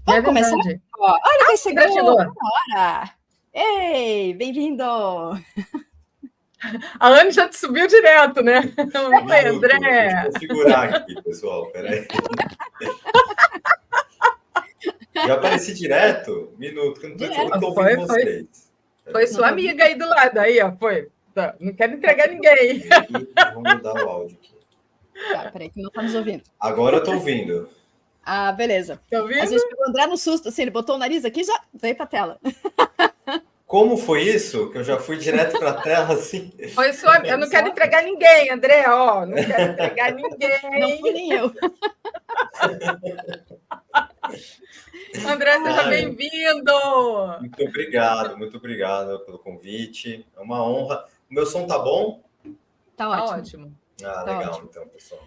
Vamos começar? Ó, olha quem chegou! Já chegou. Bora! Ei, bem-vindo! A Anne já te subiu direto, né? Oi, André! Deixa eu configurar aqui, pessoal, peraí. Já apareci direto? Minuto, que eu não tô ouvindo vocês. Foi sua amiga aí do lado, aí, ó, foi. Não quero entregar ninguém. Vamos mudar o áudio aqui. Tá, peraí, que não tá nos ouvindo. Agora eu tô ouvindo. Ah, beleza. Tá ouvindo? A gente pegou o André no susto, assim, ele botou o nariz aqui e já veio pra tela. Como foi isso? Que eu já fui direto pra tela, assim? Foi sua... Eu não quero entregar ninguém, André, ó. Não quero entregar ninguém. Não fui nem eu. André, seja bem-vindo! Muito obrigado pelo convite. É uma honra. O meu som tá bom? Tá ótimo. Ah, tá legal, ótimo. então, pessoal.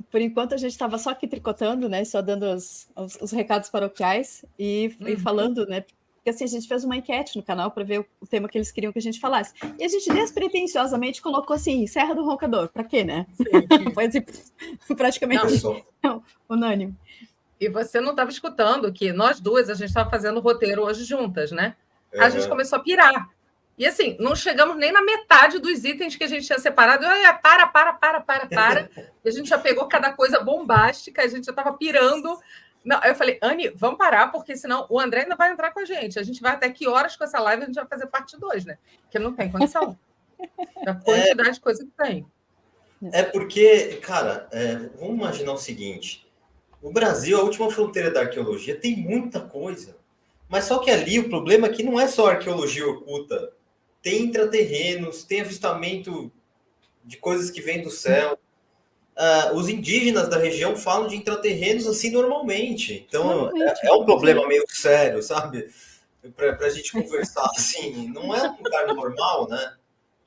Por enquanto, a gente estava só aqui tricotando, né? Só dando os recados paroquiais e falando, né? Porque assim, a gente fez uma enquete no canal para ver o tema que eles queriam que a gente falasse. E a gente despretensiosamente colocou assim, Serra do Roncador. Para quê, né? Foi assim, praticamente unânime. E você não estava escutando que nós duas, a gente estava fazendo o roteiro hoje juntas, né? A gente começou a pirar. E assim, não chegamos nem na metade dos itens que a gente tinha separado. Para. E a gente já pegou cada coisa bombástica, a gente já estava pirando. Não, eu falei, Anne, vamos parar, porque senão o André ainda vai entrar com a gente. A gente vai até que horas com essa live, a gente vai fazer parte 2, né? Porque não tem condição. A quantidade de coisa que tem. É porque, cara, vamos imaginar o seguinte. O Brasil, a última fronteira da arqueologia, tem muita coisa. Mas só que ali o problema é que não é só arqueologia oculta. Tem intraterrenos, tem avistamento de coisas que vêm do céu. Os indígenas da região falam de intraterrenos assim normalmente. Então, é um problema meio sério, sabe? Para a gente conversar assim. Não é um lugar normal, né?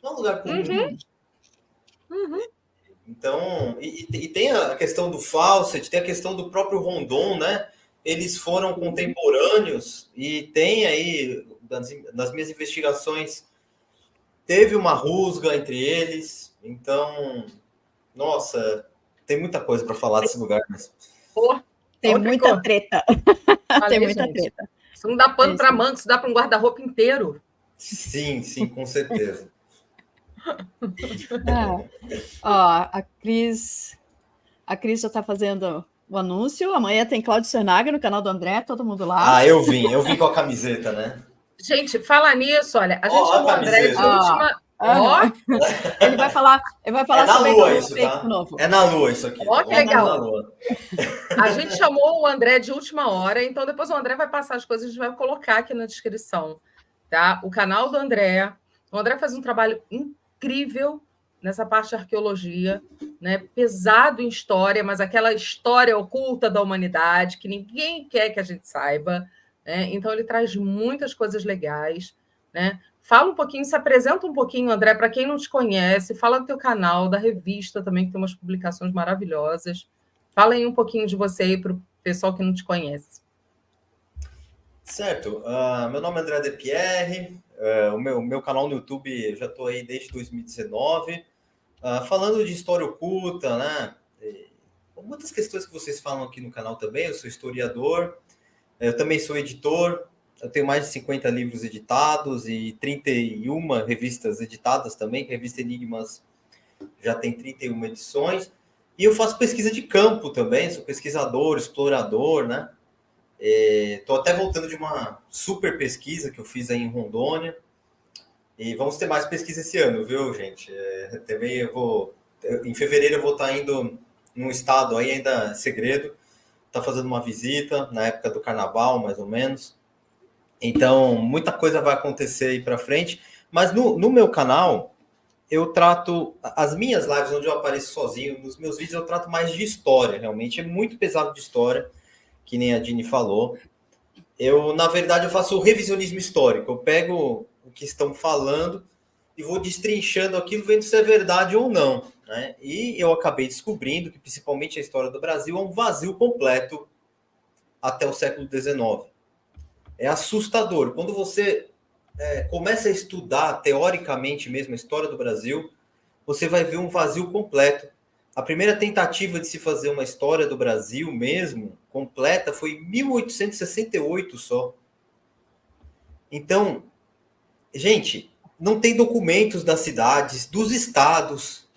Não é um lugar comum. Então, e tem a questão do Fawcett, tem a questão do próprio Rondon, né? Eles foram contemporâneos e tem aí, nas minhas investigações, teve uma rusga entre eles. Então, nossa, tem muita coisa para falar desse lugar. Mas... Tem muita treta. Tem muita treta. Isso não dá pano para manga, isso dá para um guarda-roupa inteiro. Sim, com certeza. A Cris já está fazendo o anúncio. Amanhã tem Cláudio Cernaga no canal do André, todo mundo lá. Eu vim com a camiseta, né? Gente, fala nisso, olha, a gente chamou o André de última... Ele vai falar sobre lua, isso, tá? novo. É na lua isso aqui. Que legal. A gente chamou o André de última hora, então depois o André vai passar as coisas, a gente vai colocar aqui na descrição, tá? O canal do André. O André faz um trabalho incrível nessa parte de arqueologia, né? Pesado em história, mas aquela história oculta da humanidade que ninguém quer que a gente saiba, né? Então ele traz muitas coisas legais, né? Fala um pouquinho, se apresenta um pouquinho, André, para quem não te conhece, fala do teu canal, da revista também, que tem umas publicações maravilhosas. Fala aí um pouquinho de você aí para o pessoal que não te conhece. Certo. Meu nome é André De Pierre. O meu canal no YouTube, eu já estou aí desde 2019. Falando de história oculta, né? Muitas questões que vocês falam aqui no canal também. Eu sou historiador, eu também sou editor. Eu tenho mais de 50 livros editados e 31 revistas editadas também, que a revista Enigmas já tem 31 edições. E eu faço pesquisa de campo também, sou pesquisador, explorador, né? Estou até voltando de uma super pesquisa que eu fiz aí em Rondônia. E vamos ter mais pesquisa esse ano, viu, gente? Também em fevereiro eu vou estar indo num estado aí, ainda é segredo, tá fazendo uma visita na época do carnaval, mais ou menos. Então, muita coisa vai acontecer aí para frente. Mas no meu canal, eu trato... As minhas lives, onde eu apareço sozinho, nos meus vídeos, eu trato mais de história, realmente. É muito pesado de história, que nem a Dini falou. Na verdade, eu faço o revisionismo histórico. Eu pego o que estão falando e vou destrinchando aquilo, vendo se é verdade ou não, né? E eu acabei descobrindo que, principalmente a história do Brasil, é um vazio completo até o século XIX. É assustador. Quando você começa a estudar, teoricamente mesmo, a história do Brasil, você vai ver um vazio completo a primeira tentativa de se fazer uma história do Brasil mesmo, completa, foi em 1868 só. Então, gente, não tem documentos das cidades, dos estados.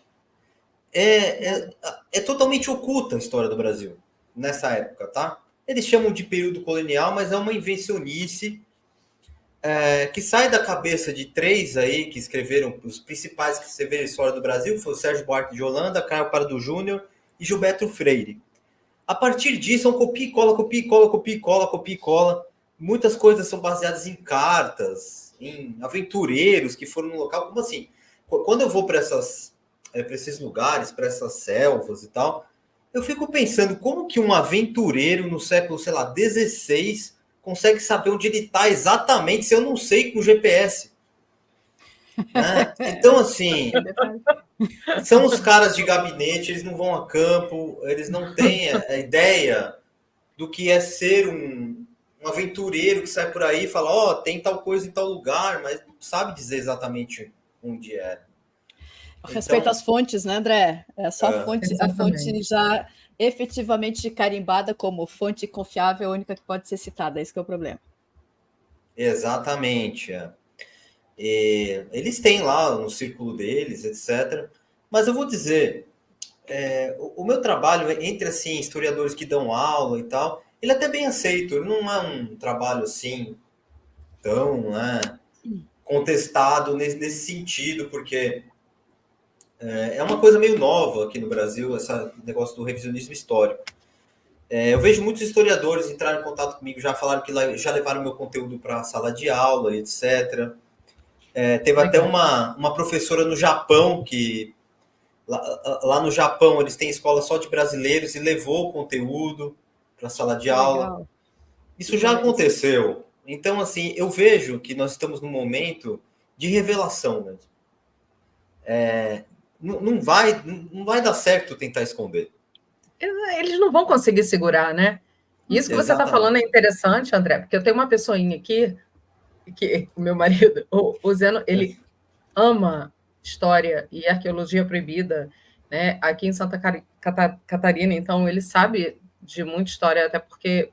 É totalmente oculta a história do Brasil nessa época, tá? Eles chamam de período colonial, mas é uma invencionice que sai da cabeça de 3 aí que escreveram, os principais que escreveram a história do Brasil, foi o Sérgio Buarque de Holanda, Caio Prado Júnior e Gilberto Freire. A partir disso, é um copia e cola, copia e cola, copia e cola, copia e cola. Muitas coisas são baseadas em cartas, em aventureiros que foram no local. Como assim? Quando eu vou para esses lugares, para essas selvas e tal, eu fico pensando como que um aventureiro no século, sei lá, XVI consegue saber onde ele está exatamente se eu não sei com GPS. Né? Então, assim, são os caras de gabinete, eles não vão a campo, eles não têm a ideia do que é ser um aventureiro que sai por aí e fala, ó, tem tal coisa em tal lugar, mas não sabe dizer exatamente onde é. Respeito às fontes, né, André? É só a fonte já efetivamente carimbada como fonte confiável, a única que pode ser citada, esse que é o problema. Exatamente. Eles têm lá no círculo deles, etc. Mas eu vou dizer, o meu trabalho entre assim historiadores que dão aula e tal, ele é até bem aceito. Ele não é um trabalho assim tão contestado nesse sentido, porque é uma coisa meio nova aqui no Brasil, esse negócio do revisionismo histórico. Eu vejo muitos historiadores entrarem em contato comigo, já falaram que já levaram meu conteúdo para a sala de aula, etc. Teve até uma professora no Japão que lá no Japão eles têm escola só de brasileiros e levou o conteúdo para a sala de aula. Isso já aconteceu. Então, assim, eu vejo que nós estamos num momento de revelação mesmo. Não vai dar certo tentar esconder. Eles não vão conseguir segurar, né? Isso que você está falando é interessante, André, porque eu tenho uma pessoinha aqui, que o meu marido, o Zeno, ele ama história e arqueologia proibida, né? Aqui em Santa Catarina, então ele sabe de muita história, até porque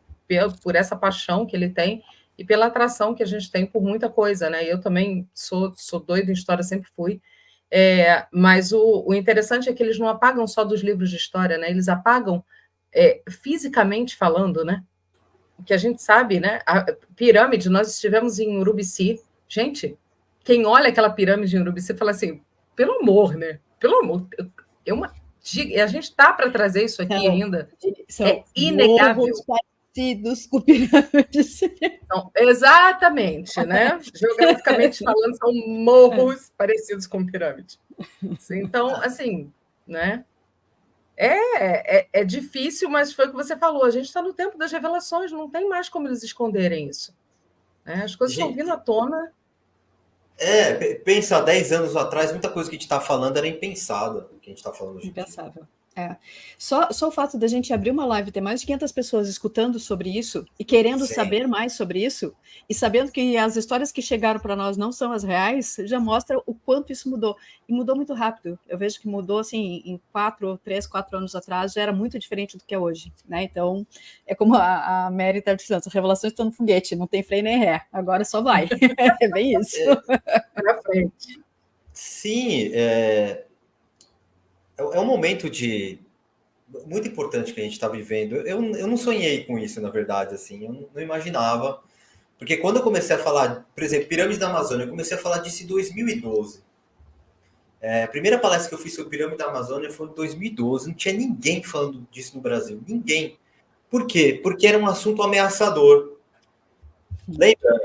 por essa paixão que ele tem e pela atração que a gente tem por muita coisa, né? Eu também sou doido em história, sempre fui. Mas o interessante é que eles não apagam só dos livros de história, né? Eles apagam fisicamente falando, né? Que a gente sabe, né? A pirâmide, nós estivemos em Urubici. Gente, quem olha aquela pirâmide em Urubici fala assim, pelo amor, né? Pelo amor. A gente está para trazer isso aqui ainda. É inegável. Parecidos com pirâmides. Então, exatamente, né? Geograficamente falando, são morros parecidos com pirâmide. Então, assim, né? É difícil, mas foi o que você falou. A gente está no tempo das revelações, não tem mais como eles esconderem isso. Né? As coisas estão vindo à tona. Pensa, 10 anos atrás, muita coisa que a gente está falando era impensada. O que a gente está falando hoje. Impensável. Só o fato da gente abrir uma live, ter mais de 500 pessoas escutando sobre isso e querendo saber mais sobre isso, e sabendo que as histórias que chegaram para nós não são as reais, já mostra o quanto isso mudou. E mudou muito rápido. Eu vejo que mudou assim, em 4 anos atrás, já era muito diferente do que é hoje. Né? Então, é como a Mary está dizendo, as revelações estão no foguete, não tem freio nem ré, agora só vai. É bem isso. Para frente. Sim, é um momento muito importante que a gente está vivendo. Eu não sonhei com isso, na verdade, assim, eu não imaginava. Porque quando eu comecei a falar, por exemplo, Pirâmide da Amazônia, eu comecei a falar disso em 2012. A primeira palestra que eu fiz sobre Pirâmide da Amazônia foi em 2012. Não tinha ninguém falando disso no Brasil. Ninguém. Por quê? Porque era um assunto ameaçador. Lembra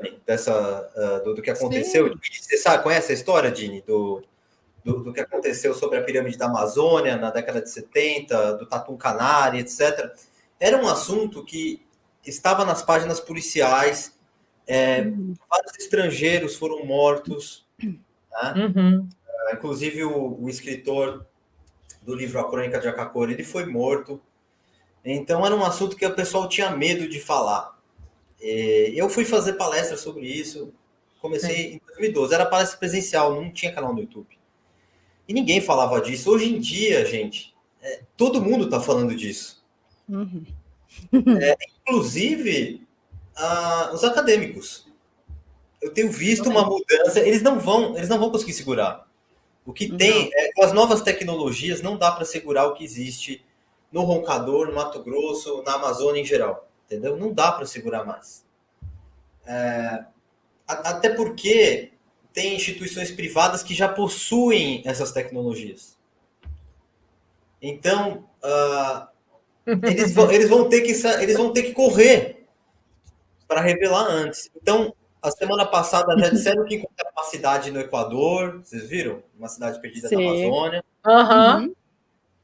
do que aconteceu? Você conhece a história, Dini, do que aconteceu sobre a pirâmide da Amazônia na década de 70, do Tatu Canari, etc. Era um assunto que estava nas páginas policiais, vários estrangeiros foram mortos, né? Inclusive o escritor do livro A Crônica de Acacor, ele foi morto. Então era um assunto que o pessoal tinha medo de falar. Eu fui fazer palestra sobre isso, comecei em 2012, era palestra presencial, não tinha canal no YouTube. E ninguém falava disso. Hoje em dia, gente, todo mundo está falando disso. Uhum. Inclusive os acadêmicos. Eu tenho visto uma mudança, eles não vão conseguir segurar. O que tem, com as novas tecnologias, não dá para segurar o que existe no Roncador, no Mato Grosso, na Amazônia em geral. Entendeu? Não dá para segurar mais. Até porque tem instituições privadas que já possuem essas tecnologias. Então, eles vão ter que correr para revelar antes. Então, a semana passada já disseram que encontraram uma cidade no Equador, vocês viram? Uma cidade perdida na Amazônia. Uhum.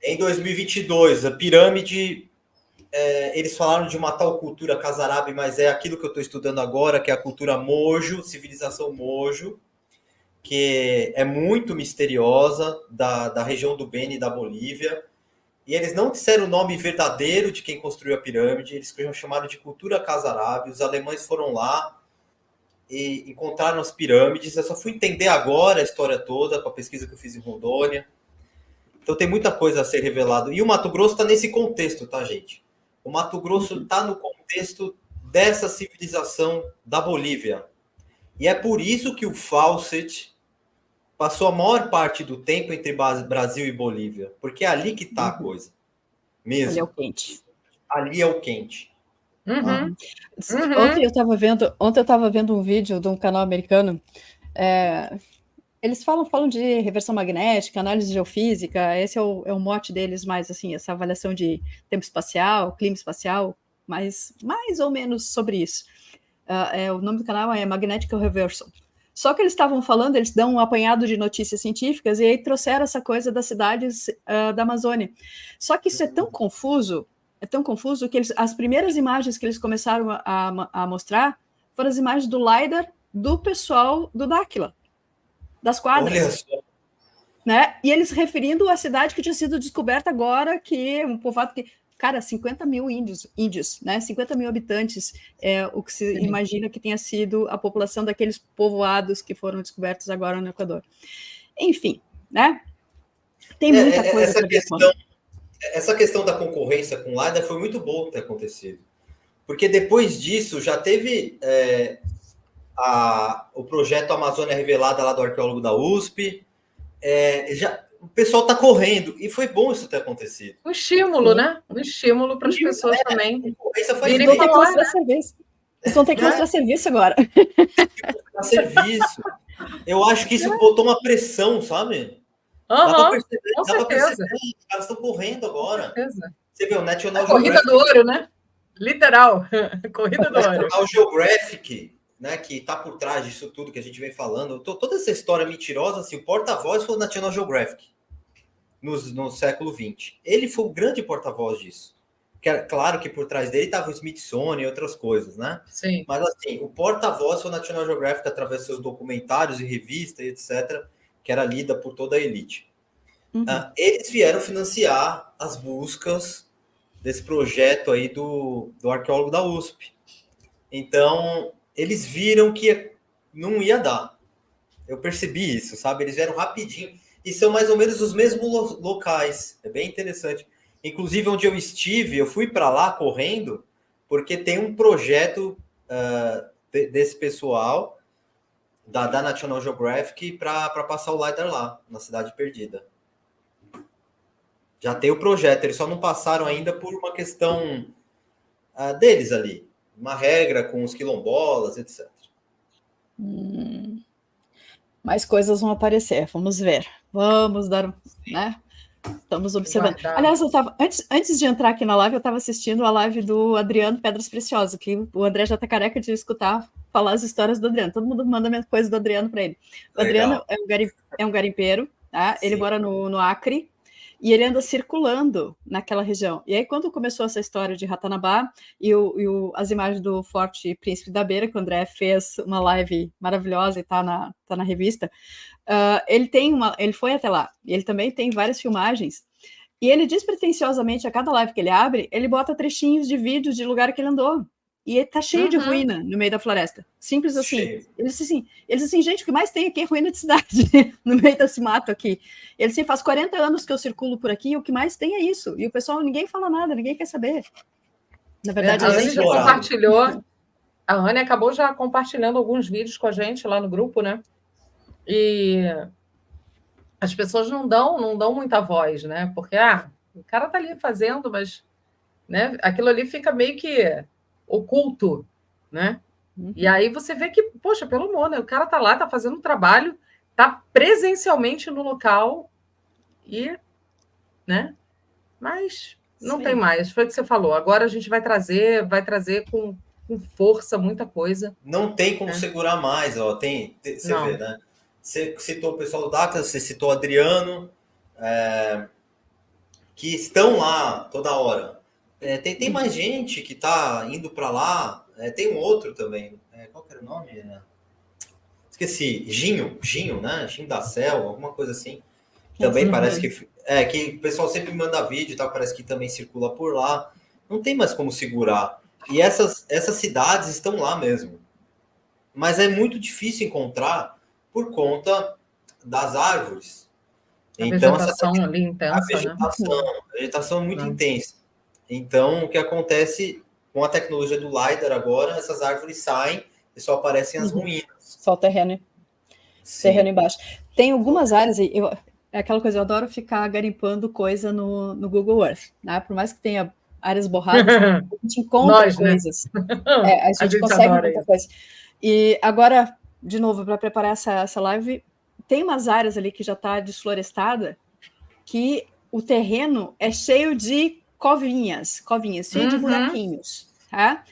Em 2022, a pirâmide, eles falaram de uma tal cultura Casarabe, mas é aquilo que eu estou estudando agora, que é a cultura Mojo, civilização Mojo, que é muito misteriosa, da região do Beni e da Bolívia. E eles não disseram o nome verdadeiro de quem construiu a pirâmide, eles chamaram de cultura Casarabe. Os alemães foram lá e encontraram as pirâmides. Eu só fui entender agora a história toda com a pesquisa que eu fiz em Rondônia. Então tem muita coisa a ser revelado. E o Mato Grosso está nesse contexto, tá, gente? O Mato Grosso está no contexto dessa civilização da Bolívia. E é por isso que o Fawcett passou a maior parte do tempo entre Brasil e Bolívia. Porque é ali que está a coisa. Mesmo. Ali é o quente. Ali é o quente. Uhum. Ontem eu estava vendo um vídeo de um canal americano. Eles falam de reversão magnética, análise geofísica. Esse é o mote deles, mais assim, essa avaliação de tempo espacial, clima espacial, mais ou menos sobre isso. O nome do canal é Magnetical Reversal. Só que eles estavam falando, eles dão um apanhado de notícias científicas e aí trouxeram essa coisa das cidades da Amazônia. Só que isso é tão confuso que as primeiras imagens que eles começaram a mostrar foram as imagens do LiDAR do pessoal do Dáquila, das quadras. Olha só. Né? E eles referindo a cidade que tinha sido descoberta agora, que um povoado que... Cara, 50 mil índios, né? 50 mil habitantes é o que se imagina que tenha sido a população daqueles povoados que foram descobertos agora no Equador. Enfim, né? Tem muita coisa para ver. Essa questão da concorrência com o LiDAR foi muito bom ter acontecido. Porque depois disso já teve o projeto Amazônia Revelada lá do arqueólogo da USP. O pessoal está correndo, e foi bom isso ter acontecido. Um estímulo, né? Um estímulo para as pessoas também. Eles vão ter que mostrar serviço. Eles vão ter que mostrar serviço agora. Serviço. Eu acho que isso botou uma pressão, sabe? Dá para perceber. Os caras estão correndo agora. Você vê o National Geographic. Corrida do ouro, né? Literal. Corrida do ouro. National Geographic, né, que está por trás disso tudo que a gente vem falando. Toda essa história mentirosa, assim, o porta-voz foi o National Geographic no século XX. Ele foi o grande porta-voz disso. Claro que por trás dele estava o Smithsonian e outras coisas, né? Sim. Mas, assim, o porta-voz foi o National Geographic através dos seus documentários e revistas, etc., que era lida por toda a elite. Eles vieram financiar as buscas desse projeto aí do arqueólogo da USP. Então, eles viram que não ia dar. Eu percebi isso, sabe? Eles vieram rapidinho. E são mais ou menos os mesmos locais. É bem interessante. Inclusive, onde eu estive, eu fui para lá correndo, porque tem um projeto desse pessoal, da National Geographic, para passar o LiDAR lá, na Cidade Perdida. Já tem o projeto, eles só não passaram ainda por uma questão deles ali. Uma regra com os quilombolas, etc. Mais coisas vão aparecer, vamos ver. Vamos dar, né? Estamos observando. Aliás, eu tava, antes de entrar aqui na live, eu estava assistindo a live do Adriano Pedras Preciosas, que o André já está careca de escutar falar as histórias do Adriano. Todo mundo manda coisa do Adriano para ele. O Adriano é um garimpeiro, tá? Ele mora no Acre, e ele anda circulando naquela região. E aí, quando começou essa história de Ratanabá e as imagens do Forte Príncipe da Beira, que o André fez uma live maravilhosa e está na revista, ele foi até lá. E ele também tem várias filmagens. E ele, despretensiosamente, a cada live que ele abre, ele bota trechinhos de vídeos de lugar que ele andou. e está cheio de ruína no meio da floresta. Simples assim. Eles assim, gente, o que mais tem aqui é ruína de cidade, no meio desse mato aqui. Eles assim, faz 40 anos que eu circulo por aqui, e o que mais tem é isso. E o pessoal, ninguém fala nada, ninguém quer saber. Na verdade, a Anne já compartilhou. A Anne acabou já compartilhando alguns vídeos com a gente lá no grupo, né? E as pessoas não dão muita voz, né? Porque o cara tá ali fazendo, mas, né, aquilo ali fica meio que oculto, né? E aí você vê que, poxa, pelo amor, né? O cara tá lá, tá fazendo um trabalho, tá presencialmente no local e, né? Mas não tem mais. Foi o que você falou. Agora a gente vai trazer com força muita coisa. Não tem como segurar mais, ó. Você vê, né? Você citou o pessoal do DACA, você citou o Adriano, que estão lá toda hora. Tem mais gente que está indo para lá. Tem um outro também. Qual que era o nome? Esqueci. Ginho, né? Ginho da Cel, alguma coisa assim. Também parece que o pessoal sempre manda vídeo e tal, parece que também circula por lá. Não tem mais como segurar. E essas cidades estão lá mesmo. Mas é muito difícil encontrar por conta das árvores. Então, vegetação ali intensa, a vegetação é muito intensa. Então, o que acontece com a tecnologia do LiDAR agora, essas árvores saem e só aparecem as ruínas. Só o terreno. Terreno embaixo. Tem algumas áreas, é aquela coisa, eu adoro ficar garimpando coisa no Google Earth, né? Por mais que tenha áreas borradas, a gente encontra coisas. Né? A gente consegue muita coisa. E agora, de novo, para preparar essa live, tem umas áreas ali que já está desflorestada, que o terreno é cheio de covinhas, cheio de buraquinhos. Tá?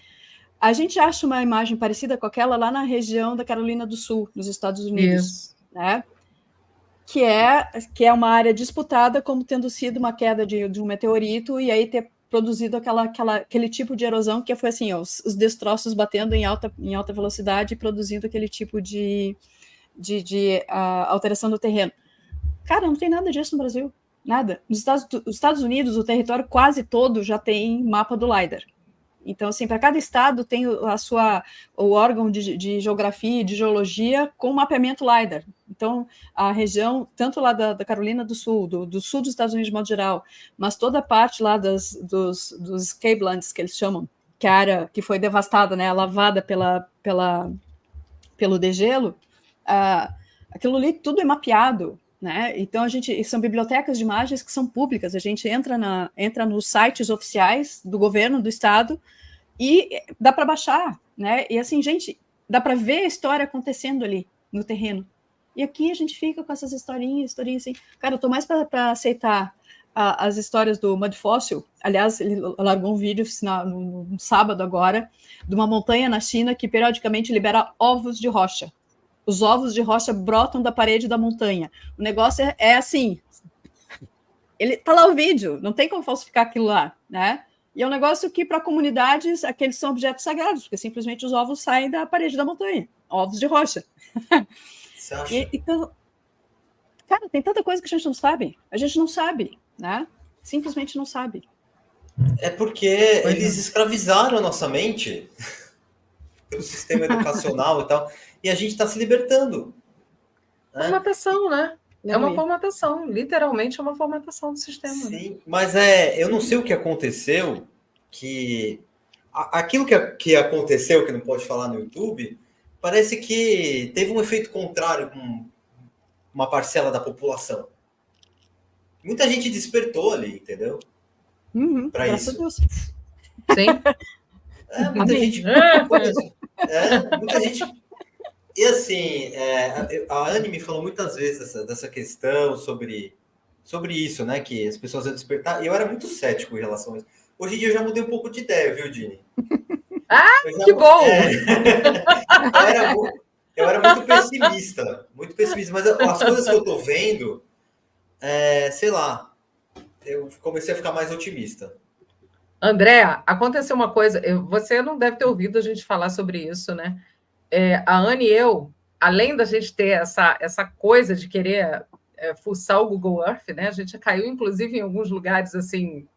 A gente acha uma imagem parecida com aquela lá na região da Carolina do Sul, nos Estados Unidos. Né? Que é uma área disputada como tendo sido uma queda de um meteorito e aí ter produzido aquele tipo de erosão que foi assim, os destroços batendo em alta velocidade e produzindo aquele tipo de alteração do terreno. Cara, não tem nada disso no Brasil. Nada. Nos Estados Unidos, o território quase todo já tem mapa do LiDAR. Então, assim, para cada estado tem o órgão de geografia e de geologia com mapeamento LiDAR. Então, a região, tanto lá da Carolina do Sul, do sul dos Estados Unidos de modo geral, mas toda a parte lá dos Escapelands, que eles chamam, que é a área que foi devastada, né, lavada pelo degelo, aquilo ali tudo é mapeado. Né? Então, são bibliotecas de imagens que são públicas, a gente entra nos sites oficiais do governo, do estado, e dá para baixar, né? E assim, gente, dá para ver a história acontecendo ali no terreno. E aqui a gente fica com essas historinhas assim. Cara, eu tô mais para aceitar as histórias do Mud Fossil. Aliás, ele largou um vídeo no sábado agora, de uma montanha na China que periodicamente libera ovos de rocha. Os ovos de rocha brotam da parede da montanha. O negócio é assim. Tá lá o vídeo, não tem como falsificar aquilo lá, né? E é um negócio que, para comunidades, aqueles são objetos sagrados, porque simplesmente os ovos saem da parede da montanha. Ovos de rocha. Você acha? Então, cara, tem tanta coisa que a gente não sabe. A gente não sabe, né? Simplesmente não sabe. É porque eles escravizaram a nossa mente pelo sistema educacional e tal. E a gente está se libertando. Né? Formatação, né? É uma formatação, literalmente é uma formatação do sistema. Sim, né? Mas eu não sei o que aconteceu, que aquilo que aconteceu, que não pode falar no YouTube, parece que teve um efeito contrário com uma parcela da população. Muita gente despertou ali, entendeu? Para isso. Sim. Muita gente... muita gente... E assim, a Anne me falou muitas vezes dessa questão sobre isso, né? Que as pessoas iam despertar. E eu era muito cético em relação a isso. Hoje em dia eu já mudei um pouco de ideia, viu, Dini? Que bom! Eu era muito pessimista. Muito pessimista. Mas as coisas que eu tô vendo, sei lá, eu comecei a ficar mais otimista. André, aconteceu uma coisa. Você não deve ter ouvido a gente falar sobre isso, né? A Anne e eu, além da gente ter essa coisa de querer fuçar o Google Earth, né? A gente caiu, inclusive, em alguns lugares assim,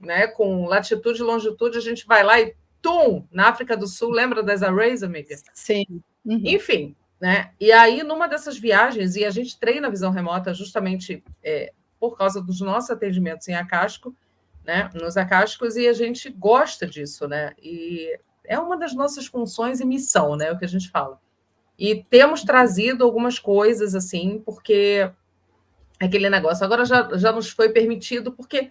né? Com latitude e longitude, a gente vai lá e tum, na África do Sul, lembra das Arrays, amiga? Sim. Uhum. Enfim, né? E aí, numa dessas viagens, e a gente treina a visão remota justamente por causa dos nossos atendimentos em Acasco, né? Nos Acascos, e a gente gosta disso, né? E é uma das nossas funções e missão, né? O que a gente fala. E temos trazido algumas coisas, assim, porque aquele negócio agora já nos foi permitido, porque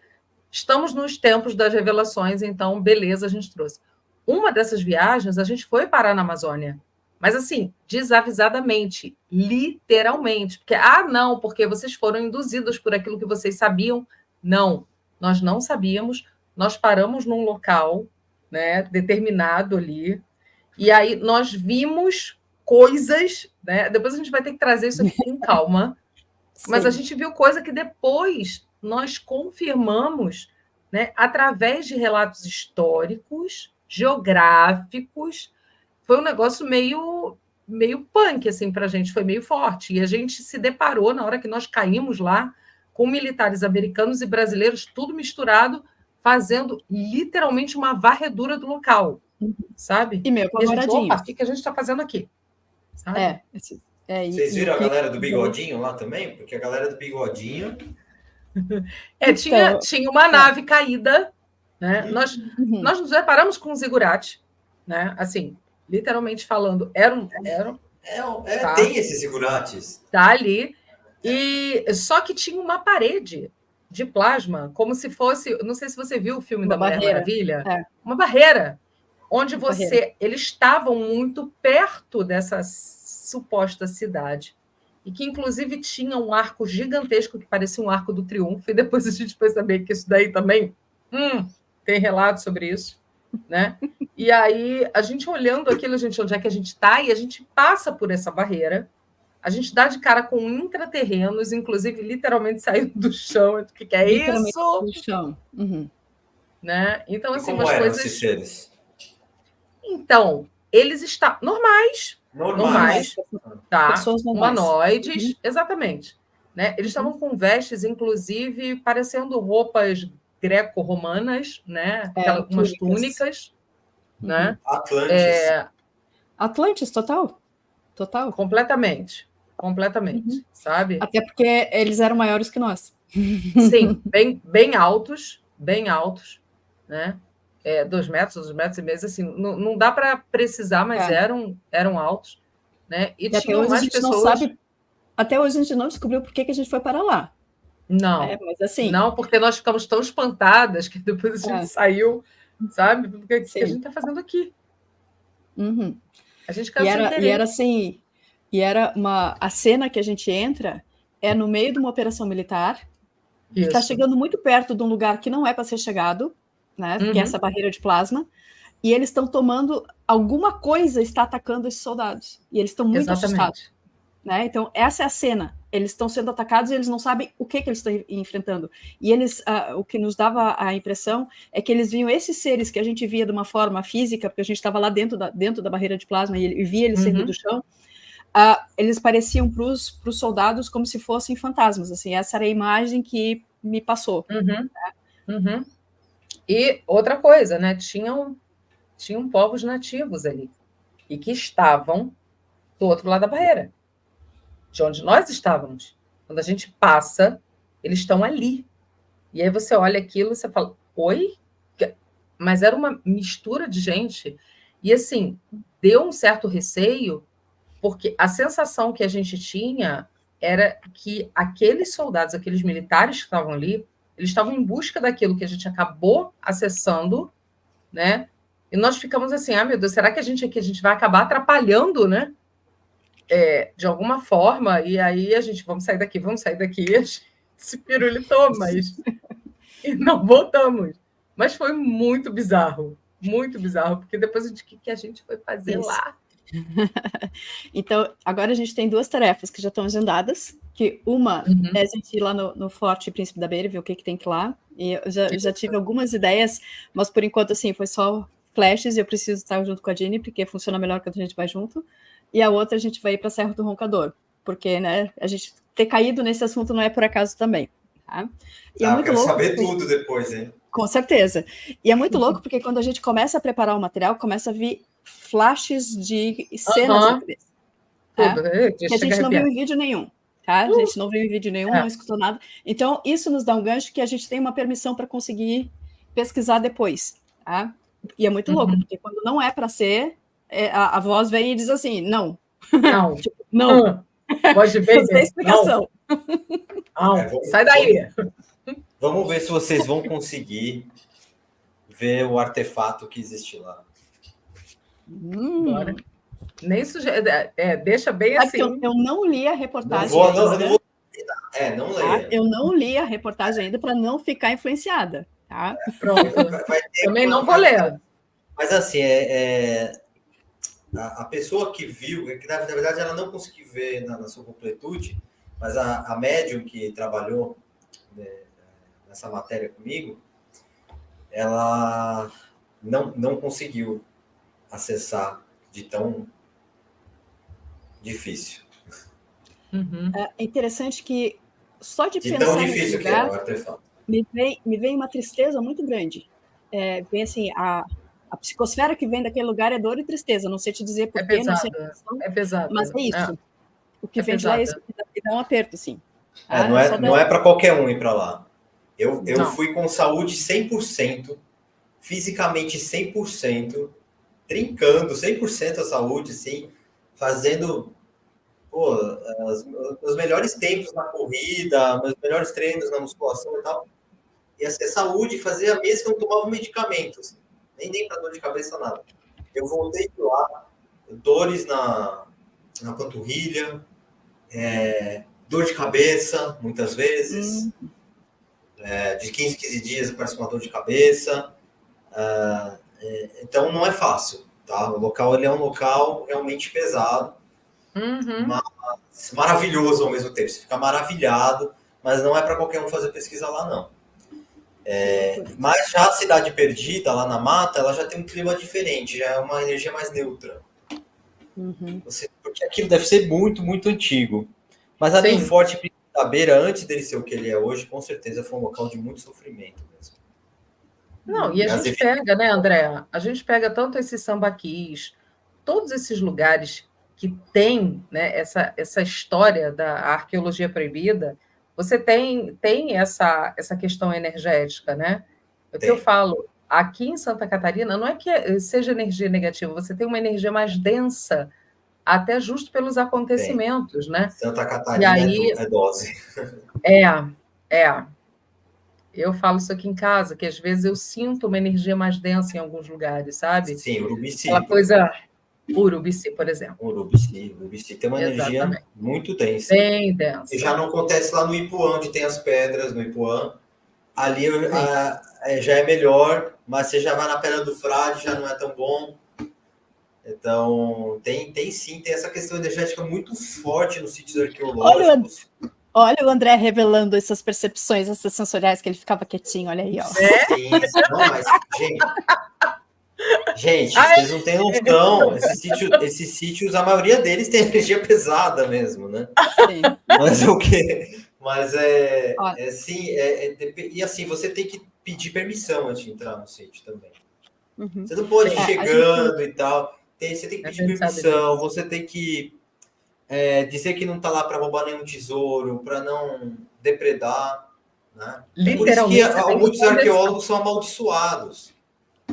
estamos nos tempos das revelações, então, beleza, a gente trouxe. Uma dessas viagens, a gente foi parar na Amazônia, mas assim, desavisadamente, literalmente, porque, não, porque vocês foram induzidos por aquilo que vocês sabiam. Não, nós não sabíamos, nós paramos num local, né, determinado ali, e aí nós vimos coisas, né? Depois a gente vai ter que trazer isso aqui com calma, mas a gente viu coisa que depois nós confirmamos, né, através de relatos históricos, geográficos. Foi um negócio meio punk assim, para a gente, foi meio forte. E a gente se deparou, na hora que nós caímos lá, com militares americanos e brasileiros, tudo misturado, fazendo literalmente uma varredura do local, sabe? E meio coloradinho. Opa, o que a gente está fazendo aqui? Sabe? Vocês viram a galera do bigodinho lá também? Porque a galera do bigodinho... Tinha uma nave caída, né? Nós nos deparamos com um zigurate, né? Assim, literalmente falando, tá, tem esses zigurates. Tá ali. E só que tinha uma parede de plasma, como se fosse, não sei se você viu o filme da Mulher Maravilha, uma barreira, onde eles estavam muito perto dessa suposta cidade, e que, inclusive, tinha um arco gigantesco que parecia um arco do triunfo, e depois a gente foi saber que isso daí também tem relato sobre isso, né? E aí, a gente olhando aquilo, onde é que a gente está, e a gente passa por essa barreira, a gente dá de cara com intraterrenos, inclusive, literalmente saindo do chão. O que é isso? Do chão. Né? Então, assim, como eram esses seres? Então, eles estão normais, tá? Pessoas humanoides, exatamente. Né? Eles estavam com vestes, inclusive, parecendo roupas greco-romanas, né? Umas túnicas. Né? Atlantis, total. Completamente, sabe? Até porque eles eram maiores que nós. Sim, bem altos, né? 2 metros, 2,5 metros, assim, não dá para precisar, mas eram altos, né? E tinham mais pessoas. Até hoje a gente não descobriu por que a gente foi para lá. Não, mas assim, não, porque nós ficamos tão espantadas que depois a gente saiu, sabe? Porque o que a gente está fazendo aqui? A gente caiu sem querer. E era assim, a cena que a gente entra é no meio de uma operação militar, que está chegando muito perto de um lugar que não é para ser chegado, né? Que é essa barreira de plasma, e eles estão tomando, alguma coisa está atacando esses soldados, e eles estão muito assustados. Né? Então, essa é a cena. Eles estão sendo atacados e eles não sabem o que eles estão enfrentando. E eles, o que nos dava a impressão é que eles viam esses seres que a gente via de uma forma física, porque a gente estava lá dentro da barreira de plasma e via eles saindo do chão, eles pareciam para os soldados como se fossem fantasmas. Assim, essa era a imagem que me passou. Né? E outra coisa, né? Tinham povos nativos ali, e que estavam do outro lado da barreira, de onde nós estávamos. Quando a gente passa, eles estão ali. E aí você olha aquilo e você fala, oi? Mas era uma mistura de gente. E assim, deu um certo receio, porque a sensação que a gente tinha era que aqueles soldados, aqueles militares que estavam ali, eles estavam em busca daquilo que a gente acabou acessando, né? E nós ficamos assim, meu Deus, será que a gente vai acabar atrapalhando, né? De alguma forma, e aí vamos sair daqui, a gente se pirulitou, mas e não voltamos. Mas foi muito bizarro, porque depois o que a gente foi fazer lá? Então, agora a gente tem 2 tarefas que já estão agendadas, que uma é a gente ir lá no Forte Príncipe da Beira, ver o que tem que lá, e eu já tive algumas ideias, mas por enquanto, assim, foi só flashes, e eu preciso estar junto com a Jenny, porque funciona melhor quando a gente vai junto, e a outra a gente vai ir para a Serra do Roncador, porque, né, a gente ter caído nesse assunto não é por acaso também, tá? E é muito louco. Saber tudo depois, hein? Com certeza. E é muito louco, porque quando a gente começa a preparar o material, começa a vir flashes de cenas na cabeça. Que a gente não viu em vídeo nenhum. Tá? A gente não viu em vídeo nenhum, não escutou nada. Então, isso nos dá um gancho que a gente tem uma permissão para conseguir pesquisar depois. Tá? E é muito louco, porque quando não é para ser, a voz vem e diz assim, não. Não. Tipo, não. Pode ver. Não tem explicação. Não. Sai daí. Vamos ver se vocês vão conseguir ver o artefato que existe lá. Bora. Nem deixa bem assim. Eu não li a reportagem. Não leia. Eu não li a reportagem ainda para não ficar influenciada. Tá? Pronto. Também não vou ler. Mas assim, a pessoa que viu, que na verdade ela não conseguiu ver na sua completude, mas a médium que trabalhou nessa matéria comigo, ela não conseguiu acessar de tão difícil. É interessante que só de pensar tão difícil nesse lugar, que é o artefato. me vem uma tristeza muito grande. Vem assim, a psicosfera que vem daquele lugar é dor e tristeza. Não sei te dizer porquê, não sei a questão, pesado. mas é isso. O que vem de lá é isso, que dá um aperto, assim. Não é para qualquer um ir para lá. Eu fui com saúde 100%, fisicamente 100%, trincando 100% a saúde, assim, fazendo os melhores tempos na corrida, meus melhores treinos na musculação e tal. Ia ser saúde, fazia mês que eu não tomava medicamentos, nem para dor de cabeça, nada. Eu voltei de lá, dores na panturrilha, dor de cabeça, muitas vezes. De 15 em 15 dias aparece uma dor de cabeça. Então, não é fácil. Tá? O local ele é um local realmente pesado, mas maravilhoso ao mesmo tempo. Você fica maravilhado, mas não é para qualquer um fazer pesquisa lá, não. Mas já a Cidade Perdida, lá na mata, ela já tem um clima diferente, já é uma energia mais neutra. Porque aquilo deve ser muito, muito antigo. Mas ali o Forte da Beira, antes dele ser o que ele é hoje, com certeza foi um local de muito sofrimento mesmo. Não, e a gente pega, né, André? A gente pega tanto esses sambaquis, todos esses lugares que tem, né, essa história da arqueologia proibida, você tem essa questão energética, né? O que eu falo, aqui em Santa Catarina, não é que seja energia negativa, você tem uma energia mais densa, até justo pelos acontecimentos, né? Santa Catarina é dose. Eu falo isso aqui em casa, que às vezes eu sinto uma energia mais densa em alguns lugares, sabe? Sim, Urubici. Aquela coisa... Urubici, por exemplo. Urubici tem uma energia muito densa. Bem densa. E já não acontece lá no Ipuã, onde tem as pedras, no Ipuã. Ali já é melhor, mas você já vai na Pedra do Frade, já não é tão bom. Então, tem essa questão energética muito forte nos sítios arqueológicos. Olha o André revelando essas percepções, essas sensoriais, que ele ficava quietinho, olha aí, ó. Sim, não, mas, gente, vocês não têm noção. Esses sítios, a maioria deles tem energia pesada mesmo, né? Sim. Mas o quê? Mas e assim, você tem que pedir permissão antes de entrar no sítio também. Você não pode ir chegando e tal. Você tem que pedir permissão, você tem que dizer que não está lá para roubar nenhum tesouro, para não depredar. Né? Literalmente. Por isso que muitos arqueólogos são amaldiçoados.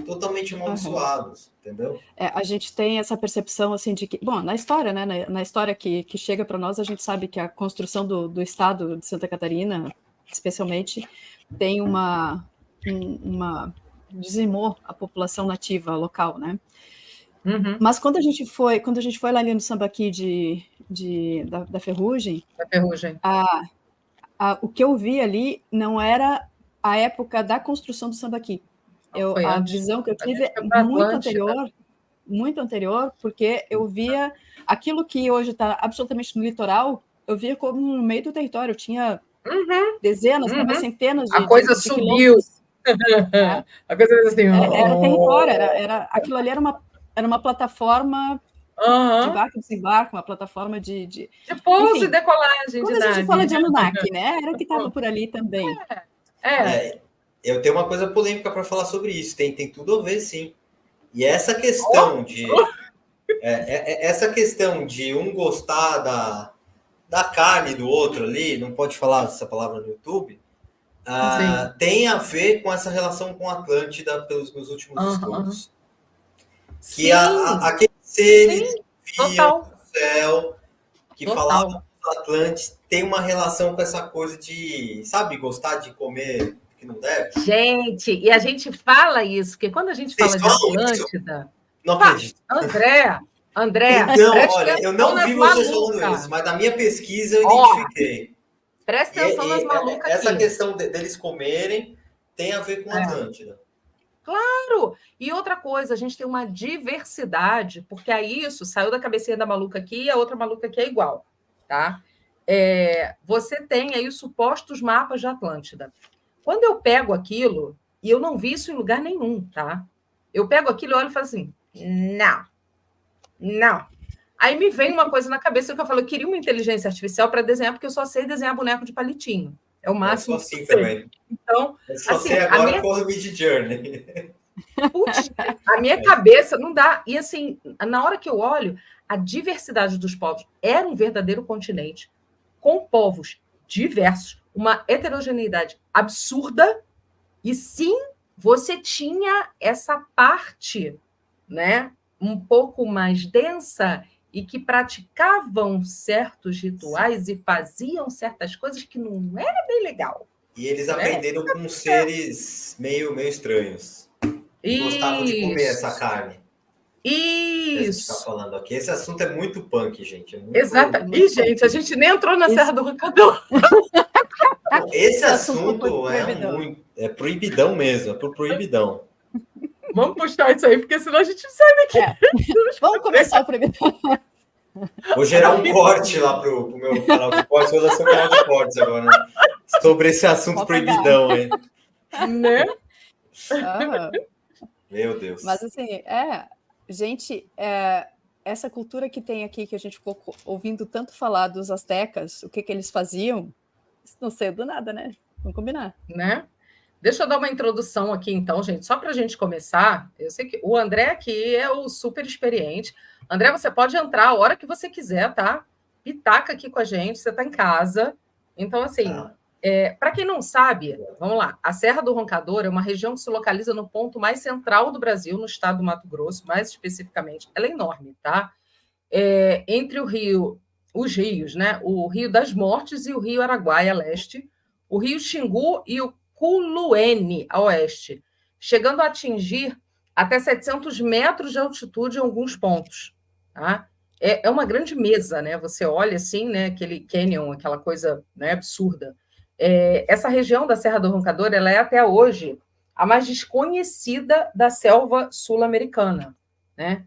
Totalmente amaldiçoados, entendeu? A gente tem essa percepção, assim, de que... Bom, na história, né? Na história que chega para nós, a gente sabe que a construção do estado de Santa Catarina, especialmente, tem dizimou a população nativa local, né? Mas quando a gente foi lá ali no Sambaqui da Ferrugem, o que eu vi ali não era a época da construção do Sambaqui. A visão que eu tive é muito anterior, porque eu via aquilo que hoje está absolutamente no litoral, eu via como no meio do território. Eu tinha dezenas, centenas de a coisa de subiu. A coisa assim. Era território, aquilo ali era uma plataforma de embarque e desembarque, uma plataforma de pouso e decolagem. Quando a gente fala de Anunnaki, né? Era o que estava por ali também. eu tenho uma coisa polêmica para falar sobre isso. Tem tudo a ver, sim. E essa questão essa questão de um gostar da carne do outro ali, não pode falar essa palavra no YouTube, tem a ver com essa relação com a Atlântida pelos meus últimos estudos. Que aqueles seres que viam o céu, que falavam dos Atlantes, tem uma relação com essa coisa de, sabe, gostar de comer que não deve. Gente, e a gente fala isso, porque quando a gente fala de Atlântida... Não acredito. André, então, olha, eu não vi vocês falando isso, mas na minha pesquisa eu identifiquei. Presta atenção nas malucas essa aqui. questão deles comerem tem a ver com a Atlântida. Claro! E outra coisa, a gente tem uma diversidade, porque aí isso saiu da cabecinha da maluca aqui e a outra maluca aqui é igual, tá? Você tem aí os supostos mapas de Atlântida. Quando eu pego aquilo, e eu não vi isso em lugar nenhum, tá? Eu pego aquilo e olho e falo assim, não. Aí me vem uma coisa na cabeça que eu falo, eu queria uma inteligência artificial para desenhar, porque eu só sei desenhar boneco de palitinho. É o máximo. Eu sou assim também. Então, eu só sei agora com o Mid Journey. Putz, a minha cabeça não dá. E assim, na hora que eu olho, a diversidade dos povos era um verdadeiro continente, com povos diversos, uma heterogeneidade absurda, e sim, você tinha essa parte, né, um pouco mais densa e que praticavam certos rituais e faziam certas coisas que não era bem legal. E eles aprenderam com seres meio estranhos. E gostavam de comer essa carne. Isso. Que a gente está falando aqui. Esse assunto é muito punk, gente. Exato. E, gente, a gente nem entrou na Serra do Roncador. Esse assunto é proibidão mesmo, é pro proibidão. Vamos puxar isso aí, porque senão a gente sai daqui. Vamos começar o proibidão. Vou gerar um corte lá pro meu canal de cortes, vou lançar um canal de cortes agora, né? Sobre esse assunto proibidão aí. Né? Meu Deus. Mas assim, gente, essa cultura que tem aqui, que a gente ficou ouvindo tanto falar dos astecas, o que eles faziam, isso não saiu do nada, né? Vamos combinar. Né? Deixa eu dar uma introdução aqui, então, gente, só para a gente começar. Eu sei que o André aqui é o super experiente. André, você pode entrar a hora que você quiser, tá? Pitaca aqui com a gente, você está em casa. Então, assim, para quem não sabe, vamos lá, a Serra do Roncador é uma região que se localiza no ponto mais central do Brasil, no estado do Mato Grosso, mais especificamente. Ela é enorme, tá? Entre os rios, né? O Rio das Mortes e o Rio Araguaia, a leste, o Rio Xingu e o Culuene, a oeste, chegando a atingir até 700 metros de altitude em alguns pontos. Tá? É uma grande mesa, né? Você olha assim, né? Aquele canyon, aquela coisa, né, absurda. Essa região da Serra do Roncador, ela é até hoje a mais desconhecida da selva sul-americana, né?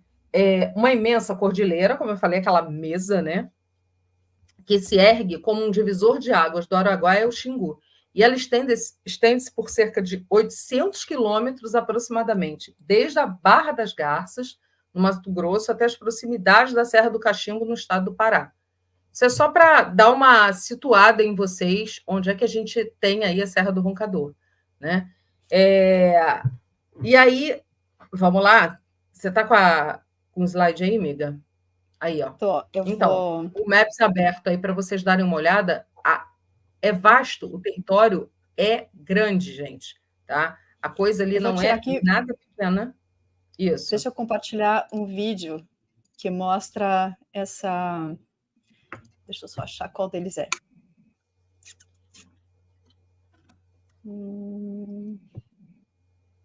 Uma imensa cordilheira, como eu falei, aquela mesa, né? Que se ergue como um divisor de águas do Araguaia ao Xingu. E ela estende-se por cerca de 800 quilômetros aproximadamente, desde a Barra das Garças, no Mato Grosso, até as proximidades da Serra do Cachimbo, no estado do Pará. Isso é só para dar uma situada em vocês, onde é que a gente tem aí a Serra do Roncador, né? E aí, vamos lá? Você está com o slide aí, amiga? Aí, ó. Então, o Maps aberto aí para vocês darem uma olhada. É vasto, o território é grande, gente, tá? A coisa ali não é nada pequena. Isso. Deixa eu compartilhar um vídeo que mostra essa... Deixa eu só achar qual deles é.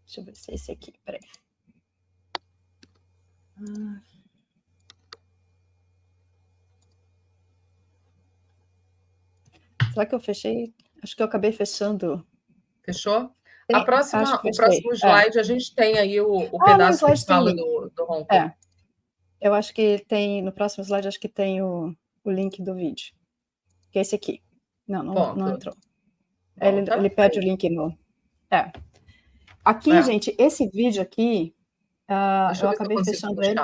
Deixa eu ver se é esse aqui, peraí. Será que eu fechei? Acho que eu acabei fechando. Fechou? O próximo slide, a gente tem aí o pedaço que fala do ronco. Eu acho que tem, no próximo slide, acho que tem o link do vídeo. Que é esse aqui. Não entrou. Ele pede o link no... Aqui, gente, esse vídeo aqui, eu acabei fechando ele.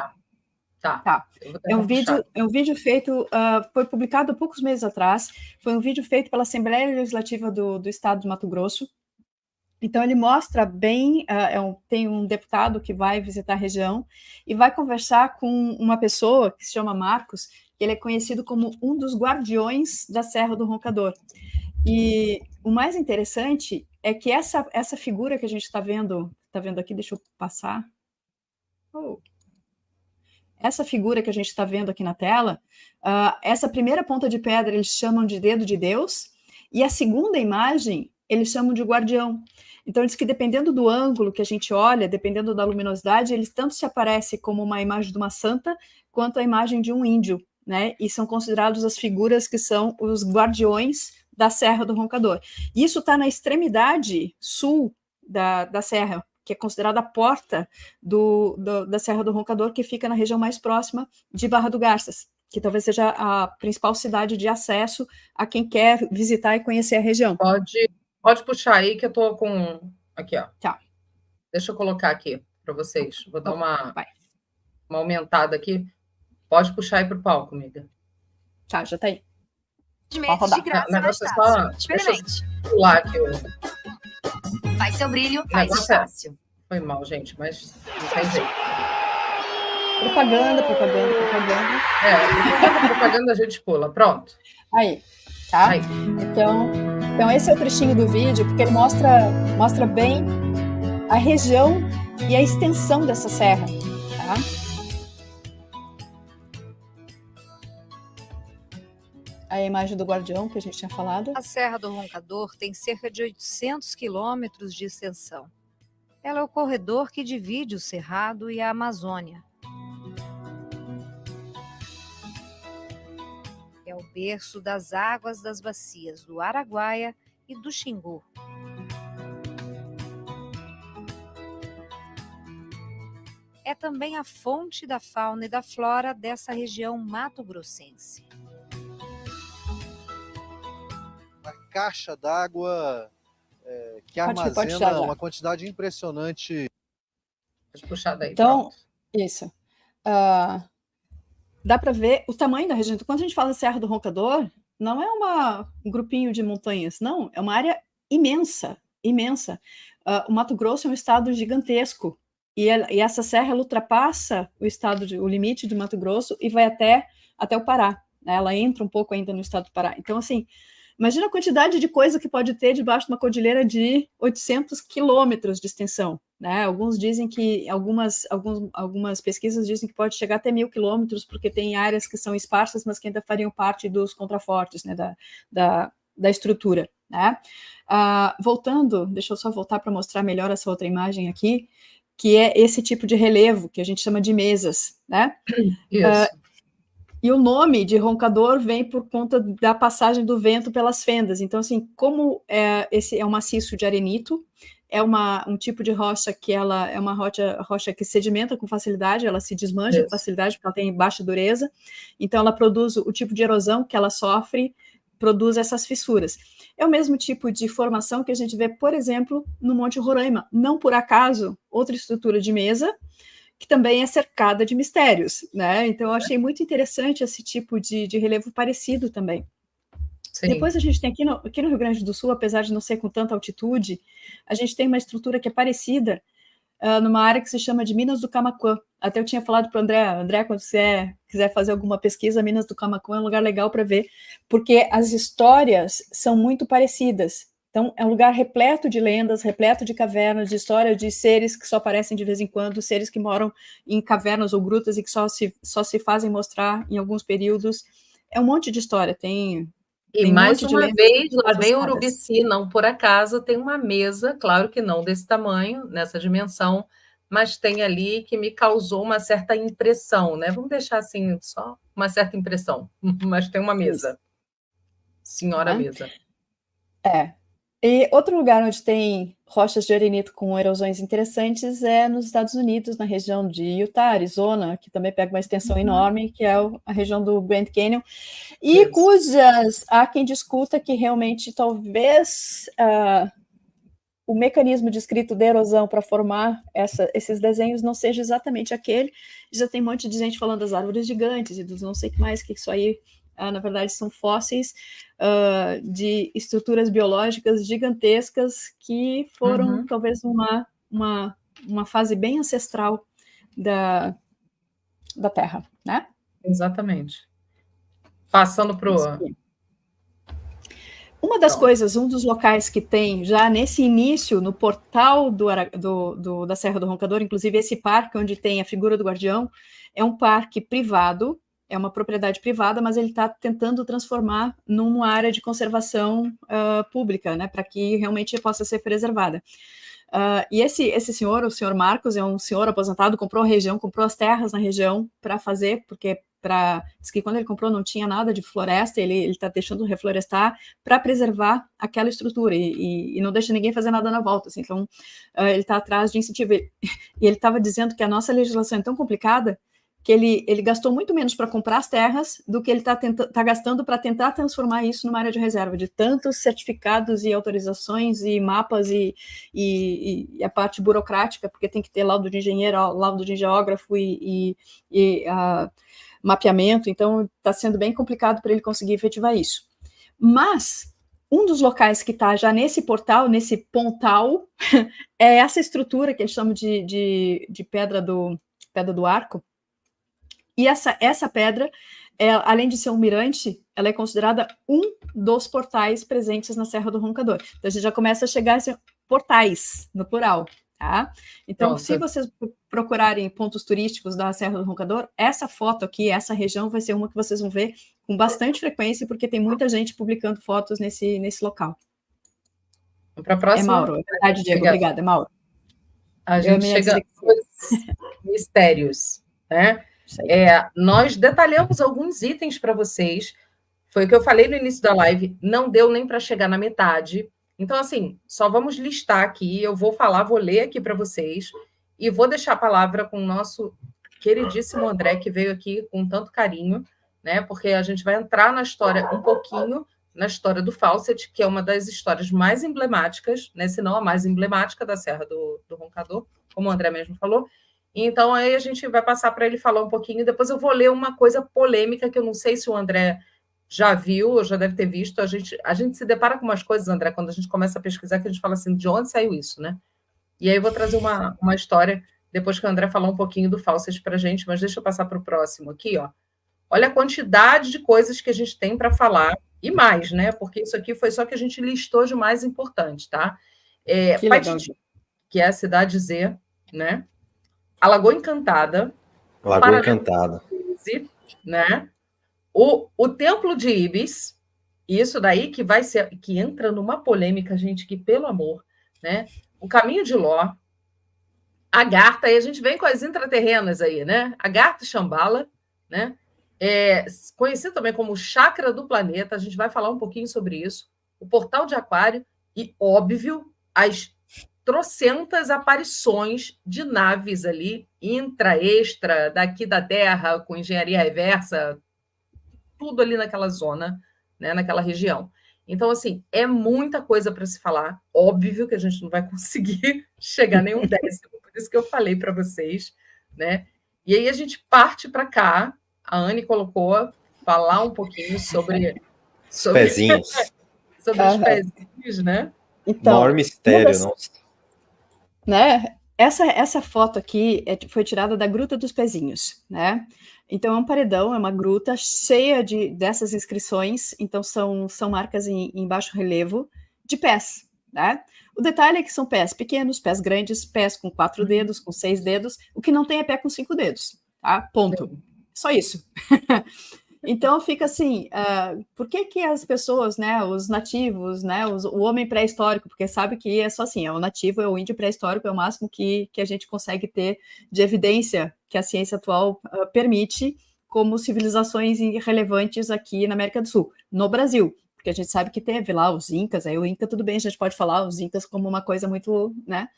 Tá. É um vídeo feito, foi publicado há poucos meses atrás, foi um vídeo feito pela Assembleia Legislativa do Estado do Mato Grosso, Então, ele mostra bem, tem um deputado que vai visitar a região e vai conversar com uma pessoa que se chama Marcos, que ele é conhecido como um dos guardiões da Serra do Roncador. E o mais interessante é que essa figura que a gente está vendo aqui, deixa eu passar. Essa figura que a gente está vendo aqui na tela, essa primeira ponta de pedra eles chamam de dedo de Deus, e a segunda imagem eles chamam de guardião. Então, diz que dependendo do ângulo que a gente olha, dependendo da luminosidade, eles tanto se aparecem como uma imagem de uma santa, quanto a imagem de um índio, né? E são considerados as figuras que são os guardiões da Serra do Roncador. E isso está na extremidade sul da serra, que é considerada a porta da Serra do Roncador, que fica na região mais próxima de Barra do Garças, que talvez seja a principal cidade de acesso a quem quer visitar e conhecer a região. Pode puxar aí que eu estou com... Aqui, ó. Tá. Deixa eu colocar aqui para vocês. Vou dar uma aumentada aqui. Pode puxar aí para o palco, amiga. Tá, já tá aí. De meses de graça mais fácil. Experimente. Pular aqui. Faz seu brilho, faz fácil. Foi mal, gente, mas não tem jeito. Propaganda. Propaganda a gente pula. Pronto. Aí, tá? Aí. Então, esse é o trechinho do vídeo, porque ele mostra bem a região e a extensão dessa serra, tá? A imagem do guardião que a gente tinha falado. A Serra do Roncador tem cerca de 800 quilômetros de extensão. Ela é o corredor que divide o Cerrado e a Amazônia. É o berço das águas das bacias do Araguaia e do Xingu. É também a fonte da fauna e da flora dessa região mato-grossense. Uma caixa d'água que armazena uma quantidade impressionante. Pode puxar daí. Então, pronto. Isso. Dá para ver o tamanho da região. Então, quando a gente fala Serra do Roncador, não é um grupinho de montanhas, não. É uma área imensa. O Mato Grosso é um estado gigantesco. E essa serra ela ultrapassa o limite do Mato Grosso e vai até o Pará. Né? Ela entra um pouco ainda no estado do Pará. Então, assim, imagina a quantidade de coisa que pode ter debaixo de uma cordilheira de 800 quilômetros de extensão. Né? Alguns dizem que, algumas pesquisas dizem que pode chegar até 1.000 quilômetros, porque tem áreas que são esparsas, mas que ainda fariam parte dos contrafortes, né? da estrutura. Né? Voltando, deixa eu só voltar para mostrar melhor essa outra imagem aqui, que é esse tipo de relevo, que a gente chama de mesas. Né? Isso. E o nome de roncador vem por conta da passagem do vento pelas fendas. Então, assim, como esse é um maciço de arenito, é um tipo de rocha que ela é uma rocha que sedimenta com facilidade, ela se desmancha com facilidade porque ela tem baixa dureza. Então, ela produz o tipo de erosão que ela sofre, produz essas fissuras. É o mesmo tipo de formação que a gente vê, por exemplo, no Monte Roraima. Não por acaso, outra estrutura de mesa, que também é cercada de mistérios, né? Então, eu achei muito interessante esse tipo de relevo parecido também. Sim. Depois a gente tem aqui no Rio Grande do Sul, apesar de não ser com tanta altitude, a gente tem uma estrutura que é parecida numa área que se chama de Minas do Camaquã. Até eu tinha falado para o André, quando você quiser fazer alguma pesquisa, Minas do Camaquã é um lugar legal para ver, porque as histórias são muito parecidas. Então, é um lugar repleto de lendas, repleto de cavernas, de histórias de seres que só aparecem de vez em quando, seres que moram em cavernas ou grutas e que só se fazem mostrar em alguns períodos. É um monte de história, tem mais uma vez, lá vem Urubici, não por acaso, tem uma mesa, claro que não desse tamanho, nessa dimensão, mas tem ali que me causou uma certa impressão, né? Vamos deixar assim, só uma certa impressão, mas tem uma mesa. Senhora mesa. E outro lugar onde tem rochas de arenito com erosões interessantes é nos Estados Unidos, na região de Utah, Arizona, que também pega uma extensão enorme, que é a região do Grand Canyon, e cujas há quem discuta que realmente talvez o mecanismo descrito de erosão para formar esses desenhos não seja exatamente aquele. Já tem um monte de gente falando das árvores gigantes e dos não sei o que mais, que isso aí na verdade, são fósseis de estruturas biológicas gigantescas que foram, talvez, uma fase bem ancestral da Terra, né? Exatamente. Passando para o... Uma das coisas, um dos locais que tem já nesse início, no portal da Serra do Roncador, inclusive esse parque onde tem a figura do guardião, é um parque privado, é uma propriedade privada, mas ele está tentando transformar numa área de conservação pública, né, para que realmente possa ser preservada. E esse senhor, o senhor Marcos, é um senhor aposentado, comprou a região, comprou as terras na região para fazer, porque diz que quando ele comprou não tinha nada de floresta, ele está deixando reflorestar para preservar aquela estrutura e não deixa ninguém fazer nada na volta, assim. Então ele está atrás de incentivo, e ele estava dizendo que a nossa legislação é tão complicada que ele gastou muito menos para comprar as terras do que ele está gastando para tentar transformar isso numa área de reserva, de tantos certificados e autorizações e mapas e a parte burocrática, porque tem que ter laudo de engenheiro, laudo de geógrafo e mapeamento, então está sendo bem complicado para ele conseguir efetivar isso. Mas um dos locais que está já nesse portal, nesse pontal, é essa estrutura que eles chamam de pedra do arco. E essa pedra, além de ser um mirante, ela é considerada um dos portais presentes na Serra do Roncador. Então a gente já começa a chegar a ser portais, no plural. Tá? Então, se vocês procurarem pontos turísticos da Serra do Roncador, essa foto aqui, essa região, vai ser uma que vocês vão ver com bastante frequência, porque tem muita gente publicando fotos nesse local. Para a próxima. É Mauro, é verdade, Diego. Obrigada, é Mauro. A gente chega aos mistérios, né? Nós detalhamos alguns itens para vocês. Foi o que eu falei no início da live, não deu nem para chegar na metade. Então, assim, só vamos listar aqui, eu vou ler aqui para vocês, e vou deixar a palavra com o nosso queridíssimo André, que veio aqui com tanto carinho, né? Porque a gente vai entrar na história um pouquinho, na história do Fawcett, que é uma das histórias mais emblemáticas, né? Se não a mais emblemática da Serra do Roncador, como o André mesmo falou. Então, aí a gente vai passar para ele falar um pouquinho, e depois eu vou ler uma coisa polêmica, que eu não sei se o André já viu, ou já deve ter visto. A gente se depara com umas coisas, André, quando a gente começa a pesquisar, que a gente fala assim, de onde saiu isso, né? E aí eu vou trazer uma história, depois que o André falar um pouquinho do Fawcett para a gente, mas deixa eu passar para o próximo aqui, ó. Olha a quantidade de coisas que a gente tem para falar, e mais, né? Porque isso aqui foi só que a gente listou de mais importante, tá? Paititi, que é a cidade Z, né? A Lagoa Encantada. Lagoa Encantada. Né? O Templo de Ibis, isso daí que entra numa polêmica, gente, que, pelo amor, né? O Caminho de Ló, Agartha, aí a gente vem com as intraterrenas aí, né? Agartha e Shambhala, né? Conhecido também como Chakra do Planeta, a gente vai falar um pouquinho sobre isso. O Portal de Aquário e, óbvio, as trocentas aparições de naves ali, extra, daqui da Terra, com engenharia reversa, tudo ali naquela zona, né, naquela região. Então, assim, é muita coisa para se falar. Óbvio que a gente não vai conseguir chegar nem um décimo, por isso que eu falei para vocês, né? E aí a gente parte para cá, a Anne colocou, falar um pouquinho sobre os pezinhos. Sobre os pezinhos, né? Então, maior mistério, nossa. Né? Essa foto aqui foi tirada da Gruta dos Pezinhos, né? Então, é um paredão, é uma gruta cheia dessas inscrições, então são marcas em baixo relevo de pés, né? O detalhe é que são pés pequenos, pés grandes, pés com 4 dedos, com 6 dedos, o que não tem é pé com 5 dedos, tá? Ponto. Só isso. Então, fica assim, por que as pessoas, né, os nativos, né, o homem pré-histórico, porque sabe que é só assim, é o nativo, é o índio pré-histórico, é o máximo que a gente consegue ter de evidência que a ciência atual permite como civilizações relevantes aqui na América do Sul, no Brasil, porque a gente sabe que teve lá os incas, aí o inca, tudo bem, a gente pode falar os incas como uma coisa muito, né,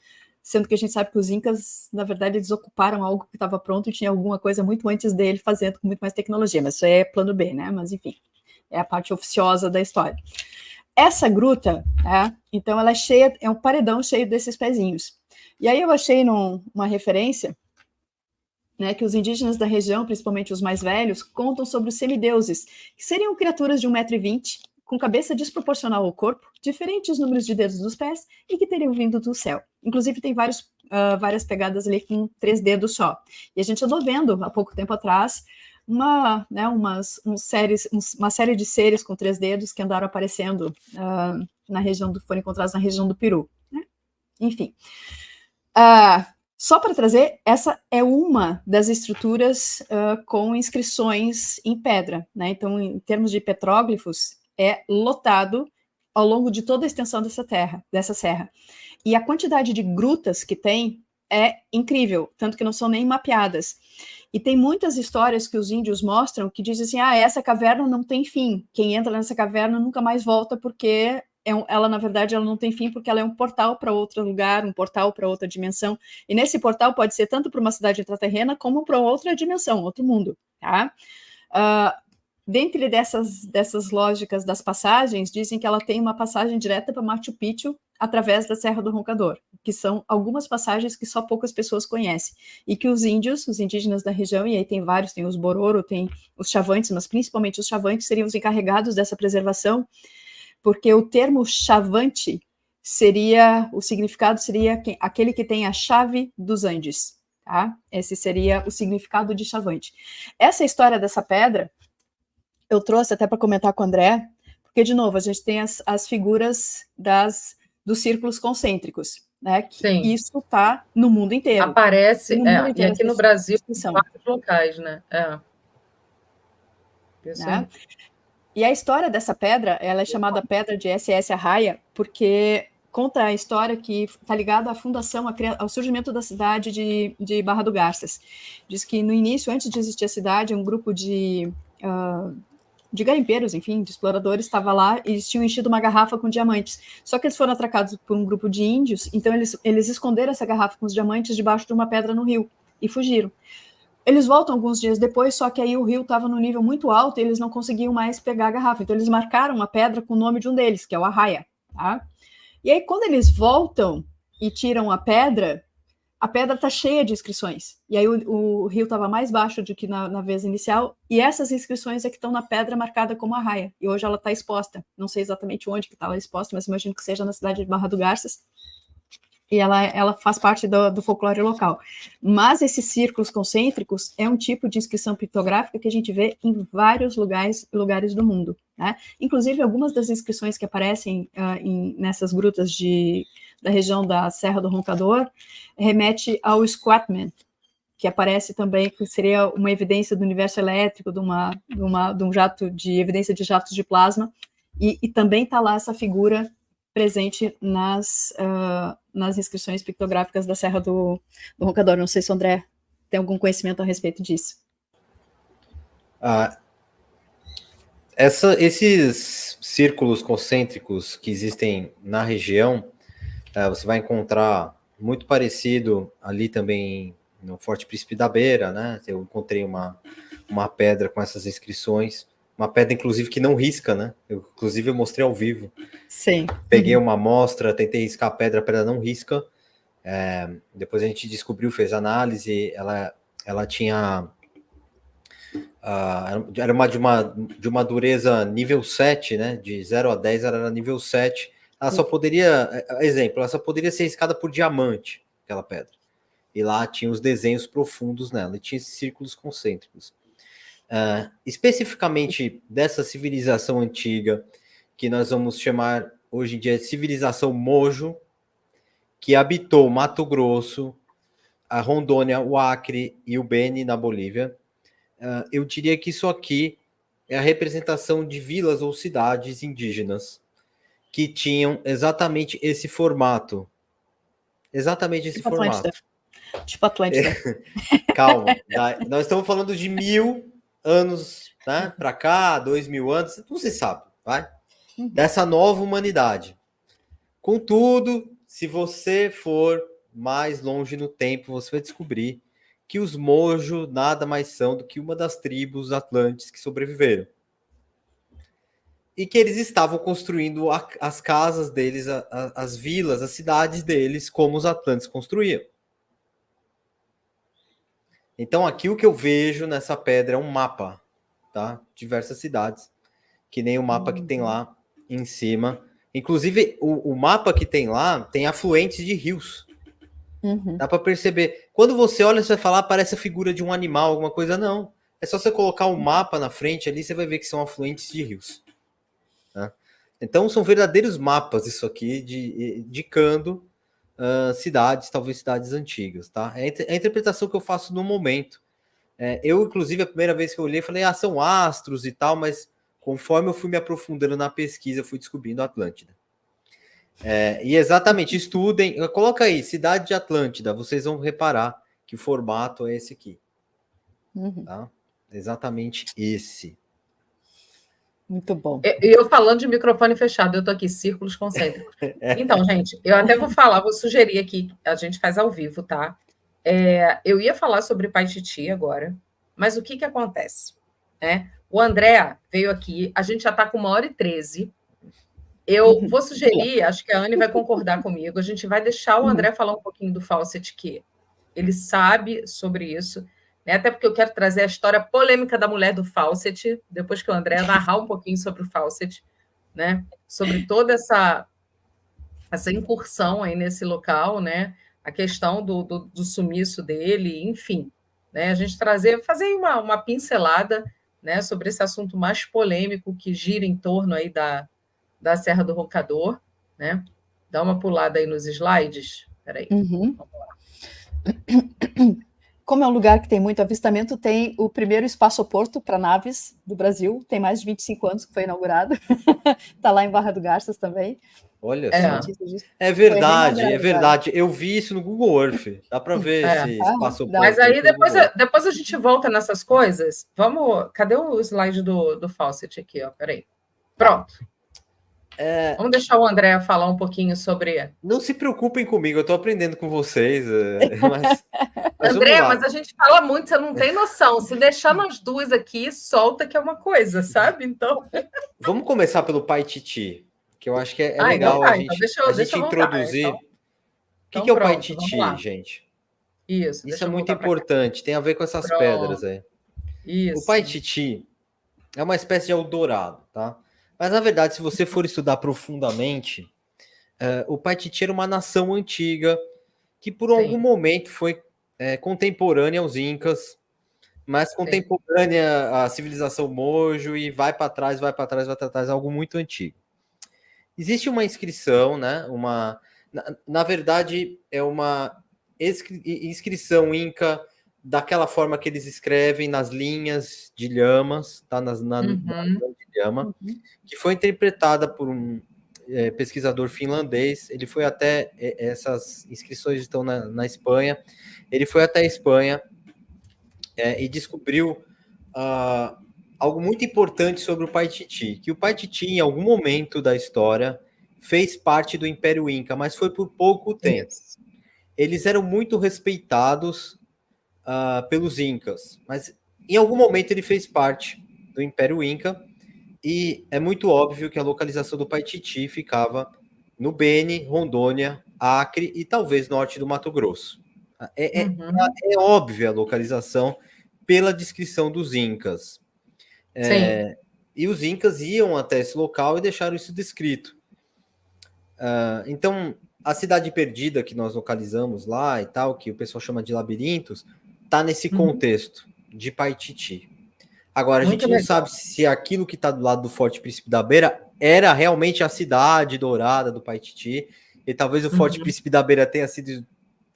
sendo que a gente sabe que os incas, na verdade, eles ocuparam algo que estava pronto e tinha alguma coisa muito antes dele fazendo com muito mais tecnologia, mas isso é plano B, né? Mas enfim, é a parte oficiosa da história. Essa gruta, né, então ela é cheia, é um paredão cheio desses pezinhos. E aí eu achei numa referência né, que os indígenas da região, principalmente os mais velhos, contam sobre os semideuses, que seriam criaturas de 1,20 m, com cabeça desproporcional ao corpo, diferentes números de dedos dos pés e que teriam vindo do céu. Inclusive, tem várias pegadas ali com 3 dedos só. E a gente andou vendo, há pouco tempo atrás, uma série de seres com 3 dedos que andaram aparecendo foram encontrados na região do Peru. Né? Enfim. Só para trazer, essa é uma das estruturas com inscrições em pedra. Né? Então, em termos de petróglifos, é lotado ao longo de toda a extensão dessa serra. E a quantidade de grutas que tem é incrível, tanto que não são nem mapeadas. E tem muitas histórias que os índios mostram que dizem assim, essa caverna não tem fim. Quem entra nessa caverna nunca mais volta porque... ela, na verdade, ela não tem fim porque ela é um portal para outro lugar, um portal para outra dimensão. E nesse portal pode ser tanto para uma cidade intraterrena como para outra dimensão, outro mundo. Tá? Dentre dessas lógicas das passagens, dizem que ela tem uma passagem direta para Machu Picchu através da Serra do Roncador, que são algumas passagens que só poucas pessoas conhecem. E que os indígenas da região, e aí tem vários, tem os Bororo, tem os Chavantes, mas principalmente os Chavantes seriam os encarregados dessa preservação, porque o termo chavante o significado seria aquele que tem a chave dos Andes, tá? Esse seria o significado de chavante. Essa história dessa pedra, eu trouxe até para comentar com o André, porque, de novo, a gente tem as figuras dos círculos concêntricos, né? Que isso está no mundo inteiro. Aparece, e aqui no Brasil, em vários locais, né? Né? E a história dessa pedra, ela é chamada Pedra de SS Arraia, porque conta a história que está ligada à fundação, ao surgimento da cidade de Barra do Garças. Diz que no início, antes de existir a cidade, um grupo de garimpeiros, enfim, de exploradores, estava lá e eles tinham enchido uma garrafa com diamantes. Só que eles foram atracados por um grupo de índios, então eles esconderam essa garrafa com os diamantes debaixo de uma pedra no rio e fugiram. Eles voltam alguns dias depois, só que aí o rio estava no nível muito alto e eles não conseguiam mais pegar a garrafa. Então eles marcaram uma pedra com o nome de um deles, que é o Arraia. Tá? E aí quando eles voltam e tiram a pedra está cheia de inscrições. E aí o rio estava mais baixo do que na vez inicial, e essas inscrições é que estão na pedra marcada como Arraia. E hoje ela está exposta. Não sei exatamente onde que está ela exposta, mas imagino que seja na cidade de Barra do Garças. E ela faz parte do folclore local. Mas esses círculos concêntricos é um tipo de inscrição pictográfica que a gente vê em vários lugares do mundo. Né? Inclusive, algumas das inscrições que aparecem nessas grutas da região da Serra do Roncador remete ao Squatman, que aparece também, que seria uma evidência do universo elétrico, de um jato de evidência de jatos de plasma, e também está lá essa figura presente nas inscrições pictográficas da Serra do Roncador. Não sei se o André tem algum conhecimento a respeito disso. Esses círculos concêntricos que existem na região, você vai encontrar muito parecido ali também no Forte Príncipe da Beira, né? Eu encontrei uma pedra com essas inscrições, uma pedra, inclusive, que não risca, né? Eu mostrei ao vivo. Sim. Peguei uma amostra, tentei riscar a pedra não risca. Depois a gente descobriu, fez análise, ela tinha... era de uma dureza nível 7, né? De 0 a 10 ela era nível 7. Ela só poderia... ela só poderia ser riscada por diamante, aquela pedra. E lá tinha os desenhos profundos nela, e tinha esses círculos concêntricos. Especificamente dessa civilização antiga, que nós vamos chamar hoje em dia de civilização Mojo, que habitou Mato Grosso, a Rondônia, o Acre e o Beni, na Bolívia. Eu diria que isso aqui é a representação de vilas ou cidades indígenas que tinham exatamente esse formato. Exatamente esse formato. Tipo Atlântida. Calma, nós estamos falando de 1000 anos, né, para cá, 2000 anos, não se sabe, vai? Dessa nova humanidade. Contudo, se você for mais longe no tempo, você vai descobrir que os Mojo nada mais são do que uma das tribos atlantes que sobreviveram. E que eles estavam construindo as casas deles, as vilas, as cidades deles, como os atlantes construíam. Então, aqui o que eu vejo nessa pedra é um mapa, tá? Diversas cidades, que nem o mapa que tem lá em cima. Inclusive, o mapa que tem lá tem afluentes de rios. Dá para perceber. Quando você olha, você vai falar, parece a figura de um animal, alguma coisa. Não. É só você colocar um mapa na frente ali, você vai ver que são afluentes de rios. Tá? Então, são verdadeiros mapas isso aqui, indicando cidades, talvez cidades antigas. Tá? É a interpretação que eu faço no momento. Eu, inclusive, a primeira vez que eu olhei, falei, são astros e tal, mas conforme eu fui me aprofundando na pesquisa, eu fui descobrindo a Atlântida. E exatamente, estudem, coloca aí, Cidade de Atlântida, vocês vão reparar que o formato é esse aqui. Tá? Exatamente esse. Muito bom. Eu falando de microfone fechado, eu tô aqui, círculos concêntricos. Então, gente, eu até vou sugerir aqui, a gente faz ao vivo, tá? Eu ia falar sobre Paititi agora, mas o que acontece? O André veio aqui, a gente já está com 1h13. Eu vou sugerir, acho que a Anne vai concordar comigo, a gente vai deixar o André falar um pouquinho do Fawcett, que ele sabe sobre isso, né? Até porque eu quero trazer a história polêmica da mulher do Fawcett, depois que o André narrar um pouquinho sobre o Fawcett, né? Sobre toda essa incursão aí nesse local, né? A questão do sumiço dele, enfim, né? A gente fazer uma pincelada, né, sobre esse assunto mais polêmico que gira em torno aí da Serra do Roncador, né? Dá uma pulada aí nos slides. Espera aí. Vamos lá. Como é um lugar que tem muito avistamento, tem o primeiro espaçoporto para naves do Brasil, tem mais de 25 anos que foi inaugurado. Está lá em Barra do Garças também. Olha só. É verdade. Eu vi isso no Google Earth. Dá para ver esse espaço-porto. Mas aí depois a gente volta nessas coisas. Cadê o slide do Fawcett aqui? Peraí. Pronto. Vamos deixar o André falar um pouquinho sobre... Não se preocupem comigo, eu estou aprendendo com vocês. Mas André, mas a gente fala muito, você não tem noção. Se deixar nós duas aqui, solta que é uma coisa, sabe? Então... Vamos começar pelo Paititi, que eu acho que é legal a gente introduzir. O que é o Paititi, gente? Isso é muito importante, tem a ver com essas pedras aí. O Paititi é uma espécie de Eldorado, tá? Mas, na verdade, se você for estudar profundamente, o Paititi era uma nação antiga que, por algum momento, foi contemporânea aos Incas, mas contemporânea à civilização Mojo e vai para trás, algo muito antigo. Existe uma inscrição, né? Na verdade, é uma inscrição Inca daquela forma que eles escrevem nas linhas de lhamas, tá? Na linha de lhama, que foi interpretada por um pesquisador finlandês. Ele foi até... essas inscrições estão na Espanha. Ele foi até a Espanha e descobriu algo muito importante sobre o Paititi, que o Paititi, em algum momento da história, fez parte do Império Inca, mas foi por pouco tempo. Eles eram muito respeitados pelos Incas, mas em algum momento ele fez parte do Império Inca, e é muito óbvio que a localização do Paititi ficava no Beni, Rondônia, Acre e talvez norte do Mato Grosso. É óbvia a localização pela descrição dos Incas. E os Incas iam até esse local e deixaram isso descrito. Então, a cidade perdida que nós localizamos lá e tal, que o pessoal chama de labirintos, está nesse contexto de Paititi. Agora, a gente não sabe se aquilo que está do lado do Forte Príncipe da Beira era realmente a cidade dourada do Paititi, e talvez o Forte Príncipe da Beira tenha sido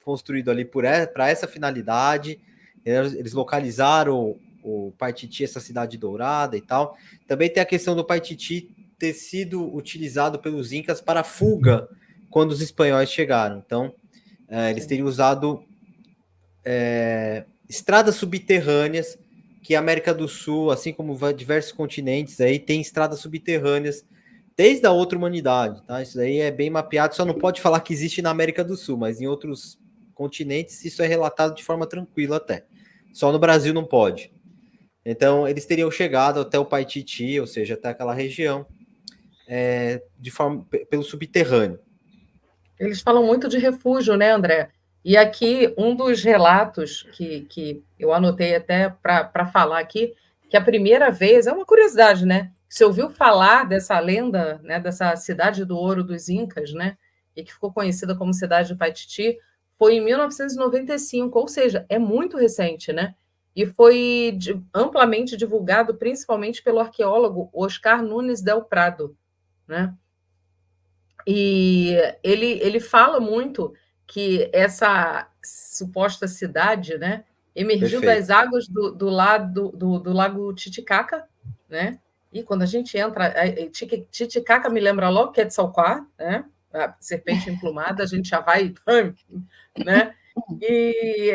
construído ali para essa finalidade. Eles localizaram o Paititi, essa cidade dourada e tal. Também tem a questão do Paititi ter sido utilizado pelos Incas para fuga quando os espanhóis chegaram. Então, eles teriam usado estradas subterrâneas, que a América do Sul, assim como diversos continentes, aí tem estradas subterrâneas desde a outra humanidade, tá? Isso aí é bem mapeado, só não pode falar que existe na América do Sul, mas em outros continentes isso é relatado de forma tranquila até. Só no Brasil não pode. Então, eles teriam chegado até o Paititi, ou seja, até aquela região, pelo subterrâneo. Eles falam muito de refúgio, né, André? E aqui, um dos relatos que eu anotei até para falar aqui, que a primeira vez, é uma curiosidade, né? Você ouviu falar dessa lenda, né, dessa cidade do ouro dos Incas, né? E que ficou conhecida como cidade de Paititi, foi em 1995, ou seja, é muito recente, né? E foi amplamente divulgado, principalmente pelo arqueólogo Oscar Nunes del Prado, né? E ele fala muito que essa suposta cidade, né, emergiu das águas do lago Titicaca, né? E quando a gente entra, Titicaca me lembra logo Quetzalcoatl, né? A serpente emplumada, a gente já vai, né? E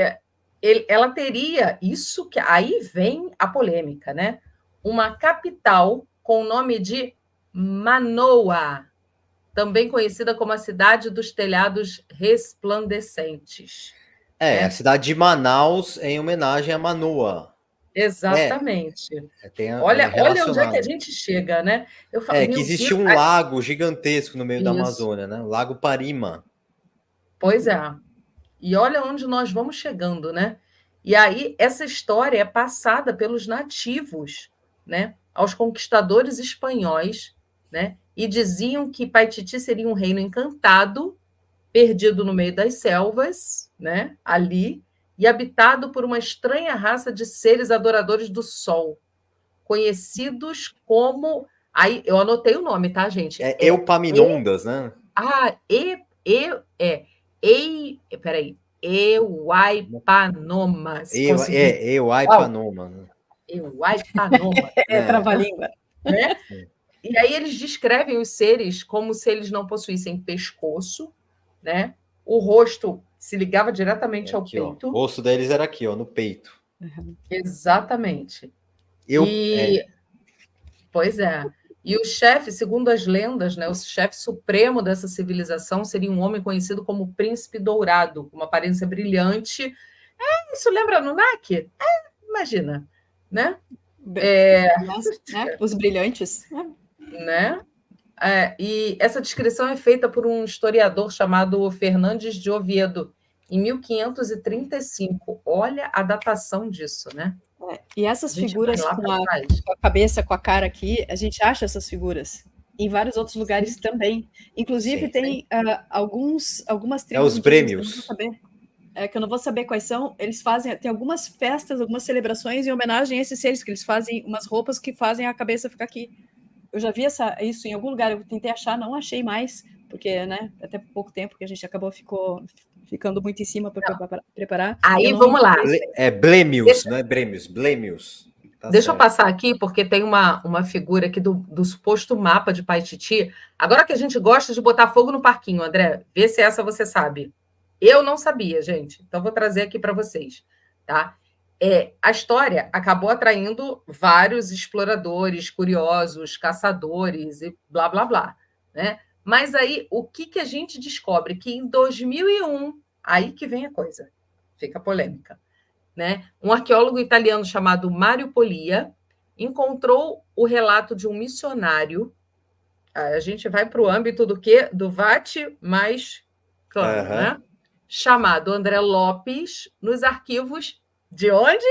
ela teria isso que aí vem a polêmica, né? Uma capital com o nome de Manoa, também conhecida como a cidade dos telhados resplandecentes. A cidade de Manaus em homenagem a Manoa. Exatamente. Olha onde é que a gente chega, né? Eu falo, que existe um lago gigantesco no meio da Amazônia, né? O Lago Parima. Pois é. E olha onde nós vamos chegando, né? E aí, essa história é passada pelos nativos, né, aos conquistadores espanhóis, né? E diziam que Paititi seria um reino encantado, perdido no meio das selvas, né, ali, e habitado por uma estranha raça de seres adoradores do sol, conhecidos como... Aí, eu anotei o nome, tá, gente? Epaminondas, né? Peraí. Euaipanomas. Euaipanoma. Euaipanoma. Trava-língua. Né? E aí eles descrevem os seres como se eles não possuíssem pescoço, né? O rosto se ligava diretamente ao peito. O rosto deles era aqui, ó, no peito. Exatamente. Pois é. E o chefe, segundo as lendas, né, o chefe supremo dessa civilização seria um homem conhecido como Príncipe Dourado, com uma aparência brilhante. Isso lembra Anunnaki? Imagina, né? Os brilhantes. Né? E essa descrição é feita por um historiador chamado Fernandes de Oviedo, em 1535. Olha a datação disso, né? E essas figuras com a cabeça, com a cara aqui, a gente acha essas figuras em vários outros lugares também. Inclusive, tem algumas tribos... os brêmios. Que eu não vou saber quais são. Eles fazem... Tem algumas festas, algumas celebrações em homenagem a esses seres, que eles fazem umas roupas que fazem a cabeça ficar aqui. Eu já vi isso em algum lugar, eu tentei achar, não achei mais, porque, né, até pouco tempo que a gente ficando muito em cima para preparar. Aí, vamos lá. Blêmios, não é Brêmios, Blêmios. Deixa eu passar aqui, porque tem uma figura aqui do suposto mapa de Paititi. Agora que a gente gosta de botar fogo no parquinho, André, vê se essa você sabe. Eu não sabia, gente, então vou trazer aqui para vocês, tá? A história acabou atraindo vários exploradores, curiosos, caçadores e blá, blá, blá, né? Mas aí, o que a gente descobre? Que em 2001, aí que vem a coisa, fica polêmica, né? Um arqueólogo italiano chamado Mario Polia encontrou o relato de um missionário. A gente vai para o âmbito do quê? Do Vate mais claro, né? Chamado André Lopes, nos arquivos de onde?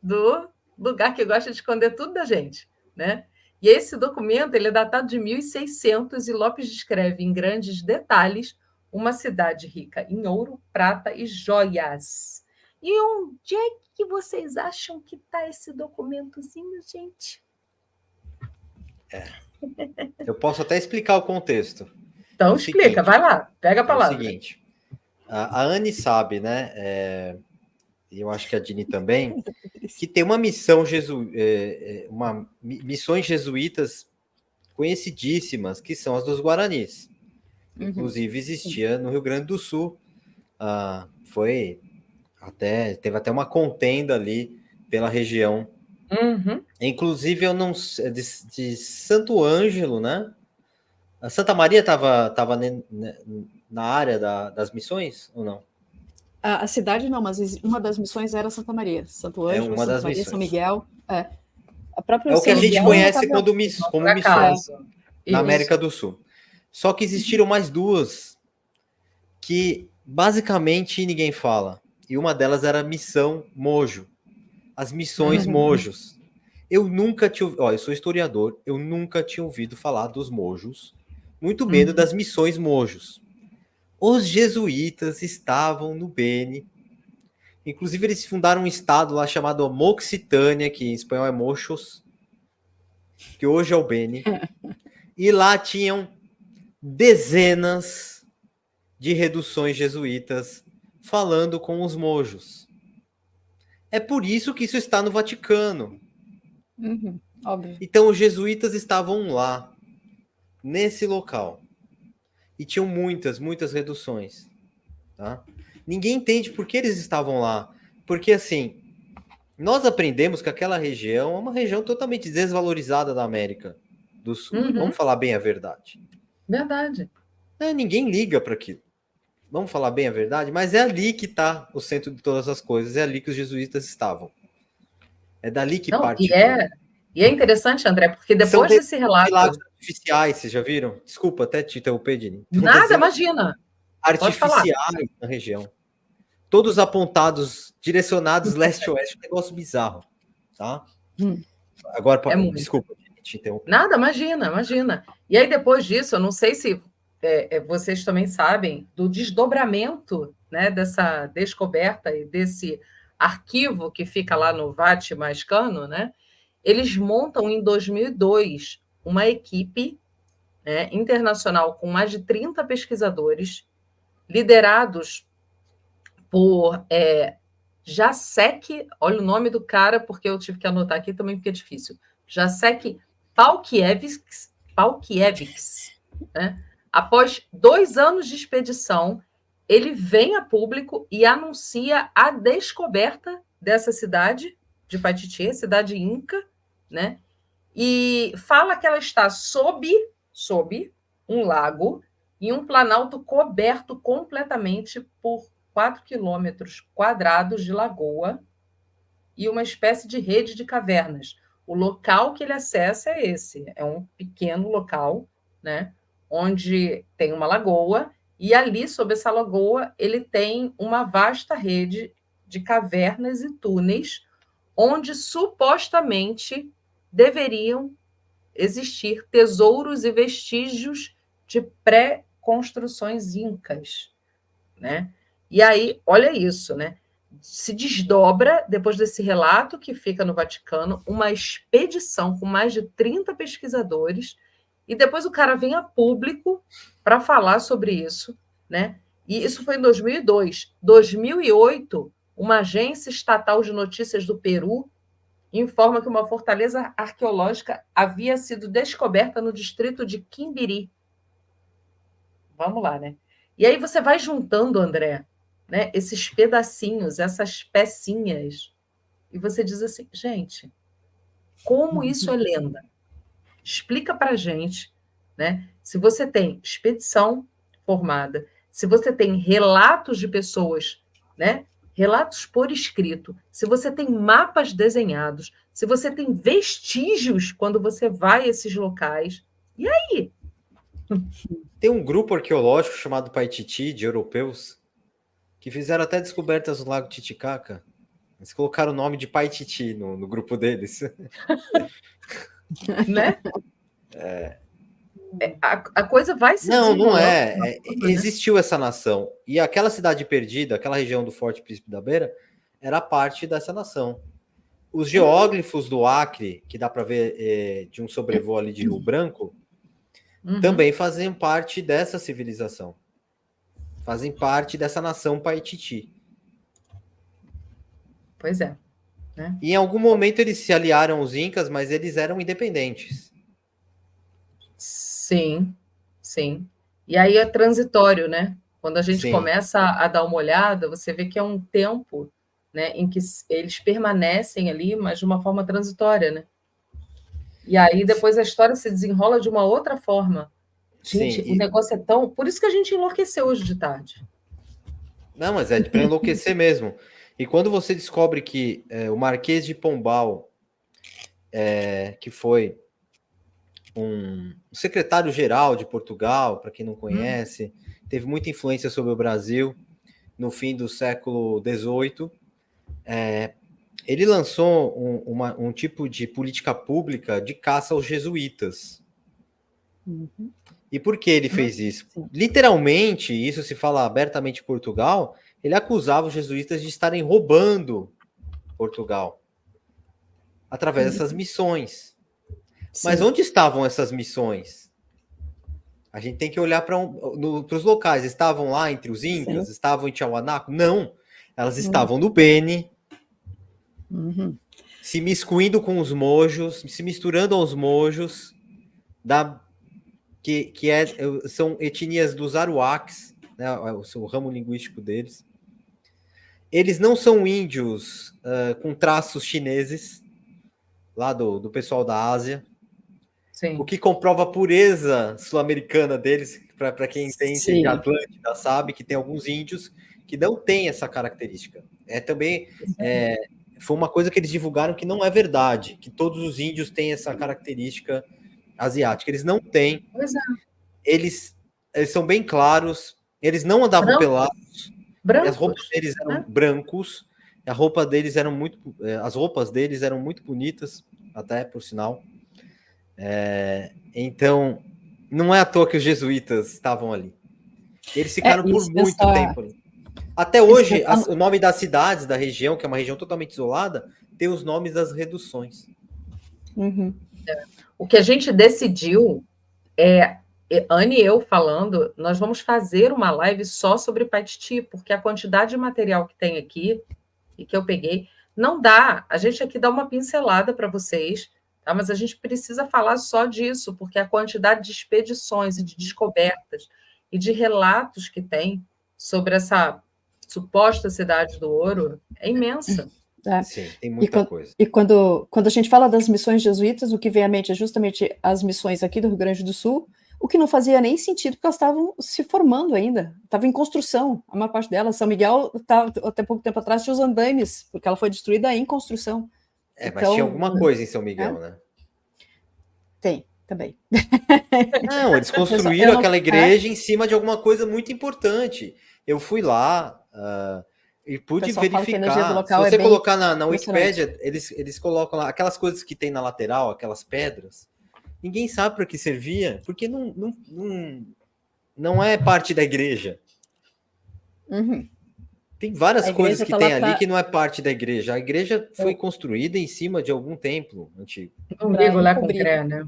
Do lugar que gosta de esconder tudo da gente, né? E esse documento ele é datado de 1600 e Lopes descreve em grandes detalhes uma cidade rica em ouro, prata e joias. E onde é que vocês acham que está esse documentozinho, gente? Eu posso até explicar o contexto. Então explica, vai lá, pega a palavra. É o seguinte, a Anne sabe, né? Eu acho que a Dini também, que tem uma missão missões jesuítas conhecidíssimas, que são as dos Guaranis. Inclusive existia no Rio Grande do Sul. Teve até uma contenda ali pela região. Inclusive, eu não sei, de Santo Ângelo, né? A Santa Maria estava na área das missões ou não? A cidade não, mas uma das missões era Santa Maria. Santo Ângelo, uma das Santa Maria, missões. São Miguel. A própria o que a gente conhece como missões na América do Sul. Só que existiram mais duas que basicamente ninguém fala. E uma delas era a missão Mojo. As missões Mojos. Eu nunca tinha... Ó, eu sou historiador, eu nunca tinha ouvido falar dos Mojos, muito menos das missões Mojos. Os jesuítas estavam no Beni. Inclusive, eles fundaram um estado lá chamado Moxitânia, que em espanhol é Mochos, que hoje é o Beni. E lá tinham dezenas de reduções jesuítas falando com os mojos. É por isso que isso está no Vaticano. Óbvio. Então, os jesuítas estavam lá, nesse local. E tinham muitas reduções. Tá? Ninguém entende por que eles estavam lá. Porque, assim, nós aprendemos que aquela região é uma região totalmente desvalorizada da América do Sul. Vamos falar bem a verdade. Verdade. Ninguém liga para aquilo. Vamos falar bem a verdade, mas é ali que está o centro de todas as coisas. É ali que os jesuítas estavam. É dali que parte. E é interessante, André, porque depois desse relato... Lagos artificiais, vocês já viram? Desculpa até te interromper, Dini. Nada, imagina. Artificiais na região. Todos apontados, direcionados leste-oeste. Um negócio bizarro. Tá? Agora, desculpa, te interromper. Nada, imagina. E aí, depois disso, eu não sei se vocês também sabem do desdobramento, né, dessa descoberta e desse arquivo que fica lá no Vaticano, né? Eles montam em 2002 uma equipe, né, internacional com mais de 30 pesquisadores, liderados por Jacek, olha o nome do cara, porque eu tive que anotar aqui também, porque é difícil. Jacek Pałkiewicz, né? Após 2 anos de expedição, ele vem a público e anuncia a descoberta dessa cidade de Paititi, cidade inca, né? E fala que ela está sob um lago e um planalto coberto completamente por 4 quilômetros quadrados de lagoa e uma espécie de rede de cavernas. O local que ele acessa é esse, é um pequeno local, né, onde tem uma lagoa, e ali, sob essa lagoa, ele tem uma vasta rede de cavernas e túneis, onde supostamente deveriam existir tesouros e vestígios de pré-construções incas, né? E aí, olha isso, né? Se desdobra, depois desse relato que fica no Vaticano, uma expedição com mais de 30 pesquisadores, e depois o cara vem a público para falar sobre isso, né? E isso foi em 2002. 2008, uma agência estatal de notícias do Peru informa que uma fortaleza arqueológica havia sido descoberta no distrito de Quimbiri. Vamos lá, né? E aí você vai juntando, André, né, esses pedacinhos, essas pecinhas, e você diz assim, gente, como isso é lenda? Explica para a gente, né? Se você tem expedição formada, se você tem relatos de pessoas, né? Relatos por escrito, se você tem mapas desenhados, se você tem vestígios quando você vai a esses locais, e aí? Tem um grupo arqueológico chamado Paititi, de europeus, que fizeram até descobertas no Lago Titicaca. Eles colocaram o nome de Paititi no grupo deles. Né? A coisa vai se Não é. Existiu essa nação. E aquela cidade perdida, aquela região do Forte Príncipe da Beira, era parte dessa nação. Os geóglifos do Acre, que dá para ver de um sobrevoo ali de Rio Branco, também fazem parte dessa civilização. Fazem parte dessa nação Paititi. Pois é. Né? E em algum momento eles se aliaram aos incas, mas eles eram independentes. Sim. E aí é transitório, né? Quando a gente começa a dar uma olhada, você vê que é um tempo, né, em que eles permanecem ali, mas de uma forma transitória, né? E aí depois a história se desenrola de uma outra forma. Gente, o negócio é tão... Por isso que a gente enlouqueceu hoje de tarde. Não, mas é para enlouquecer mesmo. E quando você descobre que o Marquês de Pombal, que foi um secretário-geral de Portugal, para quem não conhece, teve muita influência sobre o Brasil, no fim do século XVIII, ele lançou um tipo de política pública de caça aos jesuítas. Uhum. E por que ele fez isso? Literalmente, isso se fala abertamente em Portugal, ele acusava os jesuítas de estarem roubando Portugal através dessas missões. Mas onde estavam essas missões? A gente tem que olhar para os locais. Estavam lá entre os Incas? Estavam em Tiahuanaco? Não. Elas estavam no Beni, se miscuindo com os mojos, se misturando aos mojos, são etnias dos Aruacs, né, o ramo linguístico deles. Eles não são índios com traços chineses, lá do pessoal da Ásia. Sim. O que comprova a pureza sul-americana deles, para quem entende de Atlântida, sabe que tem alguns índios que não têm essa característica. Foi uma coisa que eles divulgaram que não é verdade, que todos os índios têm essa característica asiática. Eles não têm. Eles são bem claros, eles não andavam pelados, as roupas deles eram brancos, as roupas deles eram muito bonitas, até, por sinal. Então, não é à toa que os jesuítas estavam ali. Eles ficaram por muito tempo ali. Até hoje, o nome das cidades da região, que é uma região totalmente isolada, tem os nomes das reduções. O que a gente decidiu Anne e eu falando, nós vamos fazer uma live só sobre Paititi, porque a quantidade de material que tem aqui, e que eu peguei, não dá. A gente aqui dá uma pincelada para vocês, tá? Mas a gente precisa falar só disso, porque a quantidade de expedições e de descobertas e de relatos que tem sobre essa suposta cidade do ouro é imensa. Sim, tem muita coisa. E quando a gente fala das missões jesuítas, o que vem à mente é justamente as missões aqui do Rio Grande do Sul, o que não fazia nem sentido, porque elas estavam se formando ainda, estavam em construção, a maior parte delas. São Miguel, até pouco tempo atrás, tinha os andaimes, porque ela foi destruída em construção. Mas tinha alguma coisa em São Miguel, né? Tem, também. Não, eles construíram aquela igreja em cima de alguma coisa muito importante. Eu fui lá e pude verificar. Se você colocar na Wikipédia, eles colocam lá aquelas coisas que tem na lateral, aquelas pedras. Ninguém sabe para que servia, porque não é parte da igreja. Tem várias coisas que tem ali que não é parte da igreja. A igreja foi construída em cima de algum templo antigo. Um ligo lá com cré, né?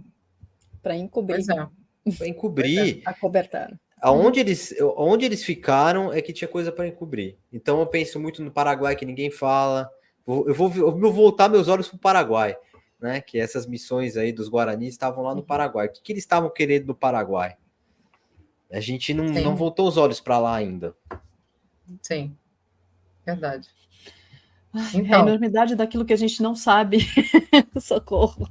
Para encobrir. Para encobrir. Acobertar. Onde eles ficaram é que tinha coisa para encobrir. Então eu penso muito no Paraguai, que ninguém fala. Eu vou voltar meus olhos para o Paraguai, né? Que essas missões aí dos Guaranis estavam lá no Paraguai. O que eles estavam querendo no Paraguai? A gente não voltou os olhos para lá ainda. Sim, verdade. Então, a enormidade daquilo que a gente não sabe. Socorro.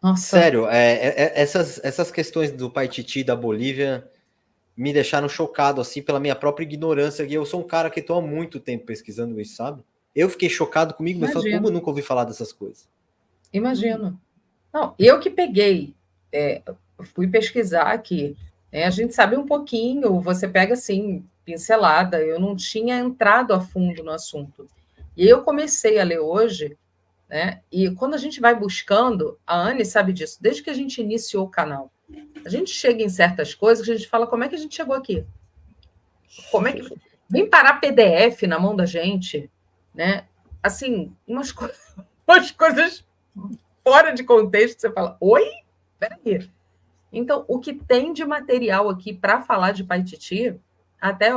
Nossa. Sério, essas questões do Paititi, da Bolívia, me deixaram chocado, assim, pela minha própria ignorância. E eu sou um cara que estou há muito tempo pesquisando isso, sabe? Eu fiquei chocado comigo, mas como eu nunca ouvi falar dessas coisas? Imagino. Não, eu que peguei, fui pesquisar aqui. A gente sabe um pouquinho, você pega, assim, pincelada. Eu não tinha entrado a fundo no assunto. E eu comecei a ler hoje, né? E quando a gente vai buscando, a Anne sabe disso, desde que a gente iniciou o canal. A gente chega em certas coisas que a gente fala, como é que a gente chegou aqui? Como é que... Vem parar PDF na mão da gente, né? Assim, umas coisas fora de contexto, você fala, oi? Peraí. Então, o que tem de material aqui para falar de Paititi, até,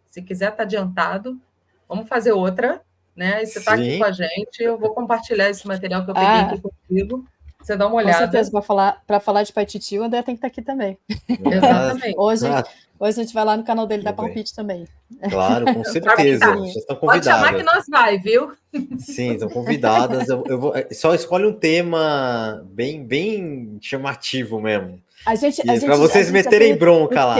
se quiser estar adiantado, vamos fazer outra, né? E você está aqui com a gente, eu vou compartilhar esse material que eu peguei aqui contigo. Você dá uma olhada. Com certeza, para falar de Paititi, o André tem que estar aqui também. Exatamente. Hoje a gente vai lá no canal dele dar palpite também. Claro, com certeza. Vocês estão convidadas. Pode chamar que nós vai, viu? Sim, estão convidadas. Eu vou, só escolhe um tema bem chamativo mesmo. Para vocês meterem bronca lá.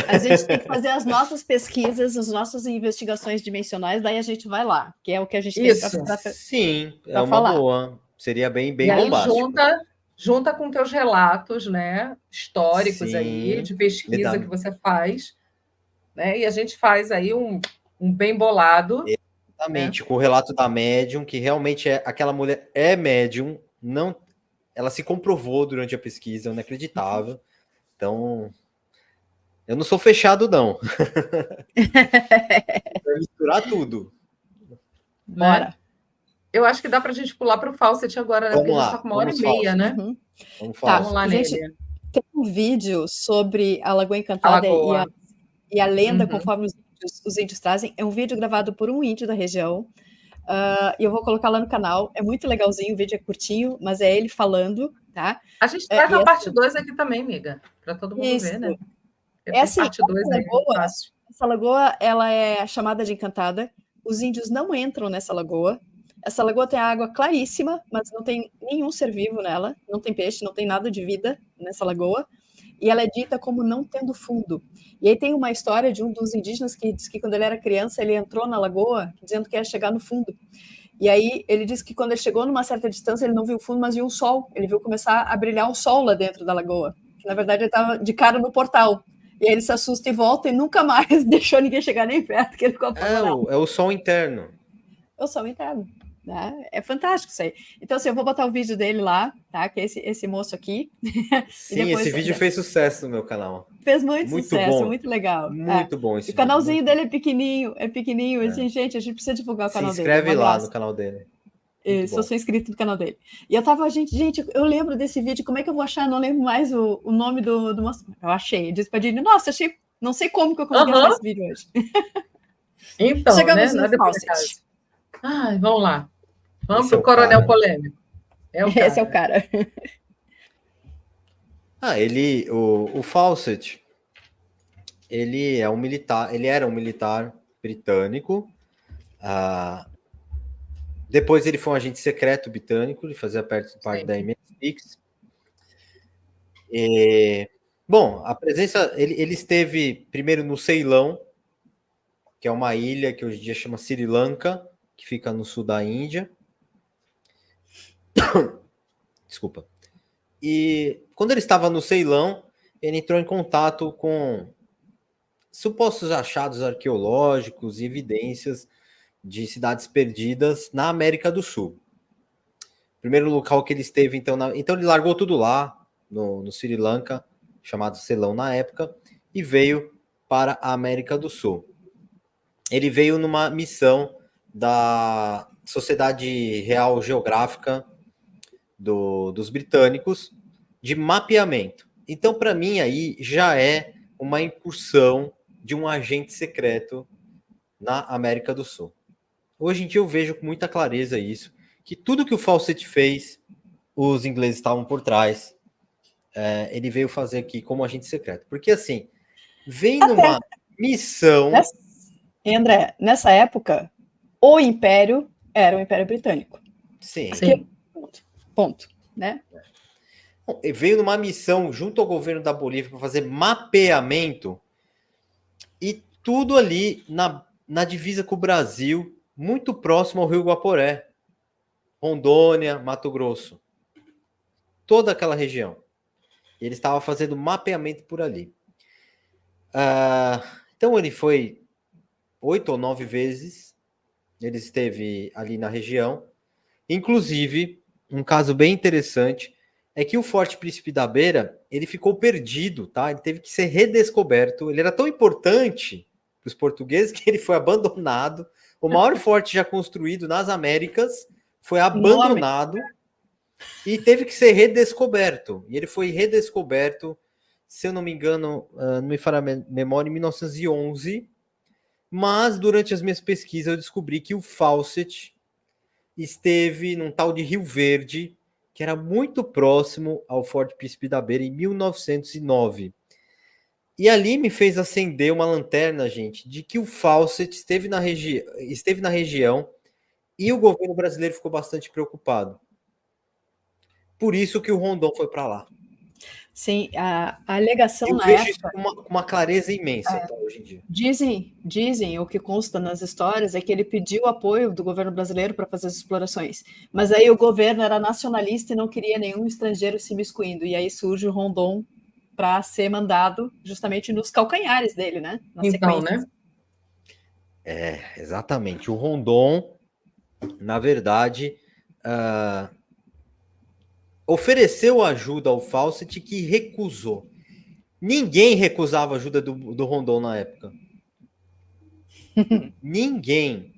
A gente tem que fazer as nossas pesquisas, as nossas investigações dimensionais, daí a gente vai lá, que é o que a gente tem para Sim, é uma falar. Boa. Seria bem bombástico. Junta com teus relatos, né, históricos aí, de pesquisa que você faz, né, e a gente faz aí um bem bolado. Exatamente, com o relato da médium, que realmente aquela mulher é médium, não, ela se comprovou durante a pesquisa, inacreditável. Então, eu não sou fechado, não. Vai misturar tudo. Bora. Né? Eu acho que dá para a gente pular para o Fawcett agora, né? Vamos Porque a gente lá, está com 1h30, né? Vamos lá gente, nele. Tem um vídeo sobre a Lagoa Encantada e a lenda, conforme os índios trazem. É um vídeo gravado por um índio da região. E eu vou colocar lá no canal. É muito legalzinho, o vídeo é curtinho, mas é ele falando, tá? A gente traz a parte 2 aqui também, amiga, para todo mundo ver, né? É assim, parte 2 aí, fácil. Essa lagoa, ela é chamada de Encantada. Os índios não entram nessa lagoa. Essa lagoa tem água claríssima, mas não tem nenhum ser vivo nela. Não tem peixe, não tem nada de vida nessa lagoa. E ela é dita como não tendo fundo. E aí tem uma história de um dos indígenas que diz que quando ele era criança, ele entrou na lagoa dizendo que ia chegar no fundo. E aí ele disse que quando ele chegou numa certa distância, ele não viu o fundo, mas viu o sol. Ele viu começar a brilhar o sol lá dentro da lagoa. Que, na verdade, ele estava de cara no portal. E aí ele se assusta e volta e nunca mais deixou ninguém chegar nem perto, que ele ficou apavorado. É o sol interno. É o sol interno. Né? É fantástico isso aí. Então, assim, eu vou botar o vídeo dele lá, tá? Que é esse moço aqui. Sim, depois, esse vídeo fez sucesso no meu canal. Fez muito sucesso, bom. muito legal. Muito bom esse vídeo. O canalzinho dele é pequenininho. Assim, gente, a gente precisa divulgar o canal dele. Se inscreve lá no canal dele. Isso, eu sou inscrito no canal dele. E eu tava, gente, eu lembro desse vídeo, como é que eu vou achar? Eu não lembro mais o nome do moço. Eu achei. Eu disse pra Dini, nossa, achei, não sei como que eu consegui achar esse vídeo hoje. Então, chegamos né? no Fawcett. Vamos lá. Vamos para o Coronel Polêmico. Esse é o cara. O Fawcett, ele era um militar britânico. Depois ele foi um agente secreto britânico, ele fazia parte da MI6. Bom, a presença, ele esteve primeiro no Ceilão, que é uma ilha que hoje em dia chama Sri Lanka, que fica no sul da Índia. Desculpa. E quando ele estava no Ceilão, ele entrou em contato com supostos achados arqueológicos e evidências de cidades perdidas na América do Sul. Primeiro local que ele esteve, então ele largou tudo lá, no Sri Lanka, chamado Ceilão na época, e veio para a América do Sul. Ele veio numa missão da Sociedade Real Geográfica dos britânicos de mapeamento. Então, para mim, aí já é uma incursão de um agente secreto na América do Sul. Hoje em dia eu vejo com muita clareza isso, que tudo que o Fawcett fez, os ingleses estavam por trás. Ele veio fazer aqui como agente secreto. Porque, assim, vem numa missão... André, nessa época, o Império era o Império Britânico. Sim. Ponto. Né? Veio numa missão junto ao governo da Bolívia para fazer mapeamento e tudo ali na divisa com o Brasil, muito próximo ao Rio Guaporé, Rondônia, Mato Grosso, toda aquela região. Ele estava fazendo mapeamento por ali. Então ele foi 8 ou 9 vezes, ele esteve ali na região. Inclusive, um caso bem interessante é que o Forte Príncipe da Beira, ele ficou perdido, tá? Ele teve que ser redescoberto. Ele era tão importante para os portugueses que ele foi abandonado. O maior forte já construído nas Américas foi abandonado e teve que ser redescoberto. E ele foi redescoberto, se eu não me engano, não me falha a memória, em 1911. Mas durante as minhas pesquisas eu descobri que o Fawcett esteve num tal de Rio Verde, que era muito próximo ao Forte Príncipe da Beira, em 1909. E ali me fez acender uma lanterna, gente, de que o Fawcett esteve na região e o governo brasileiro ficou bastante preocupado. Por isso que o Rondon foi para lá. Sim, a alegação na época... Eu vejo isso com uma clareza imensa, tá, hoje em dia. Dizem, o que consta nas histórias é que ele pediu apoio do governo brasileiro para fazer as explorações, mas aí o governo era nacionalista e não queria nenhum estrangeiro se miscuindo, e aí surge o Rondon para ser mandado justamente nos calcanhares dele, né? Então, né? Exatamente. O Rondon, na verdade, ofereceu ajuda ao Fawcett, que recusou. Ninguém recusava a ajuda do Rondon na época. Ninguém.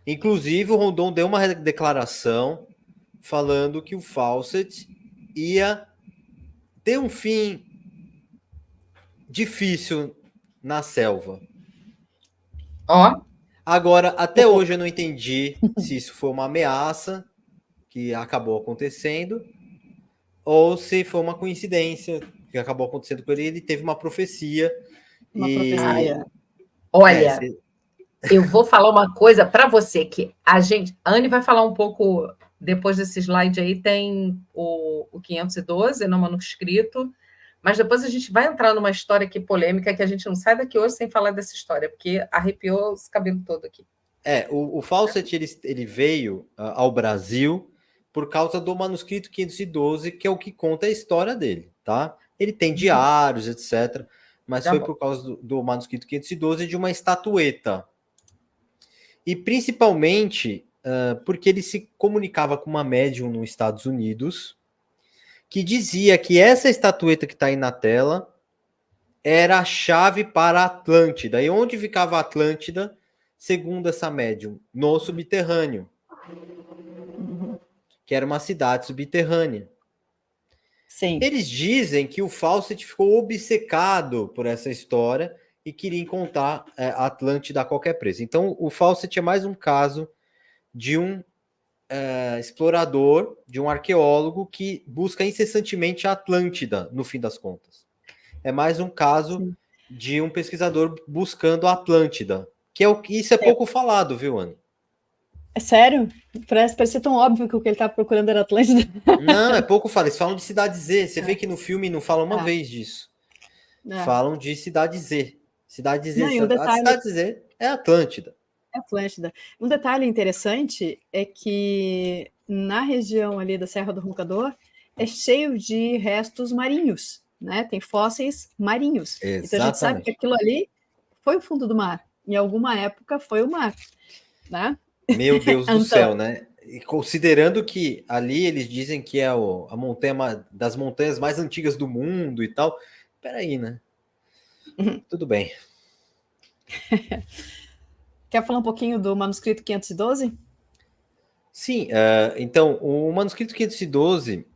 Inclusive, o Rondon deu uma declaração falando que o Fawcett ia ter um fim difícil na selva. Agora, até hoje eu não entendi se isso foi uma ameaça que acabou acontecendo ou se foi uma coincidência que acabou acontecendo com ele. Ele teve uma profecia. Profecia. Olha, eu vou falar uma coisa para você, que a Anne vai falar um pouco, depois desse slide aí, tem o 512 no manuscrito, mas depois a gente vai entrar numa história aqui polêmica, que a gente não sai daqui hoje sem falar dessa história, porque arrepiou os cabelos todo aqui. O Fawcett, ele veio ao Brasil por causa do manuscrito 512, que é o que conta a história dele, tá? Ele tem diários, etc., mas foi por causa do manuscrito 512 de uma estatueta. E principalmente porque ele se comunicava com uma médium nos Estados Unidos, que dizia que essa estatueta que está aí na tela era a chave para a Atlântida. E onde ficava a Atlântida, segundo essa médium? No subterrâneo. Que era uma cidade subterrânea. Sim. Eles dizem que o Fawcett ficou obcecado por essa história e queria encontrar a Atlântida a qualquer preço. Então, o Fawcett é mais um caso de um explorador, de um arqueólogo que busca incessantemente a Atlântida, no fim das contas. É mais um caso de um pesquisador buscando a Atlântida, que isso é pouco falado, viu, Anne? É sério? Parece tão óbvio que o que ele estava procurando era Atlântida. Não, é pouco falado. Eles falam de Cidade Z. Você vê que no filme não falam uma vez disso. Falam de Cidade Z. Cidade Z. A Cidade Z é Atlântida. É Atlântida. Um detalhe interessante é que na região ali da Serra do Roncador é cheio de restos marinhos, né? Tem fósseis marinhos. Exatamente. Então a gente sabe que aquilo ali foi o fundo do mar. Em alguma época foi o mar, né? Meu Deus do céu, né? E considerando que ali eles dizem que é a montanha das montanhas mais antigas do mundo e tal. Peraí, né? Tudo bem. Quer falar um pouquinho do manuscrito 512? Sim, então, o manuscrito 512,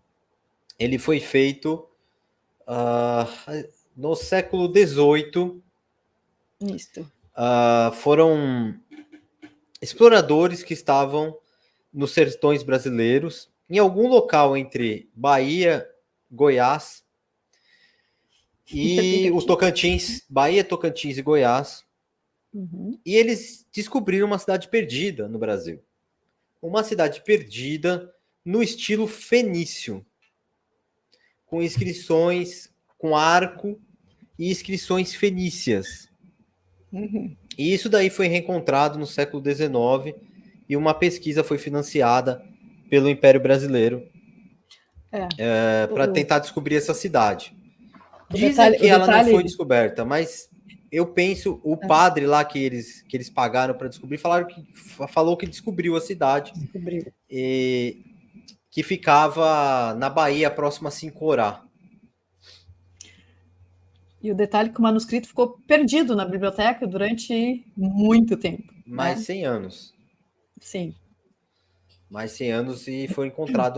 ele foi feito no século XVIII. Isso. Foram exploradores que estavam nos sertões brasileiros, em algum local entre Bahia, Goiás e o Tocantins, Bahia, Tocantins e Goiás. E eles descobriram uma cidade perdida no Brasil. Uma cidade perdida no estilo fenício, com inscrições, com arco e inscrições fenícias. E isso daí foi reencontrado no século XIX e uma pesquisa foi financiada pelo Império Brasileiro para tentar descobrir essa cidade. Dizem que ela não foi descoberta, mas eu penso, o padre lá que eles pagaram para descobrir, falou que descobriu a cidade. E que ficava na Bahia, próxima a Sincorá. E o detalhe é que o manuscrito ficou perdido na biblioteca durante muito tempo. Mais 100 anos. Sim. Mais 100 anos e foi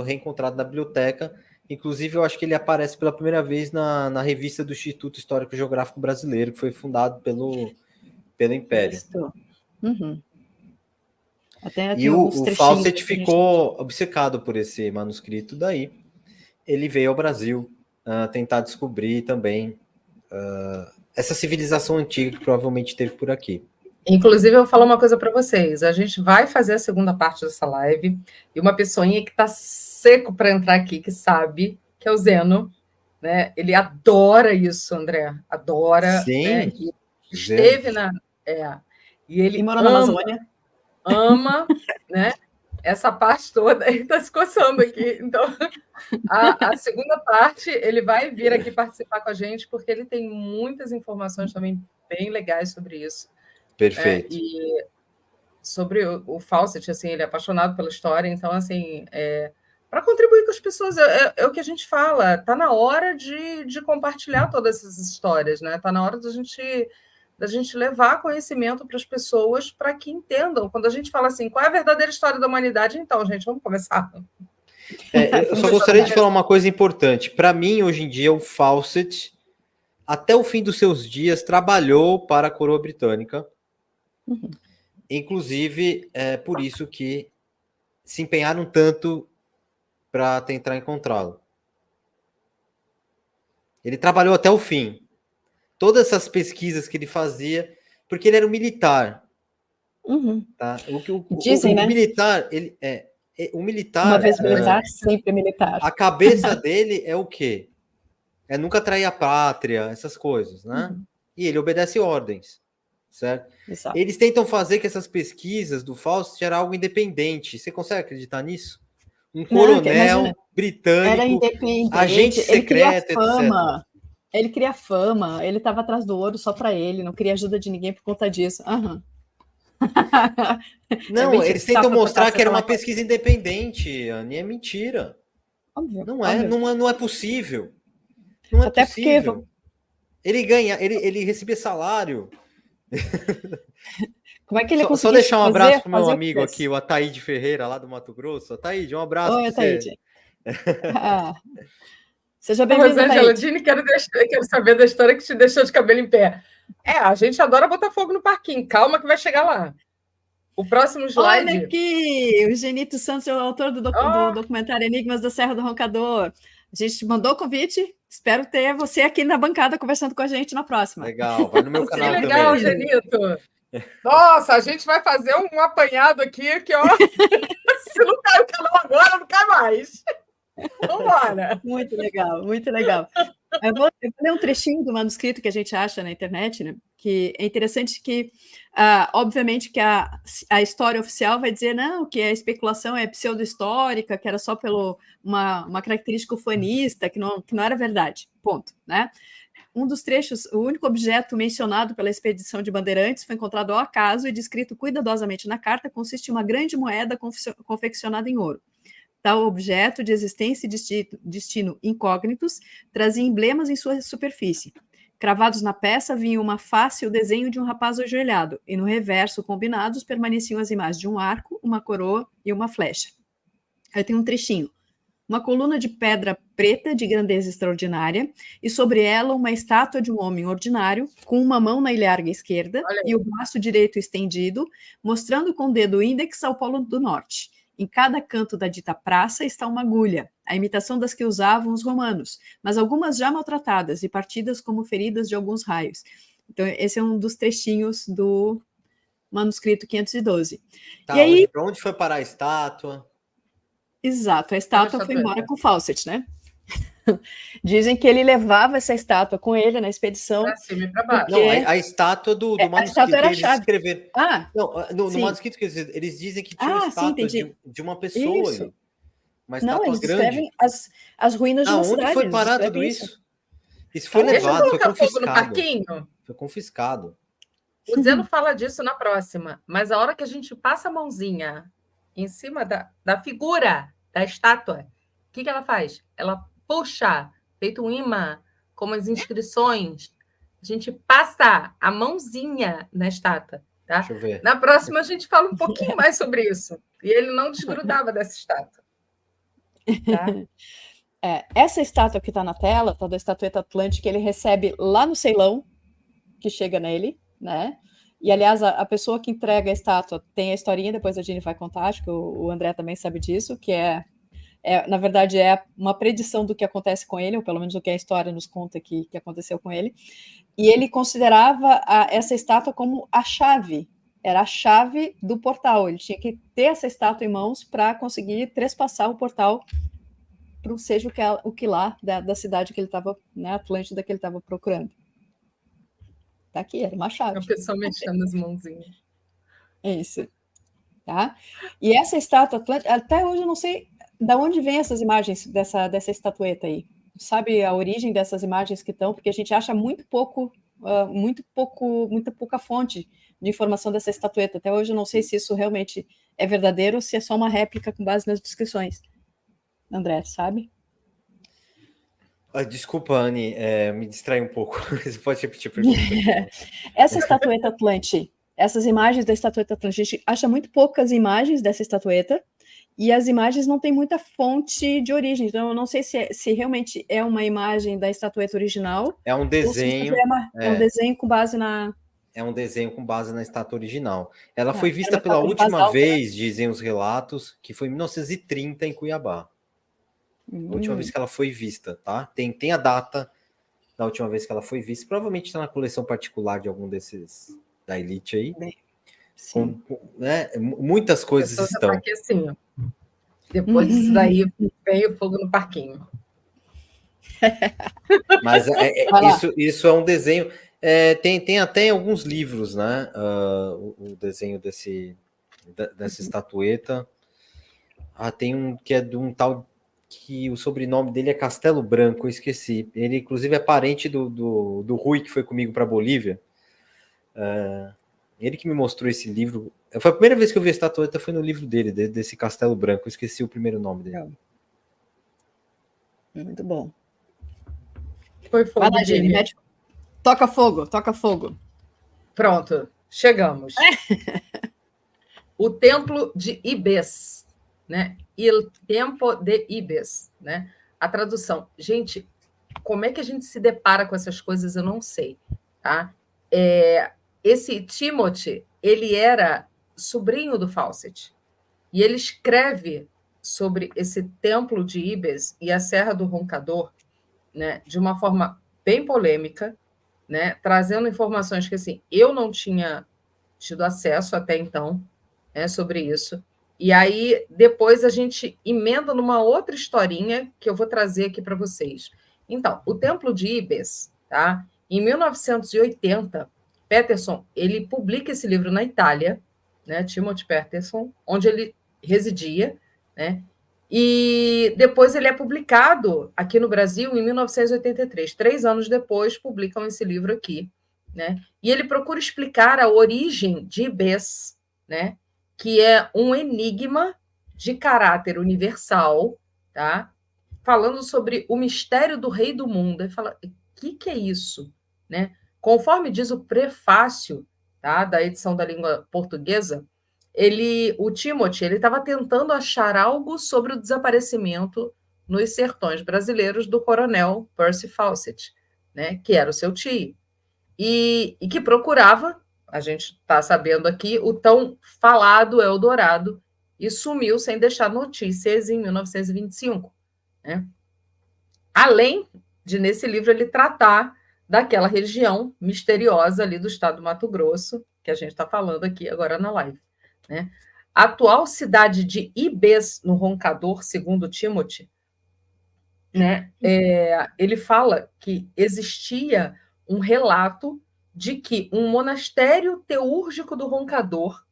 reencontrado na biblioteca. Inclusive, eu acho que ele aparece pela primeira vez na revista do Instituto Histórico e Geográfico Brasileiro, que foi fundado pelo Império. E o Fawcett ficou obcecado por esse manuscrito. Daí, ele veio ao Brasil tentar descobrir também essa civilização antiga que provavelmente teve por aqui. Inclusive, eu vou falar uma coisa para vocês. A gente vai fazer a segunda parte dessa live e uma pessoinha que está seco para entrar aqui, que sabe, que é o Zeno, né? Ele adora isso, André. Adora. Sim. Né? E esteve e ele mora na Amazônia. Ama, né? Essa parte toda. Ele está se coçando aqui. Então, a segunda parte, ele vai vir aqui participar com a gente, porque ele tem muitas informações também bem legais sobre isso. Perfeito. E sobre o Fawcett, assim, ele é apaixonado pela história, então, assim, para contribuir com as pessoas, é o que a gente fala, está na hora de compartilhar todas essas histórias, né? Está na hora da gente levar conhecimento para as pessoas para que entendam. Quando a gente fala assim, qual é a verdadeira história da humanidade? Então, gente, vamos começar. Eu só gostaria de falar uma coisa importante. Para mim, hoje em dia, o Fawcett, até o fim dos seus dias, trabalhou para a coroa britânica. Uhum. Inclusive, é por isso que se empenharam tanto para tentar encontrá-lo. Ele trabalhou até o fim. Todas essas pesquisas que ele fazia, porque ele era um militar. Uhum. Tá? Dizem, né? Militar, o militar... Uma vez militar, sempre militar. A cabeça dele é o quê? É nunca trair a pátria, essas coisas, né? Uhum. E ele obedece ordens, certo? Exato. Eles tentam fazer que essas pesquisas do Fawcett era algo independente. Você consegue acreditar nisso? Um coronel britânico, era independente, agente secreto, etc. Ele queria fama, ele estava atrás do ouro só para ele, não queria ajuda de ninguém por conta disso. Uhum. Não, eles tentam mostrar que era uma pesquisa independente, Anny, é mentira. Óbvio, não é possível. Não é até possível. Porque... Ele recebia salário. Como é que ele conseguiu? Só deixar um abraço pro meu amigo aqui, o Ataíde Ferreira, lá do Mato Grosso. Ataíde, um abraço. Oi, Ataíde. Seja bem-vindo, Rosângela Dini, quero saber da história que te deixou de cabelo em pé. A gente adora botar fogo no parquinho. Calma que vai chegar lá. O próximo slide... Olha aqui, o Genito Santos é o autor do documentário Enigmas da Serra do Roncador. A gente mandou o convite, espero ter você aqui na bancada conversando com a gente na próxima. Legal, vai no meu canal também. Legal, Genito. Nossa, a gente vai fazer um apanhado aqui que, ó, se não cai o canal agora, não cai mais. Vambora. Muito legal, muito legal. Eu vou ler um trechinho do manuscrito que a gente acha na internet, né? Que é interessante que, obviamente, que a história oficial vai dizer não, que a especulação é pseudo-histórica, que era só uma característica ufanista, que não era verdade, ponto, né? Um dos trechos, o único objeto mencionado pela expedição de Bandeirantes foi encontrado ao acaso e descrito cuidadosamente na carta, consiste em uma grande moeda confeccionada em ouro. Tal objeto de existência e destino incógnitos trazia emblemas em sua superfície. Cravados na peça vinha uma face e o desenho de um rapaz ajoelhado, e no reverso, combinados, permaneciam as imagens de um arco, uma coroa e uma flecha. Aí tem um trechinho. Uma coluna de pedra preta de grandeza extraordinária, e sobre ela uma estátua de um homem ordinário, com uma mão na ilharga esquerda e o braço direito estendido, mostrando com o dedo índex ao polo do norte. Em cada canto da dita praça está uma agulha, a imitação das que usavam os romanos, mas algumas já maltratadas e partidas como feridas de alguns raios. Então, esse é um dos trechinhos do manuscrito 512. Tá, e aí, para onde foi parar a estátua? Exato, a estátua foi embora com o Fawcett, né? Dizem que ele levava essa estátua com ele na expedição. Para cima e para baixo. Porque... Não, a estátua do manuscrito a estátua era que eles escreveram. No manuscrito que eles dizem que tinha uma estátua de uma pessoa ali. Uma estátua eles grande. descrevem as ruínas de uma cidade. Onde foi parar tudo isso? Isso foi levado, foi confiscado. No parquinho. Foi confiscado. O Zeno fala disso na próxima, mas a hora que a gente passa a mãozinha em cima da figura da estátua, o que ela faz? Ela puxa, feito um imã, como as inscrições, a gente passa a mãozinha na estátua. Tá? Deixa eu ver. Na próxima a gente fala um pouquinho mais sobre isso. E ele não desgrudava dessa estátua. Tá? Essa estátua que está na tela, tá da estatueta Atlântica, ele recebe lá no Ceilão, que chega nele, né? E, aliás, a pessoa que entrega a estátua tem a historinha, depois a Dini vai contar, acho que o André também sabe disso, que na verdade, é uma predição do que acontece com ele, ou pelo menos o que a história nos conta que aconteceu com ele. E ele considerava essa estátua como a chave, era a chave do portal. Ele tinha que ter essa estátua em mãos para conseguir trespassar o portal para seja o que lá da cidade que ele estava, né, Atlântida, que ele estava procurando. Tá aqui, era uma chave. A pessoa mexendo as mãozinhas. Isso. Tá? E essa estátua Atlântida, até hoje eu não sei de onde vem essas imagens dessa estatueta aí. Sabe a origem dessas imagens que estão? Porque a gente acha muito pouco muito pouca fonte de informação dessa estatueta. Até hoje eu não sei se isso realmente é verdadeiro ou se é só uma réplica com base nas descrições. André, sabe? Desculpa, Anne, me distrai um pouco. Você pode repetir a pergunta? Essa estatueta Atlante, essas imagens da estatueta Atlante, a gente acha muito poucas imagens dessa estatueta, e as imagens não têm muita fonte de origem, então eu não sei se realmente é uma imagem da estatueta original. É um desenho. É um desenho com base na... É um desenho com base na estátua original. Ela foi vista pela última vez, dizem os relatos, que foi em 1930 em Cuiabá. A última vez que ela foi vista, tá? Tem a data da última vez que ela foi vista. Provavelmente está na coleção particular de algum desses da elite aí. Sim. Né? Muitas coisas estão. Aqui assim, ó. Depois disso daí, veio fogo no parquinho. Mas isso é um desenho. Tem até alguns livros, né? O desenho dessa estatueta. Tem um que é de um tal que o sobrenome dele é Castelo Branco, eu esqueci. Ele, inclusive, é parente do Rui, que foi comigo para a Bolívia. Ele que me mostrou esse livro. Foi a primeira vez que eu vi a estatueta, foi no livro dele, desse Castelo Branco. Eu esqueci o primeiro nome dele. Muito bom. Foi fogo. Vai lá, Jenny, toca fogo. Pronto, chegamos. O Templo de Ibes, né? Il Tempo de Ibes, né? A tradução. Gente, como é que a gente se depara com essas coisas? Eu não sei, tá? Esse Timothy, ele era sobrinho do Fawcett, e ele escreve sobre esse Templo de Ibes e a Serra do Roncador, né, de uma forma bem polêmica, né, trazendo informações que assim, eu não tinha tido acesso até então, né, sobre isso. E aí, depois, a gente emenda numa outra historinha que eu vou trazer aqui para vocês. Então, o Templo de Ibes, tá? Em 1980, Peterson, ele publica esse livro na Itália, né, Timothy Peterson, onde ele residia, né? E depois ele é publicado aqui no Brasil em 1983. 3 anos depois, publicam esse livro aqui, né? E ele procura explicar a origem de Ibes, né? Que é um enigma de caráter universal, tá? Falando sobre o mistério do rei do mundo. Ele fala, o que é isso? Né? Conforme diz o prefácio, tá, da edição da língua portuguesa, o Timothy estava tentando achar algo sobre o desaparecimento nos sertões brasileiros do coronel Percy Fawcett, né, que era o seu tio, e que procurava, a gente está sabendo aqui, o tão falado Eldorado, e sumiu sem deixar notícias em 1925. Né? Além de, nesse livro, ele tratar daquela região misteriosa ali do estado do Mato Grosso, que a gente está falando aqui agora na live. Né? A atual cidade de Ibes, no Roncador, segundo Timothy, né, ele fala que existia um relato de que um monastério teúrgico do Roncador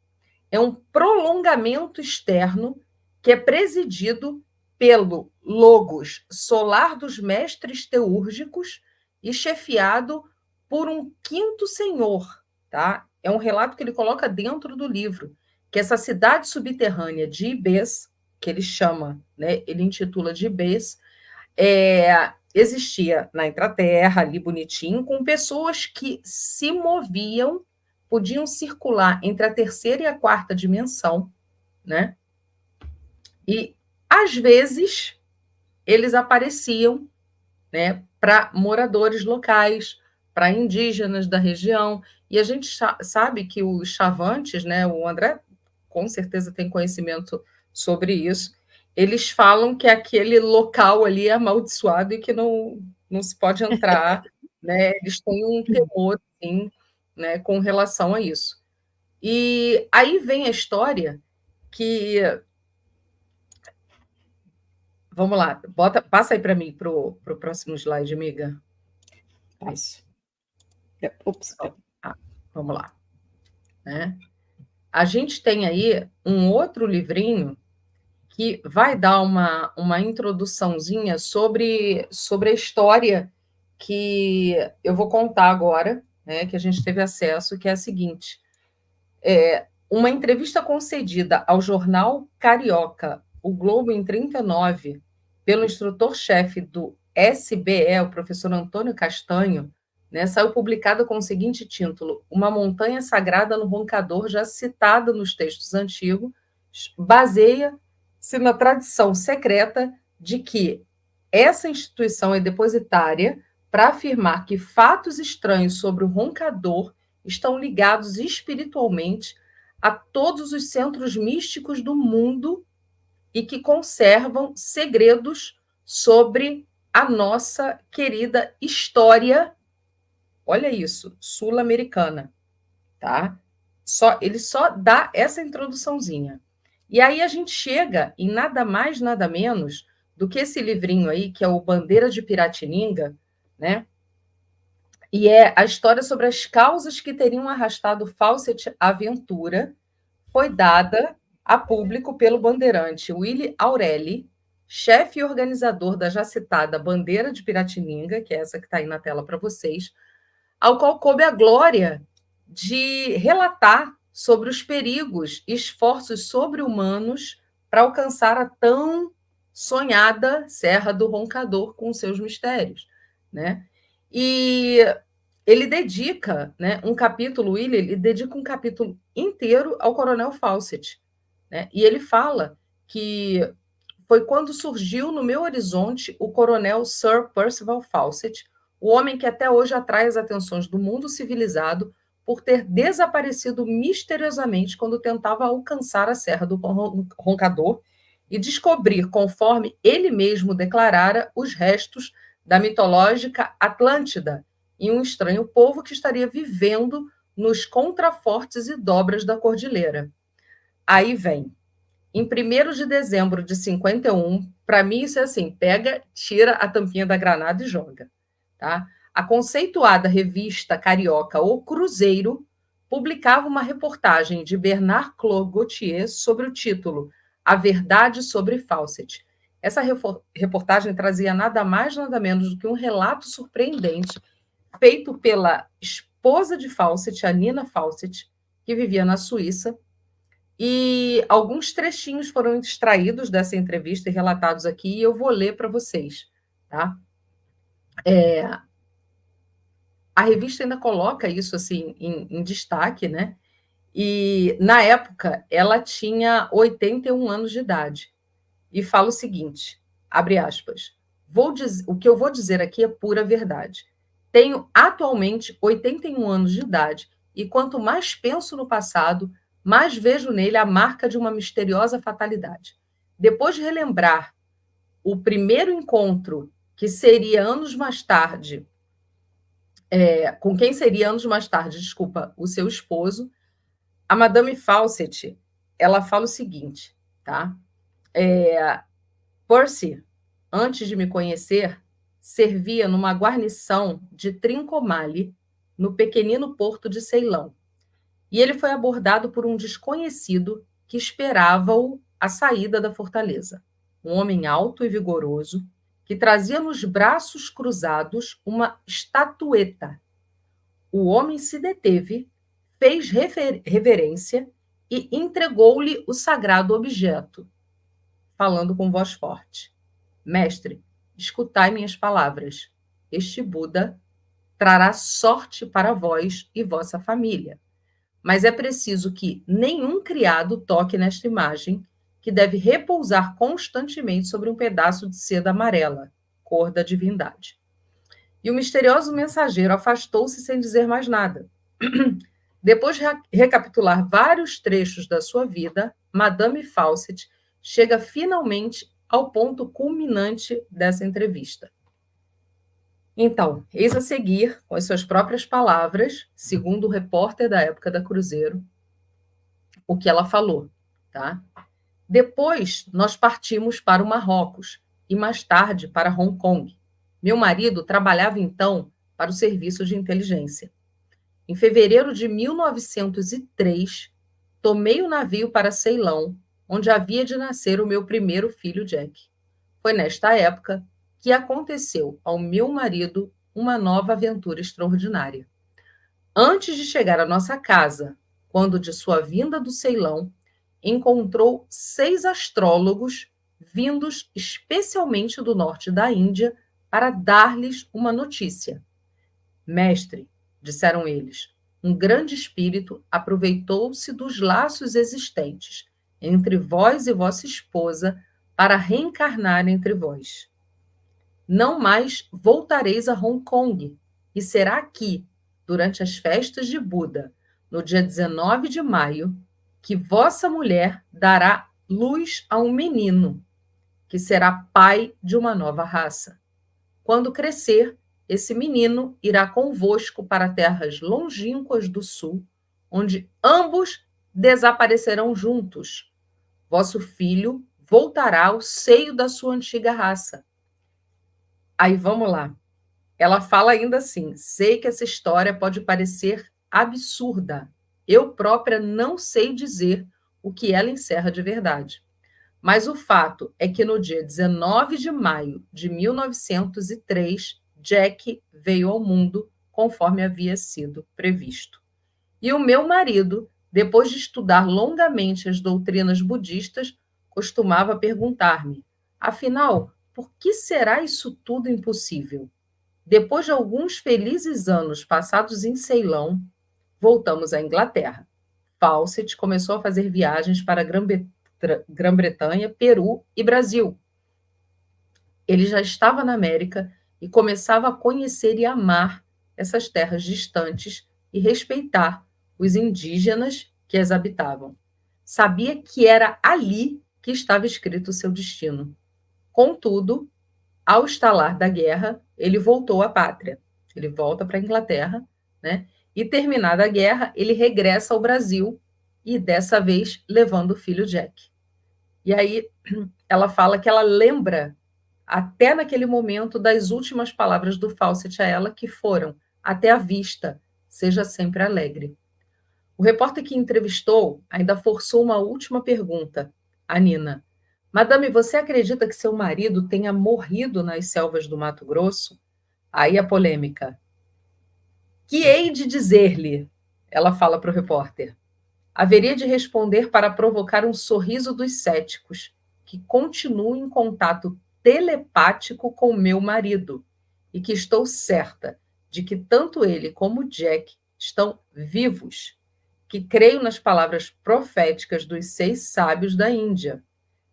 é um prolongamento externo que é presidido pelo logos solar dos mestres teúrgicos e chefiado por um quinto senhor. Tá? É um relato que ele coloca dentro do livro, que essa cidade subterrânea de Ibes, que ele chama, né, ele intitula de Ibes, existia na Intraterra, ali bonitinho, com pessoas que se moviam, podiam circular entre a terceira e a quarta dimensão, né? E, às vezes, eles apareciam, né, para moradores locais, para indígenas da região, e a gente sabe que os chavantes, né, o André com certeza tem conhecimento sobre isso, eles falam que aquele local ali é amaldiçoado e que não se pode entrar, né? Eles têm um temor, assim, né, com relação a isso. E aí vem a história que... Vamos lá, passa aí para mim, para o próximo slide, amiga. Passo. Ups. Vamos lá. Né? A gente tem aí um outro livrinho que vai dar uma introduçãozinha sobre a história que eu vou contar agora, né, que a gente teve acesso, que é a seguinte: uma entrevista concedida ao jornal Carioca, o Globo em 39, pelo instrutor-chefe do SBE, o professor Antônio Castanho, né, saiu publicada com o seguinte título: Uma montanha sagrada no roncador, já citada nos textos antigos, baseia-se na tradição secreta de que essa instituição é depositária para afirmar que fatos estranhos sobre o roncador estão ligados espiritualmente a todos os centros místicos do mundo e que conservam segredos sobre a nossa querida história, olha isso, sul-americana, tá? Ele só dá essa introduçãozinha. E aí a gente chega em nada mais, nada menos do que esse livrinho aí, que é o Bandeira de Piratininga, né? E é a história sobre as causas que teriam arrastado Fawcett à aventura, foi dada a público pelo bandeirante Willy Aureli, chefe e organizador da já citada Bandeira de Piratininga, que é essa que está aí na tela para vocês, ao qual coube a glória de relatar sobre os perigos e esforços sobre-humanos para alcançar a tão sonhada Serra do Roncador com seus mistérios, né? E ele dedica, né, um capítulo, ele dedica um capítulo inteiro ao Coronel Fawcett, né? E ele fala que foi quando surgiu no meu horizonte o Coronel Sir Percival Fawcett, o homem que até hoje atrai as atenções do mundo civilizado por ter desaparecido misteriosamente quando tentava alcançar a Serra do Roncador e descobrir, conforme ele mesmo declarara, os restos da mitológica Atlântida e um estranho povo que estaria vivendo nos contrafortes e dobras da cordilheira. Aí vem, em 1º de dezembro de 51, para mim isso é assim, pega, tira a tampinha da granada e joga, tá? A conceituada revista carioca O Cruzeiro publicava uma reportagem de Bernard Claude Gauthier sobre o título A Verdade sobre Fawcett. Essa reportagem trazia nada mais, nada menos do que um relato surpreendente feito pela esposa de Fawcett, a Nina Fawcett, que vivia na Suíça, e alguns trechinhos foram extraídos dessa entrevista e relatados aqui, e eu vou ler para vocês, tá? A revista ainda coloca isso assim em destaque, né? E, na época, ela tinha 81 anos de idade. E fala o seguinte, abre aspas, o que eu vou dizer aqui é pura verdade. Tenho atualmente 81 anos de idade e quanto mais penso no passado, mais vejo nele a marca de uma misteriosa fatalidade. Depois de relembrar o primeiro encontro, que seria anos mais tarde, com quem seria anos mais tarde, desculpa, o seu esposo, a Madame Fawcett, ela fala o seguinte, tá? Percy, antes de me conhecer, servia numa guarnição de Trincomalee, no pequenino porto de Ceilão. E ele foi abordado por um desconhecido que esperava-o à saída da fortaleza. Um homem alto e vigoroso, que trazia nos braços cruzados uma estatueta. O homem se deteve, fez reverência e entregou-lhe o sagrado objeto, falando com voz forte. Mestre, escutai minhas palavras. Este Buda trará sorte para vós e vossa família. Mas é preciso que nenhum criado toque nesta imagem, que deve repousar constantemente sobre um pedaço de seda amarela, cor da divindade. E o misterioso mensageiro afastou-se sem dizer mais nada. Depois de recapitular vários trechos da sua vida, Madame Fawcett chega finalmente ao ponto culminante dessa entrevista. Então, eis a seguir, com as suas próprias palavras, segundo o repórter da época da Cruzeiro, o que ela falou, tá? Depois, nós partimos para o Marrocos e mais tarde para Hong Kong. Meu marido trabalhava então para o serviço de inteligência. Em fevereiro de 1903, tomei o navio para Ceilão, onde havia de nascer o meu primeiro filho, Jack. Foi nesta época que aconteceu ao meu marido uma nova aventura extraordinária. Antes de chegar à nossa casa, quando de sua vinda do Ceilão, encontrou 6 astrólogos vindos especialmente do norte da Índia para dar-lhes uma notícia. Mestre, disseram eles, um grande espírito aproveitou-se dos laços existentes entre vós e vossa esposa para reencarnar entre vós. Não mais voltareis a Hong Kong, e será aqui, durante as festas de Buda, no dia 19 de maio, que vossa mulher dará luz a um menino, que será pai de uma nova raça. Quando crescer, esse menino irá convosco para terras longínquas do sul, onde ambos desaparecerão juntos. Vosso filho voltará ao seio da sua antiga raça. Aí vamos lá. Ela fala ainda assim: sei que essa história pode parecer absurda. Eu própria não sei dizer o que ela encerra de verdade. Mas o fato é que no dia 19 de maio de 1903, Jack veio ao mundo conforme havia sido previsto. E o meu marido, depois de estudar longamente as doutrinas budistas, costumava perguntar-me: afinal, por que será isso tudo impossível? Depois de alguns felizes anos passados em Ceilão, voltamos à Inglaterra. Fawcett começou a fazer viagens para a Grã-Bretanha, Peru e Brasil. Ele já estava na América e começava a conhecer e amar essas terras distantes e respeitar os indígenas que as habitavam. Sabia que era ali que estava escrito o seu destino. Contudo, ao estalar da guerra, ele voltou à pátria. Ele volta para a Inglaterra, né? E, terminada a guerra, ele regressa ao Brasil e, dessa vez, levando o filho Jack. E aí ela fala que ela lembra, até naquele momento, das últimas palavras do Fawcett a ela, que foram: até a vista, seja sempre alegre. O repórter que entrevistou ainda forçou uma última pergunta a Nina. Madame, você acredita que seu marido tenha morrido nas selvas do Mato Grosso? Aí a polêmica. Que hei de dizer-lhe? Ela fala para o repórter. Haveria de responder para provocar um sorriso dos céticos, que continuo em contato telepático com meu marido e que estou certa de que tanto ele como Jack estão vivos, que creio nas palavras proféticas dos 6 sábios da Índia.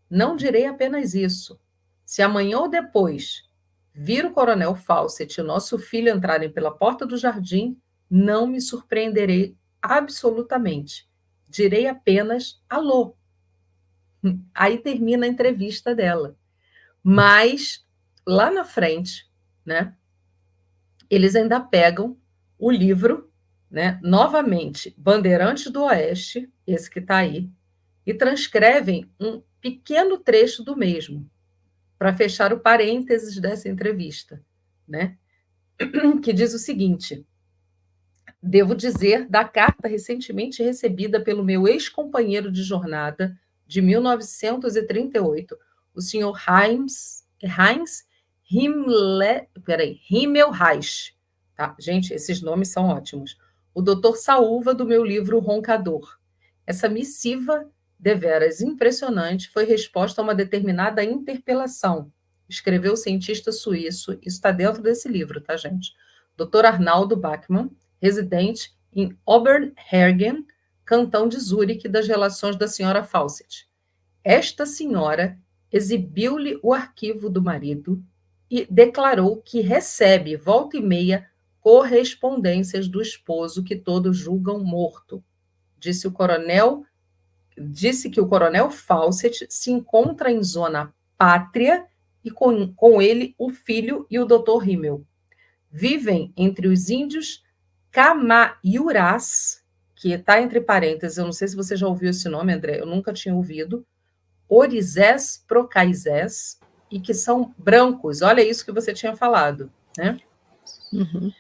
Não direi apenas isso. Se amanhã ou depois vir o coronel Fawcett e o nosso filho entrarem pela porta do jardim, não me surpreenderei absolutamente. Direi apenas alô. Aí termina a entrevista dela. Mas, lá na frente, né, eles ainda pegam o livro, né, novamente, Bandeirantes do Oeste, esse que está aí, e transcrevem um pequeno trecho do mesmo, para fechar o parênteses dessa entrevista, né? Que diz o seguinte: devo dizer da carta recentemente recebida pelo meu ex-companheiro de jornada de 1938, o senhor Heinz Himmelreich. Tá? Gente, esses nomes são ótimos. O doutor Saúva, do meu livro Roncador. Essa missiva, deveras impressionante, foi resposta a uma determinada interpelação. Escreveu o cientista suíço, isso está dentro desse livro, tá, gente? Dr. Arnaldo Bachmann, residente em Oberhergen, cantão de Zurique, das relações da senhora Fawcett. Esta senhora exibiu-lhe o arquivo do marido e declarou que recebe, volta e meia, correspondências do esposo que todos julgam morto. Disse que o coronel Fawcett se encontra em zona pátria e com ele o filho e o Dr. Himmel. Vivem entre os índios Camaiurás, que está entre parênteses, eu não sei se você já ouviu esse nome, André, eu nunca tinha ouvido, Orizés Procaizés, e que são brancos, olha isso que você tinha falado, né? Uhum.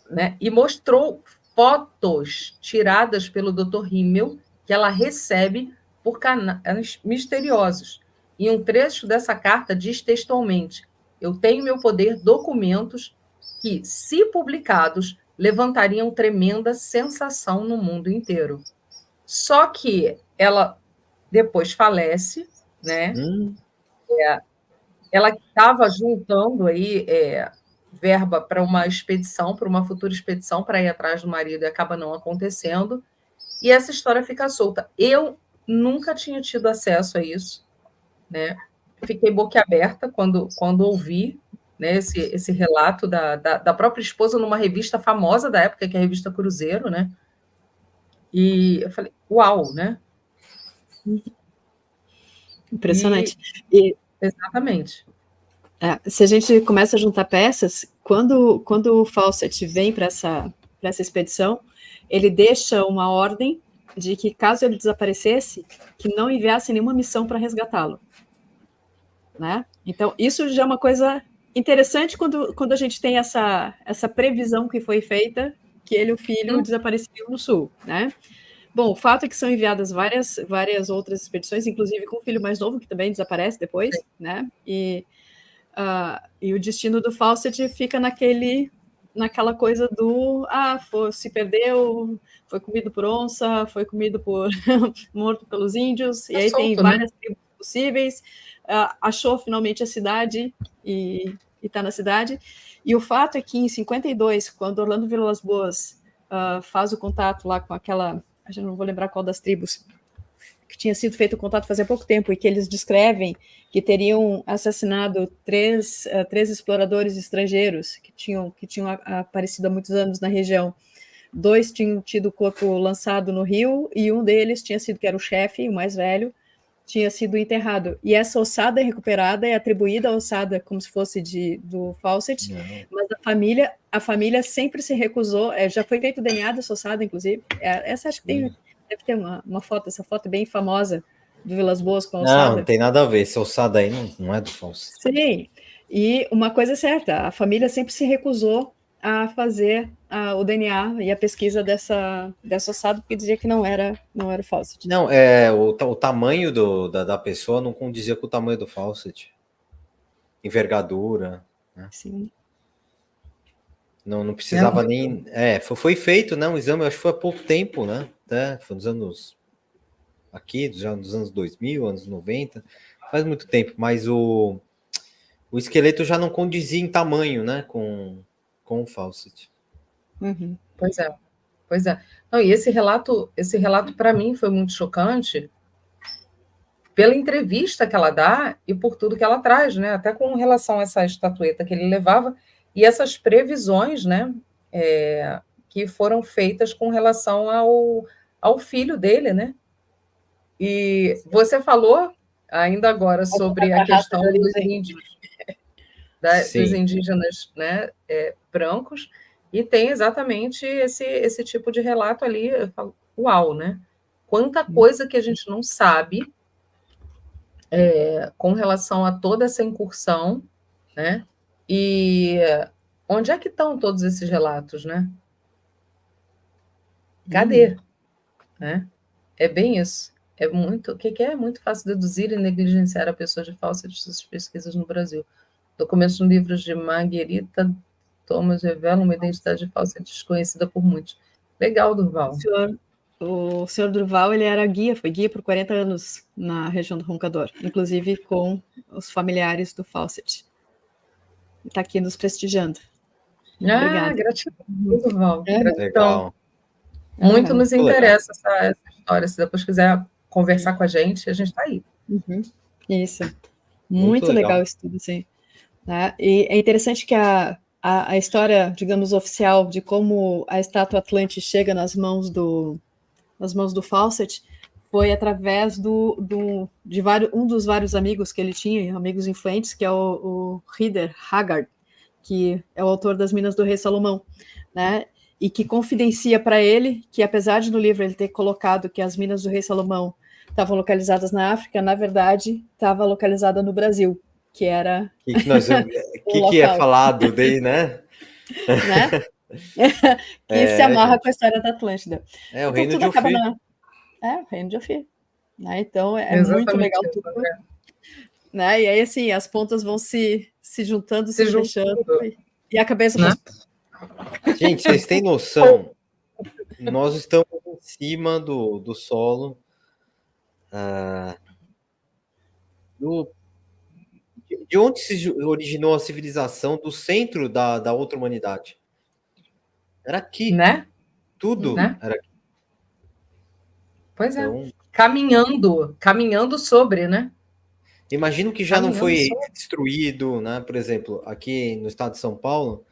Né? E mostrou fotos tiradas pelo Dr. Himmel, que ela recebe por canais misteriosos. E um trecho dessa carta diz textualmente: eu tenho em meu poder documentos que, se publicados, levantariam tremenda sensação no mundo inteiro. Só que ela depois falece, né? Ela estava juntando aí verba para uma expedição, para uma futura expedição, para ir atrás do marido, e acaba não acontecendo. E essa história fica solta. Eu nunca tinha tido acesso a isso, né? Fiquei boquiaberta quando ouvi, né, esse relato da própria esposa numa revista famosa da época, que é a revista Cruzeiro, né? E eu falei, uau, né? Impressionante. Exatamente. Se a gente começa a juntar peças, quando o Fawcett vem para essa expedição, ele deixa uma ordem de que, caso ele desaparecesse, que não enviasse nenhuma missão para resgatá-lo. Né? Então, isso já é uma coisa interessante quando a gente tem essa previsão que foi feita, que ele e o filho desapareciam no sul. Né? Bom, o fato é que são enviadas várias outras expedições, inclusive com o filho mais novo, que também desaparece depois, né? E o destino do Fawcett fica naquela coisa do se perdeu, foi comido por onça, foi comido morto pelos índios, e aí solto, tem várias tribos possíveis, achou finalmente a cidade e está na cidade. E o fato é que em 52, quando Orlando Vilas Boas faz o contato lá com aquela, eu não vou lembrar qual das tribos, que tinha sido feito o contato fazia pouco tempo, e que eles descrevem que teriam assassinado três exploradores estrangeiros que tinham aparecido há muitos anos na região. 2 tinham tido o corpo lançado no rio, e um deles tinha sido, que era o chefe, o mais velho, tinha sido enterrado. E essa ossada recuperada é atribuída à ossada como se fosse do Fawcett, mas a família sempre se recusou, já foi feito o DNA dessa ossada, inclusive. Essa acho que deve ter uma foto, essa foto é bem famosa, do Vilas Boas com a ossada. Não tem nada a ver, essa ossada aí não é do Fawcett. Sim, e uma coisa é certa, a família sempre se recusou a fazer o DNA e a pesquisa dessa ossada, porque dizia que não era o Fawcett. Não, o tamanho da pessoa não condizia com o tamanho do Fawcett. Envergadura. Né? Sim. Não precisava nem... foi feito, né, um exame, acho que foi há pouco tempo, né? Foi nos anos... Aqui, já nos anos 2000, anos 90, faz muito tempo, mas o esqueleto já não condizia em tamanho, né, com o Fawcett. Uhum. Pois é. Não, e esse relato para mim foi muito chocante pela entrevista que ela dá e por tudo que ela traz, né, até com relação a essa estatueta que ele levava e essas previsões, né, que foram feitas com relação ao filho dele, né? E você falou ainda agora sobre a questão dos índios, dos indígenas, né, brancos, e tem exatamente esse tipo de relato ali. Eu falo, uau, né? Quanta coisa que a gente não sabe com relação a toda essa incursão, né? E onde é que estão todos esses relatos, né? Cadê? Né? É bem isso. O que é muito fácil deduzir e negligenciar a pessoa de Fawcett de suas pesquisas no Brasil. Documentos no livros de Marguerita Thomas revelam uma identidade de Fawcett desconhecida por muitos. Legal, Durval. O senhor Durval, ele era foi guia por 40 anos na região do Roncador, inclusive com os familiares do Fawcett. Está aqui nos prestigiando. Obrigada. Gratidão, Durval. Legal. Muito nos interessa essa história. Se depois quiser conversar com a gente está aí. Isso. Muito legal isso tudo, sim. Tá? E é interessante que a história, digamos, oficial de como a estátua Atlante chega nas mãos do Fawcett foi através de um dos vários amigos que ele tinha, amigos influentes, que é o Rider Haggard, que é o autor das Minas do Rei Salomão, né? E que confidencia para ele que, apesar de no livro ele ter colocado que as Minas do Rei Salomão estavam localizadas na África, na verdade, estava localizada no Brasil, que era... que é falado daí, né? Que se amarra com a história da Atlântida. O reino de Ofir. O reino de Ofir. Né? Então, muito legal tudo. Né? E aí, assim, as pontas vão se juntando, se fechando, e a cabeça Gente, vocês têm noção? Nós estamos em cima do solo de onde se originou a civilização, do centro da outra humanidade. Era aqui. Né? Tudo era aqui. Pois é. Caminhando sobre, né? Imagino que já não foi destruído, né? Por exemplo, aqui no estado de São Paulo,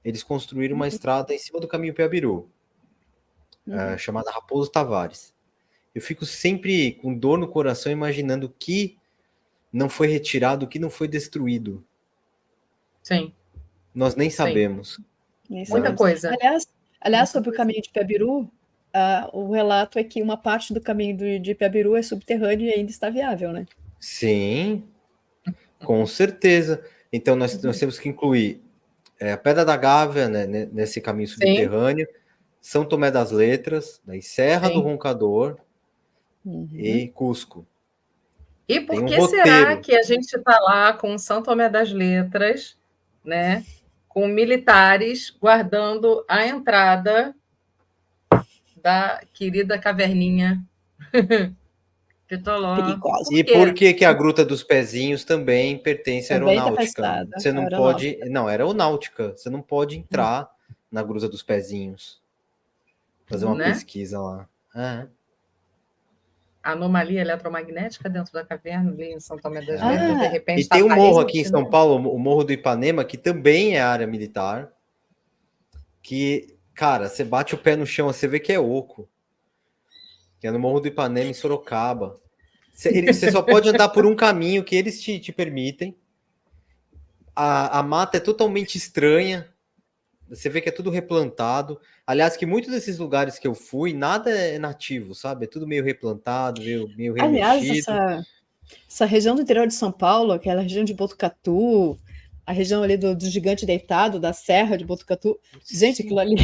eles construíram uma estrada em cima do caminho Piabiru, chamada Raposo Tavares. Eu fico sempre com dor no coração imaginando o que não foi retirado, o que não foi destruído. Sim. Nós nem sabemos. Muita coisa. Aliás, sobre o caminho de Piabiru, o relato é que uma parte do caminho de Piabiru é subterrâneo e ainda está viável, né? Sim, com certeza. Então, nós temos que incluir a Pedra da Gávea, né, nesse caminho subterrâneo, São Tomé das Letras, daí Serra do Roncador e Cusco. E por que será que a gente está lá com São Tomé das Letras, né, com militares guardando a entrada da querida caverninha de Toló? E por que a Gruta dos Pezinhos também pertence à aeronáutica? Você não pode... Não, era aeronáutica. Você não pode entrar na Gruta dos Pezinhos. Fazer uma pesquisa lá. Anomalia eletromagnética dentro da caverna ali em São Tomé das Letras, de repente. E tem um morro aqui em São Paulo, o Morro do Ipanema, que também é área militar, que, cara, você bate o pé no chão, você vê que é oco. Que é no Morro do Ipanema, em Sorocaba. Você só pode andar por um caminho que eles te permitem. A mata é totalmente estranha. Você vê que é tudo replantado. Aliás, que muitos desses lugares que eu fui, nada é nativo, sabe? É tudo meio replantado, meio remexido. Aliás, essa região do interior de São Paulo, aquela região de Botucatu, a região ali do Gigante Deitado, da Serra de Botucatu. Gente, aquilo ali...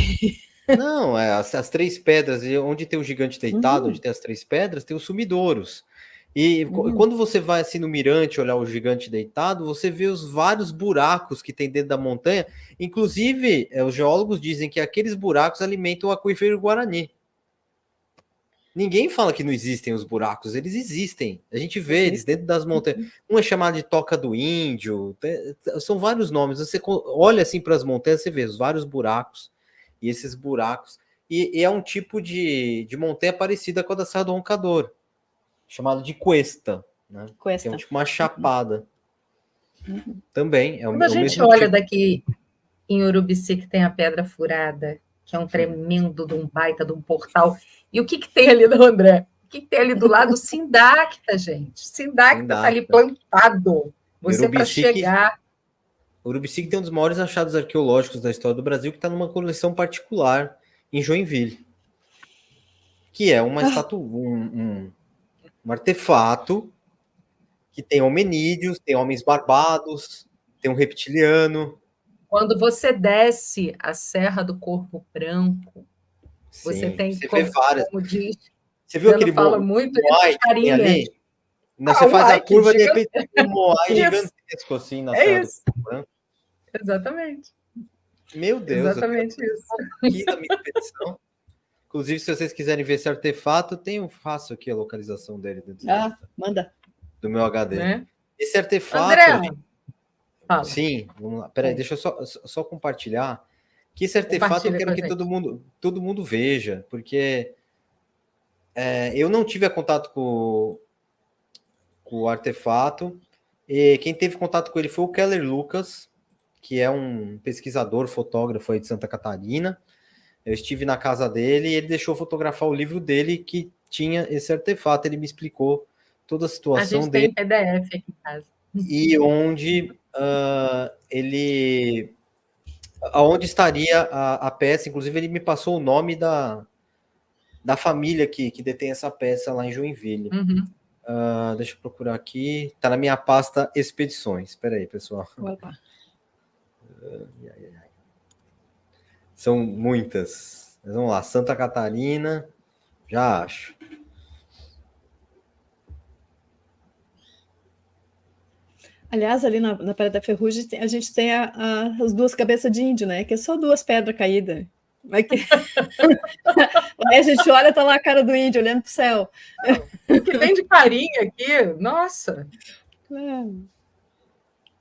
Não, as Três Pedras, onde tem o Gigante Deitado, onde tem as Três Pedras, tem os sumidouros. E quando você vai assim no mirante olhar o Gigante Deitado, você vê os vários buracos que tem dentro da montanha. Inclusive, os geólogos dizem que aqueles buracos alimentam o aquífero Guarani. Ninguém fala que não existem os buracos, eles existem. A gente vê eles dentro das montanhas. Um é chamado de Toca do Índio, são vários nomes. Você olha assim para as montanhas, você vê os vários buracos. E esses buracos. E é um tipo de montanha parecida com a da Serra do Roncador, chamado de cuesta, né? Que é tipo uma chapada. Também. Quando a gente olha daqui em Urubici, que tem a Pedra Furada, que é um tremendo de um baita de um portal. E o que tem ali do André? O que tem ali do lado? Sindacta, gente. Sindacta está ali plantado. Você para chegar... Urubici tem um dos maiores achados arqueológicos da história do Brasil, que está numa coleção particular em Joinville, que é uma estátua, um artefato que tem hominídeos, tem homens barbados, tem um reptiliano. Quando você desce a Serra do Corpo Branco, você tem vê várias. Como diz, você viu aquele muito moai ali? Não, você faz a curva, de repente tem um moai gigantesco assim na Serra do Corpo Branco. Exatamente. Meu Deus. Exatamente isso. Aqui na minha expedição. Inclusive, se vocês quiserem ver esse artefato, faço aqui a localização dele dentro manda. Do meu HD. Né? Esse artefato... André, sim, vamos lá. Peraí, deixa eu só compartilhar. Que esse artefato eu quero que todo mundo veja, porque eu não tive contato com o artefato, e quem teve contato com ele foi o Keller Lucas, que é um pesquisador, fotógrafo aí de Santa Catarina. Eu estive na casa dele e ele deixou fotografar o livro dele que tinha esse artefato. Ele me explicou toda a situação dele. A gente tem PDF aqui em casa. E onde aonde estaria a peça. Inclusive, ele me passou o nome da família que detém essa peça lá em Joinville. Deixa eu procurar aqui. Está na minha pasta Expedições. Espera aí, pessoal. Opa. São muitas. Mas vamos lá. Santa Catarina. Já acho. Aliás, ali na Praia da Ferrugem, a gente tem as 2 cabeças de índio, né? Que é só 2 pedras caídas. Aí a gente olha, tá lá a cara do índio olhando pro céu. O que tem de carinha aqui, nossa.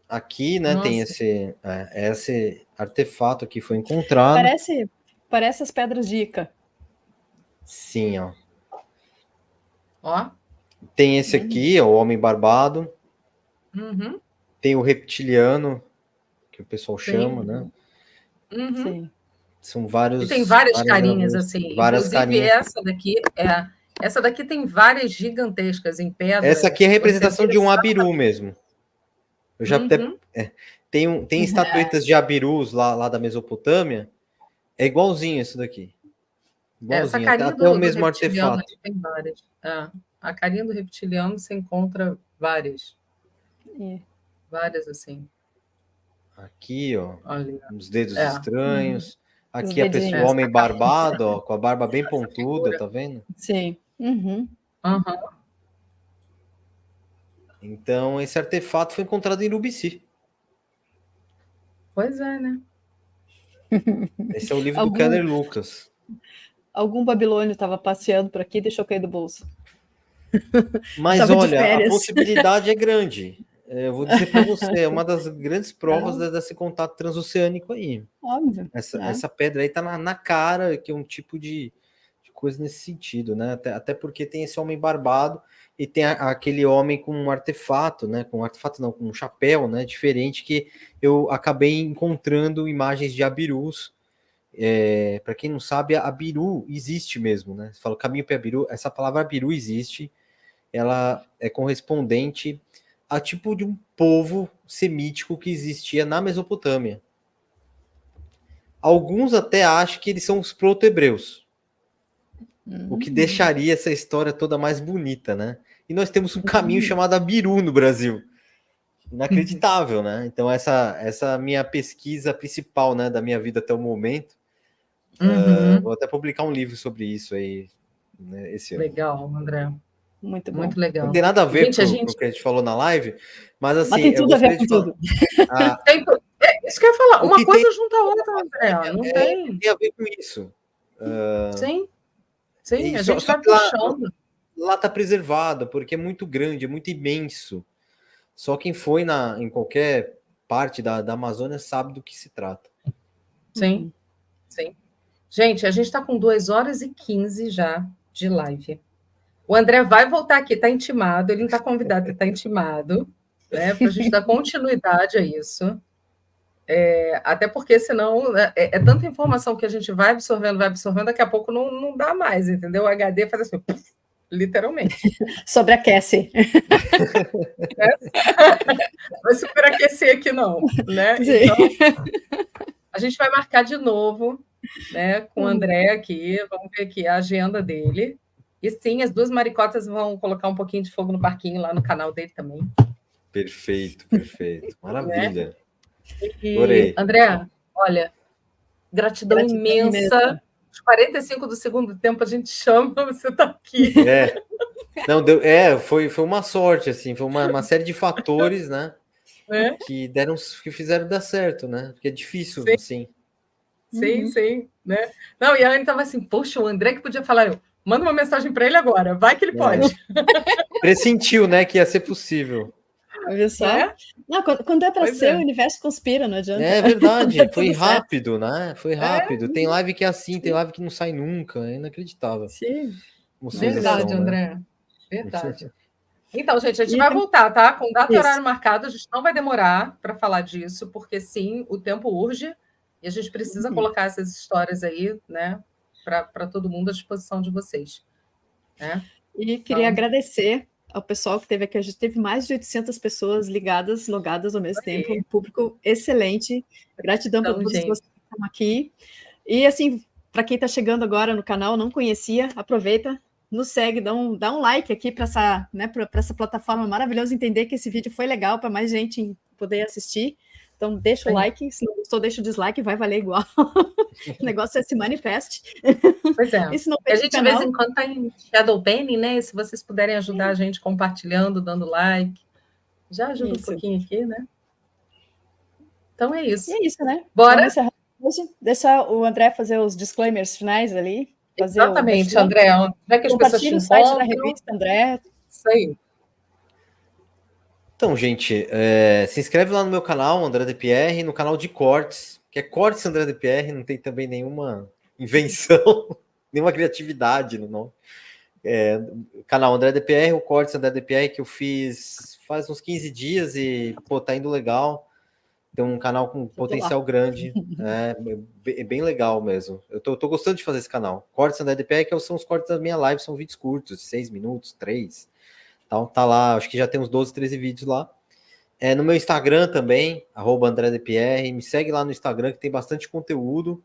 Aqui, né, tem esse artefato que foi encontrado. Parece as pedras de Ica. Sim, ó. Ó. Tem esse aqui, ó, o Homem Barbado. Uhum. Tem o Reptiliano, que o pessoal chama, né? Uhum. Sim. São vários... E tem várias carinhas, assim. Várias Inclusive, carinhas. essa daqui tem várias gigantescas em pedra. Essa aqui é a representação de um abiru mesmo. Eu já tem estatuetas de abirus lá da Mesopotâmia. É igualzinho isso daqui. Essa carinha até o mesmo artefato. Tem várias. A carinha do reptiliano você encontra várias. Várias, assim. Aqui, ó. Olha. Uns dedos estranhos. Aqui a pessoa, o homem barbado, ó, com a barba bem pontuda, tá vendo? Sim. Uhum. Então, esse artefato foi encontrado em Urubici. Pois é, né? Esse é o livro do Keller Lucas. Algum babilônio estava passeando por aqui e deixou cair do bolso. Mas olha, a possibilidade é grande. Eu vou dizer para você, é uma das grandes provas desse contato transoceânico aí. Óbvio. Essa pedra aí tá na cara, que é um tipo de coisa nesse sentido, né? Até porque tem esse homem barbado e tem aquele homem com um artefato, né? Com um artefato não, com um chapéu, né? Diferente, que eu acabei encontrando imagens de abirus. Para quem não sabe, a abiru existe mesmo, né? Você fala caminho para abiru, essa palavra abiru existe, ela é correspondente a tipo de um povo semítico que existia na Mesopotâmia. Alguns até acham que eles são os proto-hebreus, o que deixaria essa história toda mais bonita, né? E nós temos um caminho chamado Abiru no Brasil. Inacreditável, né? Então essa minha pesquisa principal, né, da minha vida até o momento, vou até publicar um livro sobre isso aí, né, esse ano. Legal, André. Muito bom. Muito legal. Não tem nada a ver com o que a gente falou na live, mas assim... Mas tem tudo a ver com tudo. Isso que eu ia falar. Uma coisa junta a outra, André. Não tem... Tem a ver com isso. Sim, a gente vai puxando. Lá está preservado, porque é muito grande, é muito imenso. Só quem foi em qualquer parte da Amazônia sabe do que se trata. Sim. Gente, a gente está com 2h15 já de live. O André vai voltar aqui, está intimado, ele não está convidado, ele está intimado, né, para a gente dar continuidade a isso. Até porque, senão, é tanta informação que a gente vai absorvendo, daqui a pouco não dá mais, entendeu? O HD faz assim, literalmente. Sobreaquece. Vai superaquecer aqui, não. Né? Então, a gente vai marcar de novo, né, com o André aqui, vamos ver aqui a agenda dele. E sim, as 2 maricotas vão colocar um pouquinho de fogo no parquinho lá no canal dele também. Perfeito. Maravilha. E, André, olha, gratidão imensa. Os 45 do segundo tempo a gente chama, você está aqui. Não, foi uma sorte, assim, foi uma série de fatores, né? Que fizeram dar certo, né? Porque é difícil, assim. Sim, né? Não, e a Anne estava assim, poxa, o André que podia falar, manda uma mensagem para ele agora, vai que ele pode. Pressentiu, né, que ia ser possível. Olha só. Não, quando é para ser, o universo conspira, não adianta. É verdade, foi rápido, né? Foi rápido. Tem live que é assim, tem live que não sai nunca, é inacreditável. Sim. Verdade, André. Né? Verdade. Então, gente, a gente vai voltar, tá? Com data e horário marcado, a gente não vai demorar para falar disso, porque sim, o tempo urge e a gente precisa colocar essas histórias aí, né, para todo mundo à disposição de vocês. Né? E queria agradecer ao pessoal que teve aqui. A gente teve mais de 800 pessoas logadas ao mesmo tempo, um público excelente. Gratidão para todos vocês que estão aqui. E, assim, para quem está chegando agora no canal, não conhecia, aproveita, nos segue, dá um like aqui para essa plataforma maravilhosa, entender que esse vídeo foi legal para mais gente poder assistir. Então, deixa o like, se não gostou, deixa o dislike, vai valer igual. O negócio é se manifeste. Pois é. A gente, de vez em quando, está em shadow banning, né? Se vocês puderem ajudar a gente compartilhando, dando like, Já ajuda um pouquinho aqui, né? Então é isso. E é isso, né? Bora? Hoje, deixa o André fazer os disclaimers finais ali. Exatamente, André. Onde é que as pessoas te o site da encontram? revista, André. Isso aí. Então, gente, se inscreve lá no meu canal, André DePierre, no canal de cortes, que é Cortes André DePierre, não tem também nenhuma invenção, nenhuma criatividade no nome. Canal André DePierre, o Cortes André DePierre, que eu fiz faz uns 15 dias e, pô, tá indo legal. Tem um canal com potencial grande, é bem legal mesmo. Eu tô gostando de fazer esse canal. Cortes André DePierre, que são os cortes da minha live, são vídeos curtos, 6 minutos, 3. Então, tá lá, acho que já tem uns 12, 13 vídeos lá. No meu Instagram também, @AndréDePierre. Me segue lá no Instagram, que tem bastante conteúdo.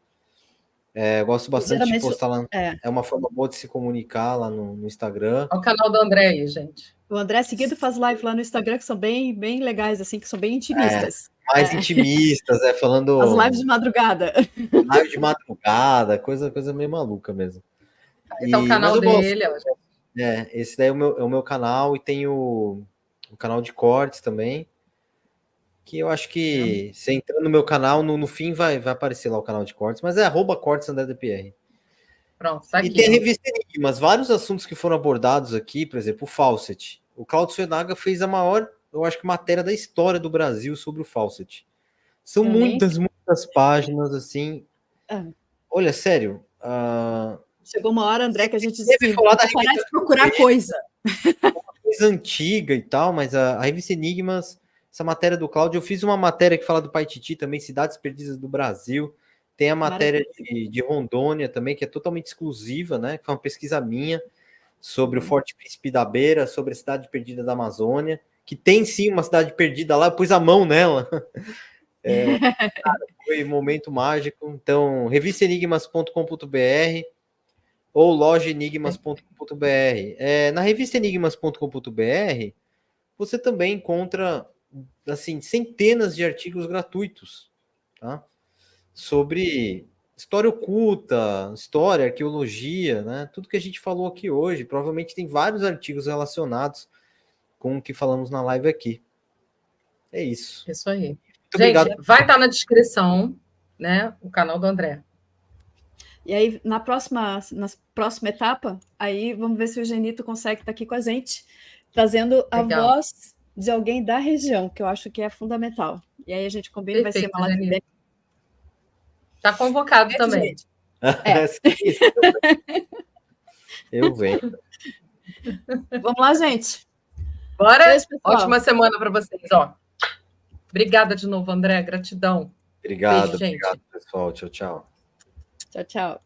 Eu gosto bastante de postar lá. É uma forma boa de se comunicar lá no Instagram. É o canal do André aí, gente. O André seguido faz live lá no Instagram, que são bem, bem legais, assim, que são bem intimistas. Mais intimistas, falando... As lives de madrugada. Live de madrugada, coisa meio maluca mesmo. Esse é o canal dele, ó. Esse daí é o meu canal, e tem o canal de cortes também, que eu acho que você entrando no meu canal, no fim vai aparecer lá o canal de cortes, mas é @cortes André DePierre. Pronto, tá aqui. E tem a revista Enigmas, vários assuntos que foram abordados aqui, por exemplo, o Fawcett. O Claudio Suenaga fez a maior, eu acho que matéria da história do Brasil sobre o Fawcett. São muitas páginas, assim. Olha, sério. Chegou uma hora, André, que a gente deve falar da parar de procurar coisa. Uma coisa antiga e tal, mas a revista Enigmas, essa matéria do Cláudio, eu fiz uma matéria que fala do Paititi também, Cidades Perdidas do Brasil. Tem a matéria de Rondônia também, que é totalmente exclusiva, né? Que foi uma pesquisa minha sobre o Forte Príncipe da Beira, sobre a cidade perdida da Amazônia, que tem sim uma cidade perdida lá, eu pus a mão nela. Foi um momento mágico. Então, revistaenigmas.com.br ou lojaenigmas.com.br. Na revistaenigmas.com.br você também encontra assim centenas de artigos gratuitos, tá? Sobre história oculta, história, arqueologia, né? Tudo que a gente falou aqui hoje. Provavelmente tem vários artigos relacionados com o que falamos na live aqui. É isso. Isso aí. Muito gente, obrigado. Vai estar na descrição, né? O canal do André. E aí, na próxima etapa, aí vamos ver se o Genito consegue estar aqui com a gente, trazendo a voz de alguém da região, que eu acho que é fundamental. E aí a gente combina, vai ser uma live. Está convocado também. Eu venho. Vamos lá, gente. Bora? Beijo, ótima semana para vocês. Obrigada de novo, André. Gratidão. Obrigado, pessoal. Tchau, tchau. Tchau, tchau.